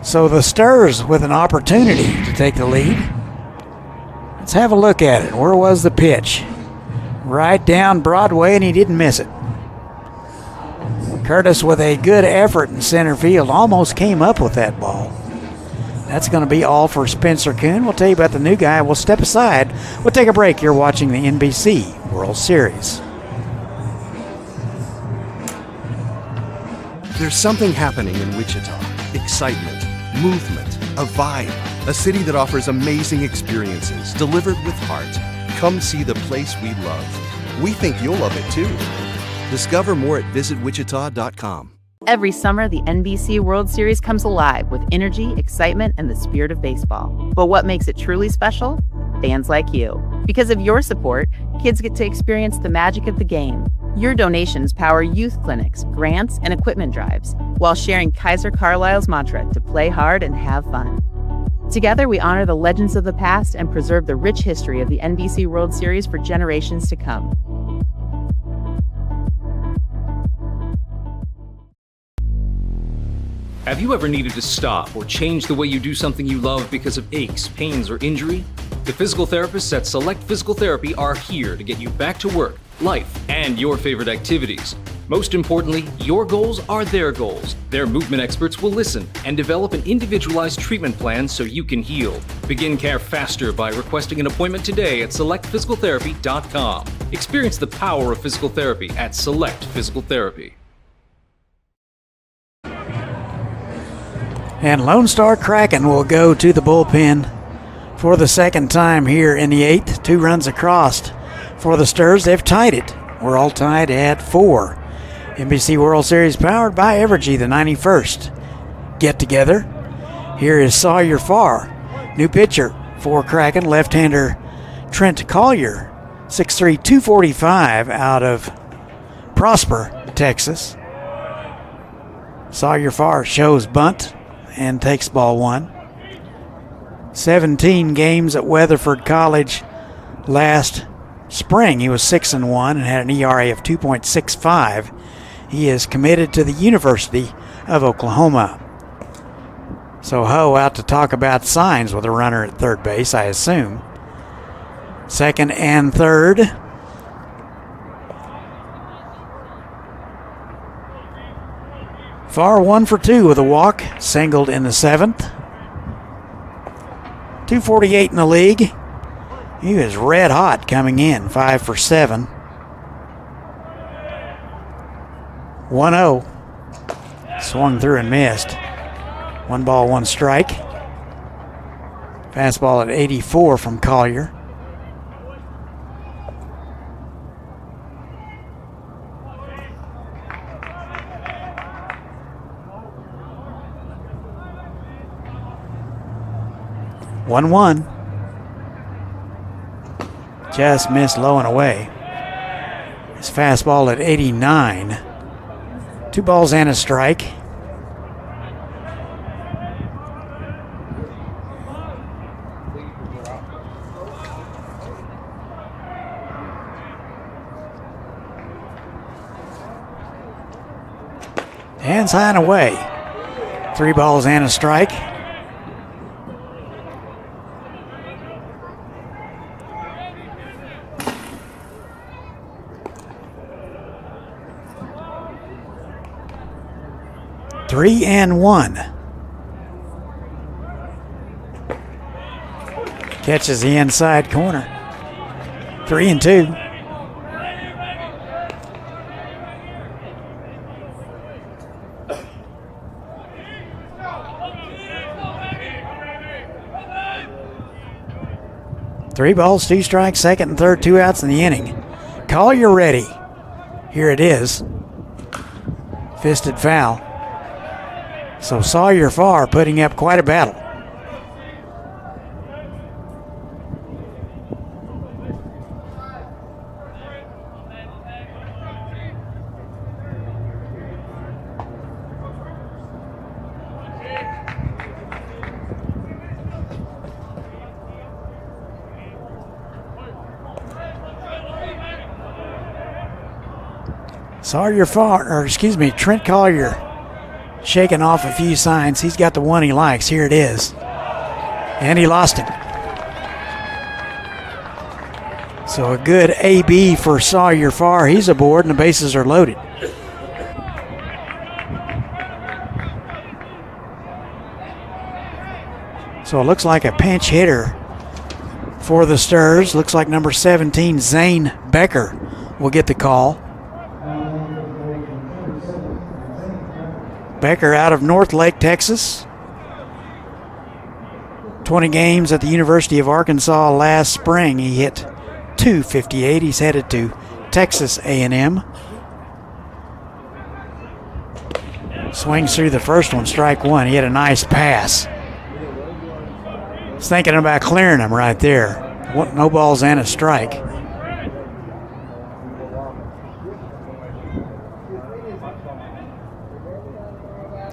So the Stars with an opportunity to take the lead. Let's have a look at it. Where was the pitch? Right down Broadway, and he didn't miss it. Curtis with a good effort in center field almost came up with that ball. That's going to be all for Spencer Kuhn. We'll tell you about the new guy. We'll step aside. We'll take a break. You're watching the NBC World Series. There's something happening in Wichita. Excitement, movement, a vibe. A city that offers amazing experiences delivered with heart. Come see the place we love. We think you'll love it too. Discover more at visitwichita.com. Every summer, the NBC World Series comes alive with energy, excitement, and the spirit of baseball. But what makes it truly special? Fans like you. Because of your support, kids get to experience the magic of the game. Your donations power youth clinics, grants, and equipment drives, while sharing Kaiser Carlisle's mantra to play hard and have fun. Together, we honor the legends of the past and preserve the rich history of the NBC World Series for generations to come. Have you ever needed to stop or change the way you do something you love because of aches, pains, or injury? The physical therapists at Select Physical Therapy are here to get you back to work, life, and your favorite activities. Most importantly, your goals are their goals. Their movement experts will listen and develop an individualized treatment plan so you can heal. Begin care faster by requesting an appointment today at selectphysicaltherapy.com. Experience the power of physical therapy at Select Physical Therapy. And Lonestar Kraken will go to the bullpen for the second time here in the 8th. 2 runs across for the Stars. They've tied it. We're all tied at 4. NBC World Series powered by Evergy, the 91st get-together. Here is Sawyer Farr, new pitcher for Kraken, left-hander Trent Collier, 6'3", 245 out of Prosper, Texas. Sawyer Farr shows bunt and takes ball 1. 17 games at Weatherford College last spring. He was 6-1 and had an ERA of 2.65. He is committed to the University of Oklahoma. So Ho out to talk about signs with a runner at third base, I assume. Second and third. Farr 1 for 2 with a walk, singled in the 7th. 248 in the league. He was red hot coming in, 5 for 7. 1-0. Swung through and missed. 1 ball, 1 strike. Fastball at 84 from Collier. One. Just missed low and away. His fastball at 89. 2 balls and a strike. Hands high and away. 3 balls and a strike. Three and 1. Catches the inside corner. 3 and 2. Three balls, 2 strikes, second and third, 2 outs in the inning. Collier ready. Here it is. Fisted foul. So Sawyer Farr putting up quite a battle. Trent Collier shaking off a few signs. He's got the one he likes. Here it is. And he lost him. So a good AB for Sawyer Farr. He's aboard and the bases are loaded. So it looks like a pinch hitter for the Stars. Looks like number 17, Zane Becker, will get the call. Becker out of North Lake, Texas. 20 games at the University of Arkansas last spring. He hit .258. He's headed to Texas A&M. Swings through the first one, strike 1. He had a nice pass. Was thinking about clearing him right there. No balls and a strike.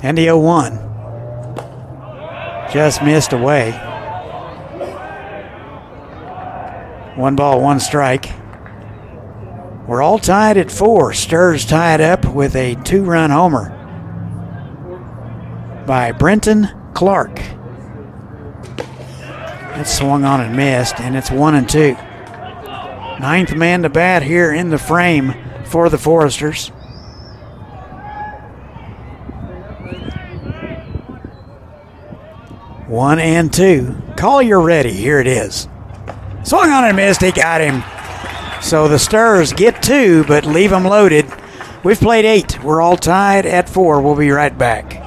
And the 0-1. Just missed away. 1 ball, 1 strike. We're all tied at 4. Stars tied up with a 2-run homer by Brenton Clark. It swung on and missed, and it's 1-2. 9th man to bat here in the frame for the Foresters. One and 2. Collier ready. Here it is. Swung on and missed. He got him. So the Stars get 2, but leave them loaded. We've played 8. We're all tied at 4. We'll be right back.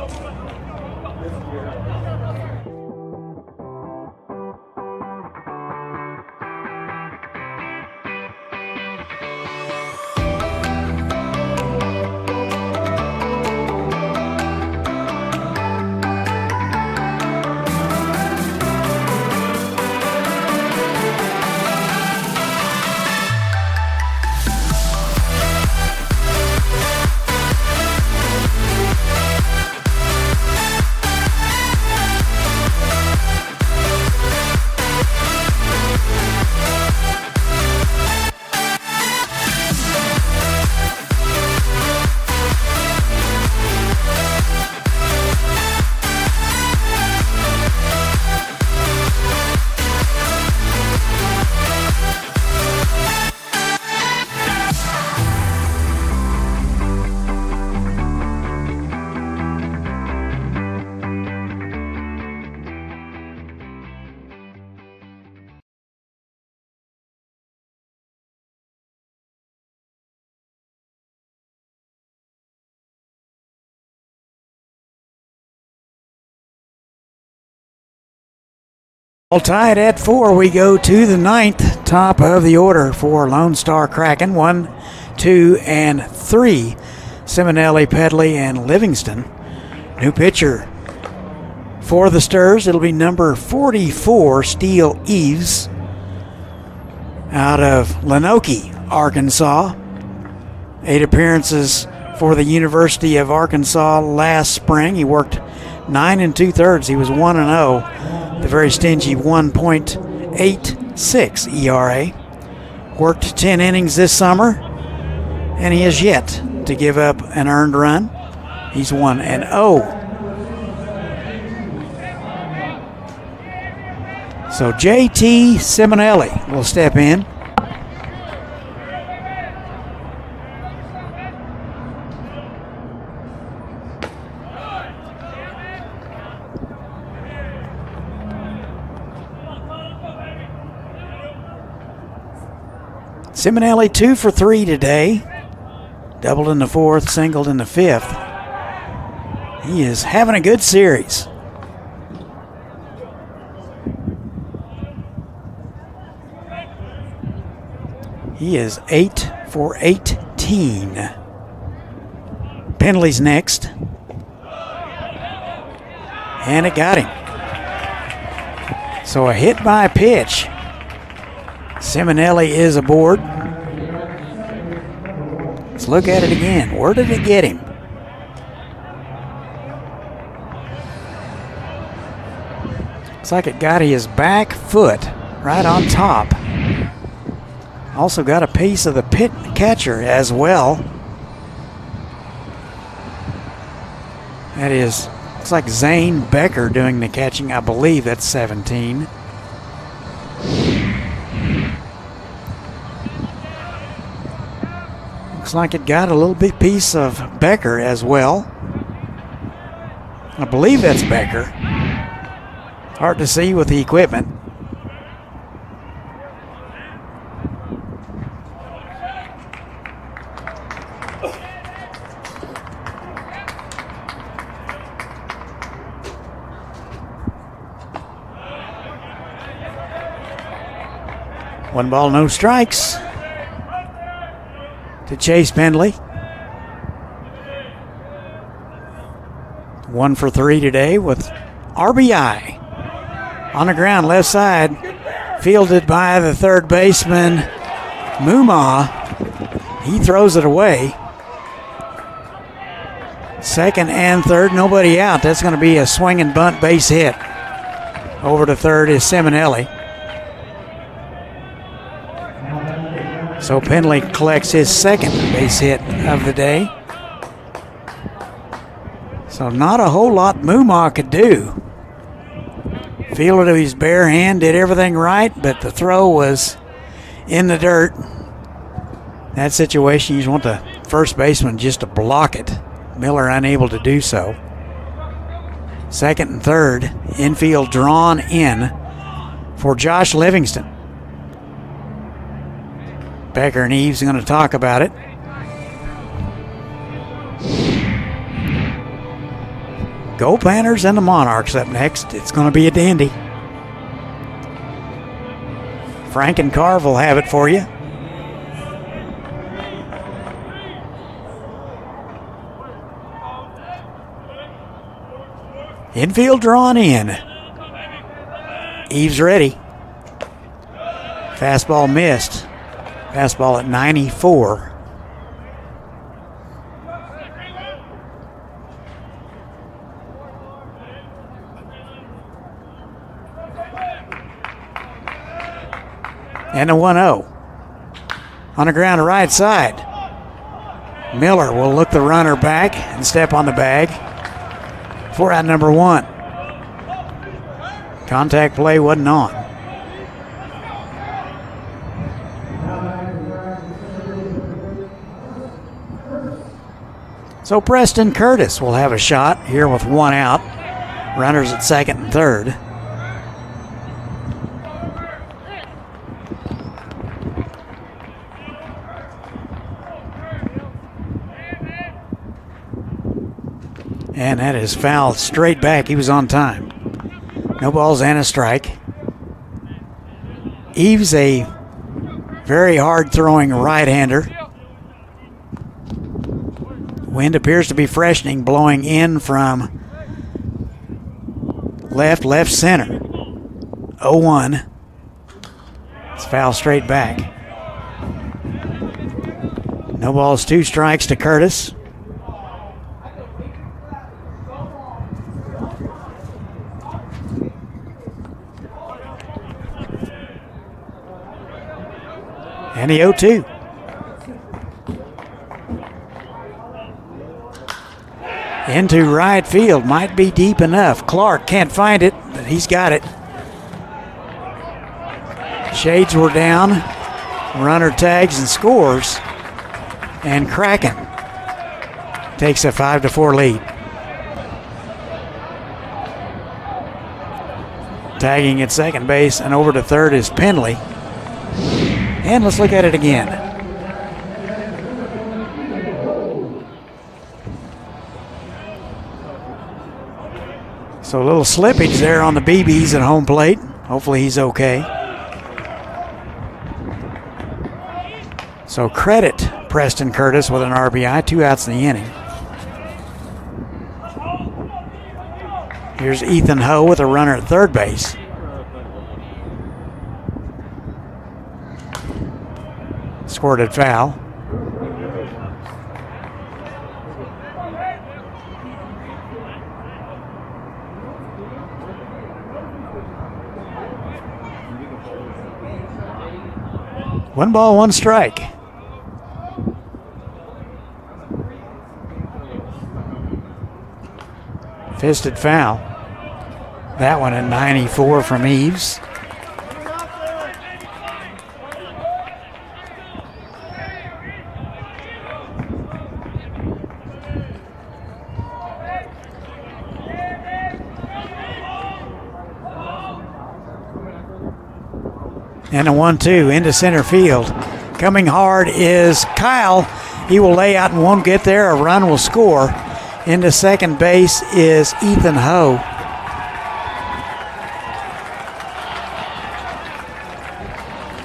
All tied at 4, we go to the 9th, top of the order for Lonestar Kraken. 1, 2, and 3. Simonelli, Pedley, and Livingston. New pitcher for the Sturs. It'll be number 44, Steele Eves, out of Lenoke, Arkansas. 8 appearances for the University of Arkansas last spring. He worked 9 2/3. He was 1-0. The very stingy 1.86 ERA. Worked 10 innings this summer, and he has yet to give up an earned run. He's 1-0. So JT Simonelli will step in. Simonelli 2 for 3 today. Doubled in the 4th, singled in the 5th. He is having a good series. He is 8 for 18. Penley's next. And it got him. So a hit by pitch. Simonelli is aboard. Let's look at it again. Where did it get him? Looks like it got his back foot right on top. Also got a piece of the pit catcher as well. That is, looks like Zane Becker doing the catching. I believe that's 17. Looks like it got a little bit piece of Becker as well. I believe that's Becker. Hard to see with the equipment. One ball, no strikes to Chase Pendley. 1 for 3 today with RBI. On the ground, left side, fielded by the third baseman, Muma. He throws it away. Second and third, nobody out. That's going to be a swing and bunt base hit. Over to third is Simonelli. So Pendley collects his second base hit of the day. So not a whole lot Muma could do. Fielded to his bare hand, did everything right, but the throw was in the dirt. That situation, you just want the first baseman just to block it. Miller unable to do so. Second and third, infield drawn in for Josh Livingston. Becker and Eves are going to talk about it. Go Panthers and the Monarchs up next. It's going to be a dandy. Frank and Carv will have it for you. Infield drawn in. Eves ready. Fastball missed. Fastball at 94. And a 1-0. On the ground, right side. Miller will look the runner back and step on the bag for out number 1. Contact play wasn't on. So Preston Curtis will have a shot here with 1 out. Runners at second and third. And that is fouled straight back. He was on time. No balls and a strike. Eves, a very hard-throwing right-hander. Wind appears to be freshening, blowing in from left center. 0-1. It's foul straight back. No balls, 2 strikes to Curtis. And the 0-2. Into right field. Might be deep enough. Clark can't find it, but he's got it. Shades were down. Runner tags and scores. And Kraken takes a 5-4 lead. Tagging at second base and over to third is Pendley. And let's look at it again. So a little slippage there on the BBs at home plate. Hopefully he's okay. So credit Preston Curtis with an RBI, 2 outs in the inning. Here's Ethan Ho with a runner at third base. Squirted foul. One ball, one strike. Fisted foul. That one at 94 from Eves. And a 1-2 into center field. Coming hard is Kyle. He will lay out and won't get there. A run will score. Into second base is Ethan Ho.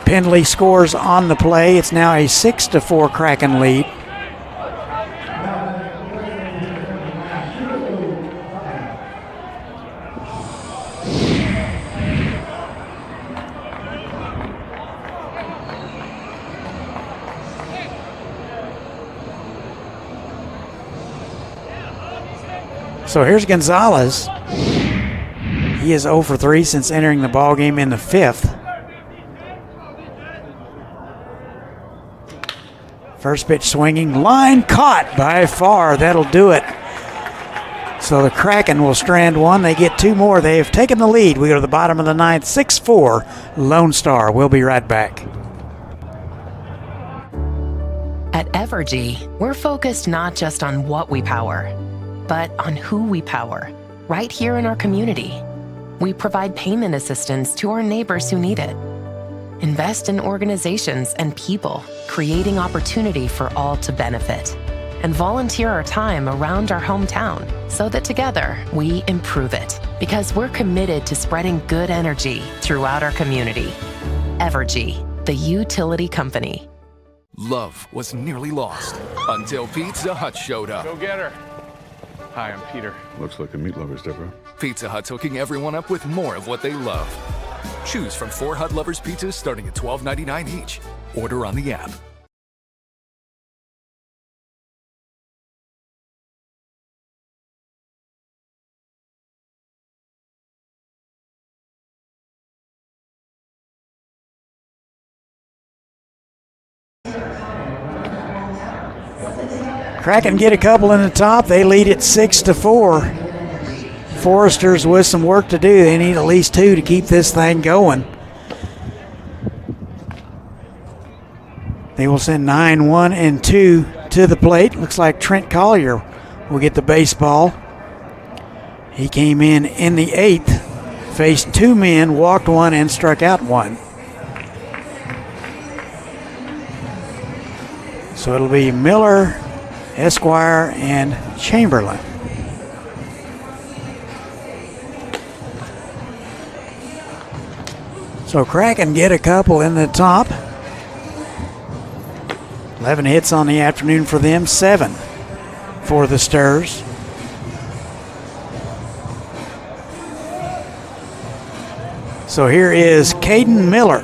Pendley scores on the play. It's now a 6-4 Kraken lead. So here's Gonzalez. He is 0 for 3 since entering the ballgame in the 5th. First pitch swinging, line caught by far. That'll do it. So the Kraken will strand one. They get 2 more. They have taken the lead. We go to the bottom of the 9th, 6-4, Lone Star. We'll be right back. At Evergy, we're focused not just on what we power, but on who we power, right here in our community. We provide payment assistance to our neighbors who need it. Invest in organizations and people, creating opportunity for all to benefit. And volunteer our time around our hometown so that together we improve it. Because we're committed to spreading good energy throughout our community. Evergy, the utility company. Love was nearly lost until Pizza Hut showed up. Go get her. Hi, I'm Peter. Looks like a meat lover's, Deborah. Pizza Hut's hooking everyone up with more of what they love. Choose from 4 Hut Lovers pizzas starting at $12.99 each. Order on the app. Kraken get a couple in the top. They lead it 6-4. Foresters with some work to do. They need at least 2 to keep this thing going. They will send 9, 1, and 2 to the plate. Looks like Trent Collier will get the baseball. He came in the 8th, faced 2 men, walked 1, and struck out 1. So it'll be Miller, Esquire, and Chamberlain. So Kraken get a couple in the top. 11 hits on the afternoon for them, 7 for the Stars. So here is Caden Miller.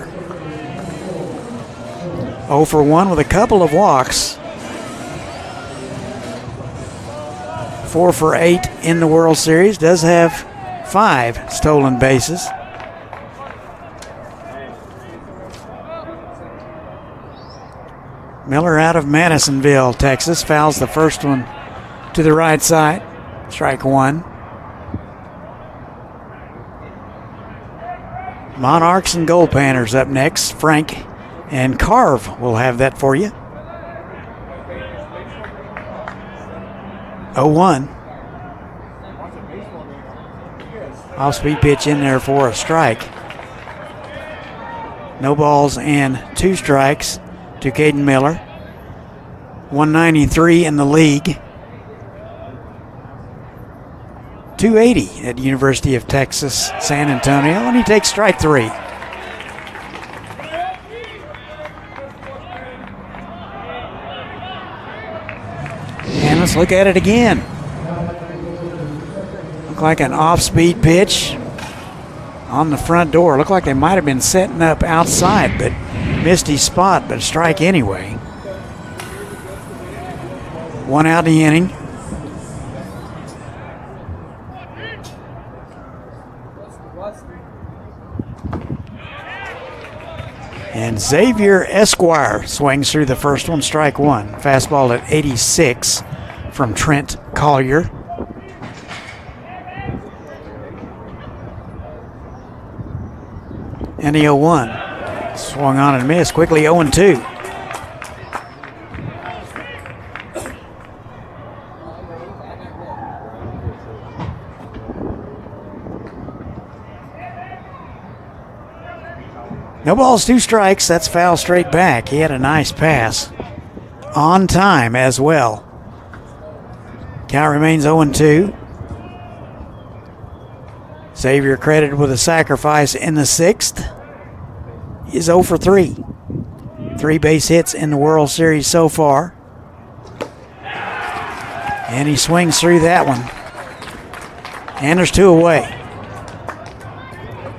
0 for 1 with a couple of walks. 4 for 8 in the World Series. Does have 5 stolen bases. Miller out of Madisonville, Texas. Fouls the first one to the right side. Strike 1. Monarchs and Gold Panthers up next. Frank and Carve will have that for you. 0-1. Off-speed pitch in there for a strike. No balls and 2 strikes to Caden Miller. 193 in the league. 280 at University of Texas, San Antonio, and he takes strike 3. And let's look at it again. Looked like an off-speed pitch on the front door. Looked like they might have been setting up outside, but missed his spot, but a strike anyway. 1 out in the inning. And Xavier Esquire swings through the first one, strike 1. Fastball at 86 from Trent Collier. And the 0-1. Swung on and missed. Quickly 0-2. No balls, 2 strikes. That's foul straight back. He had a nice pass. On time as well. Count remains 0-2. Xavier credited with a sacrifice in the 6th. He is 0 for 3. 3 base hits in the World Series so far. And he swings through that one. And there's 2 away.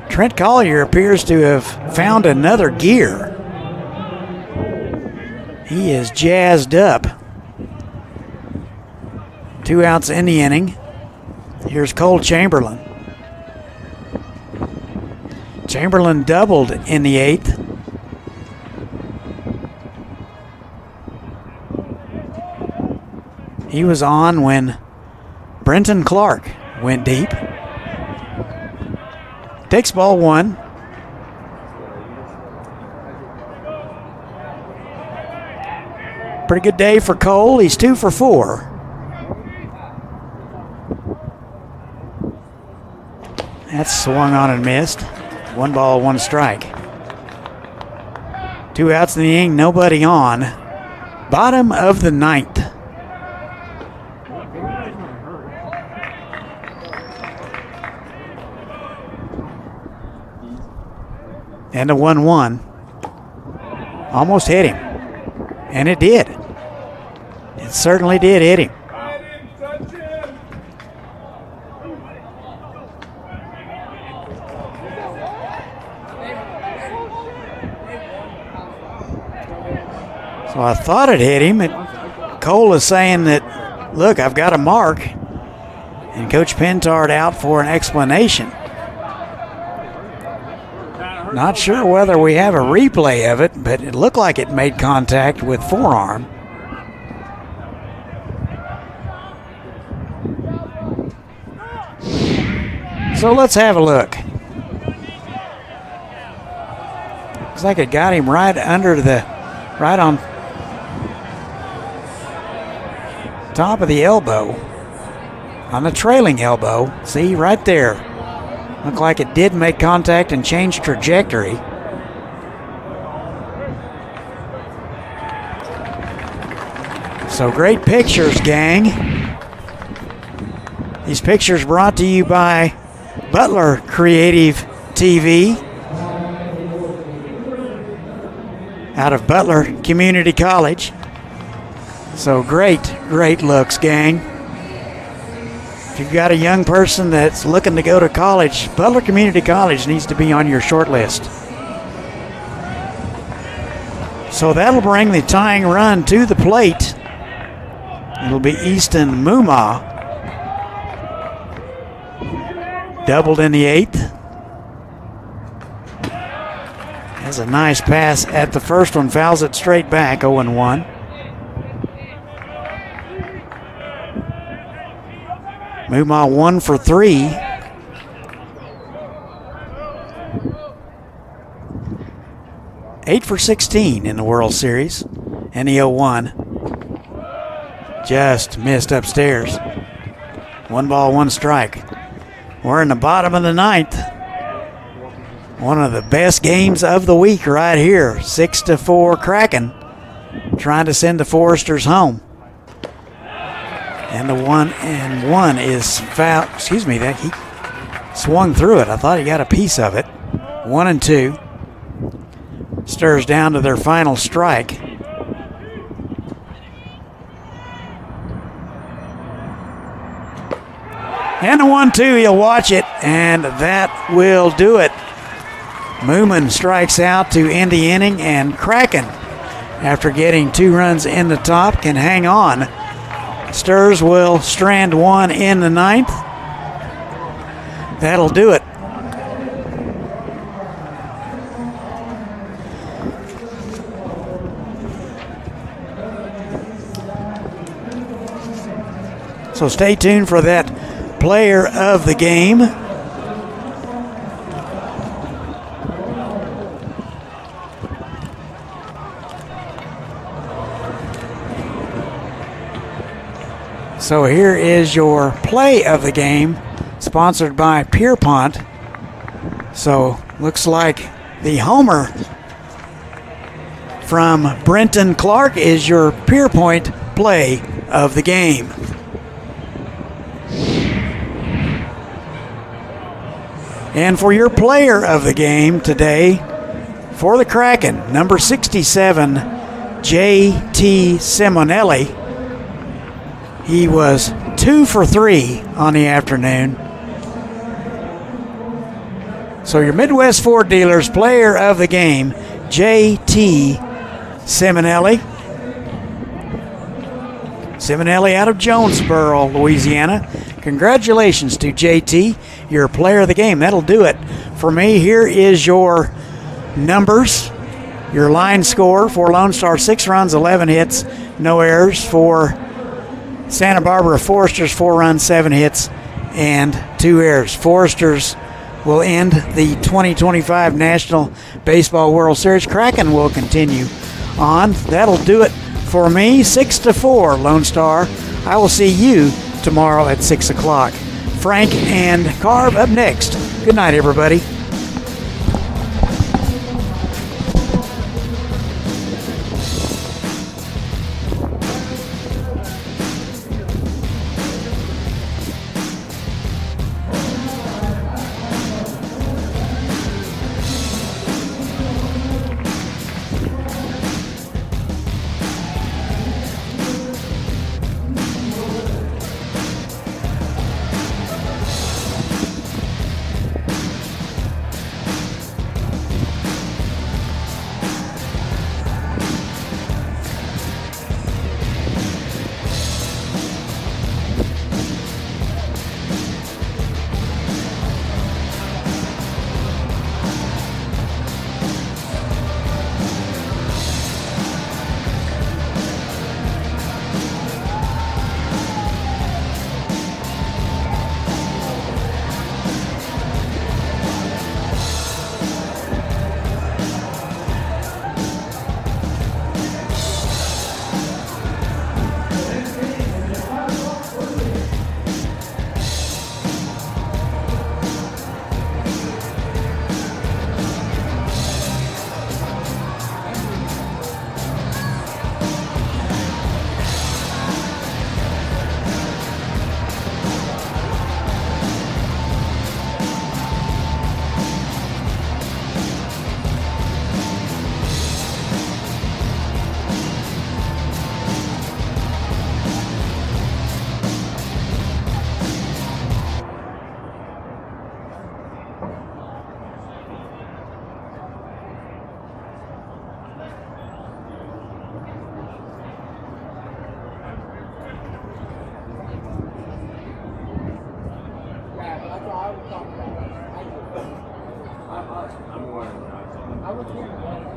Trent Collier appears to have found another gear. He is jazzed up. 2 outs in the inning. Here's Cole Chamberlain. Chamberlain doubled in the 8th. He was on when Brenton Clark went deep. Takes ball 1. Pretty good day for Cole. He's 2 for 4. That's swung on and missed. 1 ball, 1 strike. 2 outs in the inning, nobody on. Bottom of the 9th. And a 1-1. Almost hit him. And it did. It certainly did hit him. So I thought it hit him. Cole is saying that, look, I've got a mark. And Coach Pentard out for an explanation. Not sure whether we have a replay of it, but it looked like it made contact with forearm. So let's have a look. Looks like it got him right on top of the elbow, on the trailing elbow. See, right there. Looked like it did make contact and change trajectory. So great pictures, gang. These pictures brought to you by Butler Creative TV. out of Butler Community College. So great looks, gang. If you've got a young person that's looking to go to college, Butler Community College needs to be on your short list. So that'll bring the tying run to the plate. It'll be Easton Muma. Doubled in the 8th. Has a nice pass at the first one, fouls it straight back, 0-1. Muma 1 for 3. Eight for 16 in the World Series. And the 0-1 just missed upstairs. 1 ball, 1 strike. We're in the bottom of the 9th. One of the best games of the week right here. 6-4 Kraken trying to send the Foresters home. And the 1-1 is foul. Excuse me, that he swung through it. I thought he got a piece of it. 1-2. Stirs down to their final strike. And the 1-2, he'll watch it, and that will do it. Moomin strikes out to end the inning, and Kraken, after getting 2 runs in the top, can hang on. Stirs will strand 1 in the 9th. That'll do it. So stay tuned for that player of the game. So here is your play of the game, sponsored by Pierpont. So looks like the homer from Brenton Clark is your Pierpont play of the game. And for your player of the game today, for the Kraken, number 67, J.T. Simonelli. He was 2 for 3 on the afternoon. So your Midwest Ford Dealers player of the game, J.T. Simonelli. Simonelli out of Jonesboro, Louisiana. Congratulations to JT, your player of the game. That'll do it for me. Here is your numbers, your line score for Lonestar: 6 runs, 11 hits, no errors. For Santa Barbara Foresters, 4 runs, 7 hits, and 2 errors. Foresters will end the 2025 National Baseball World Series. Kraken will continue on. That'll do it for me. 6-4 Lonestar. I will see you tomorrow at 6 o'clock. Frank and Carv up next. Good night, everybody. I'm wearing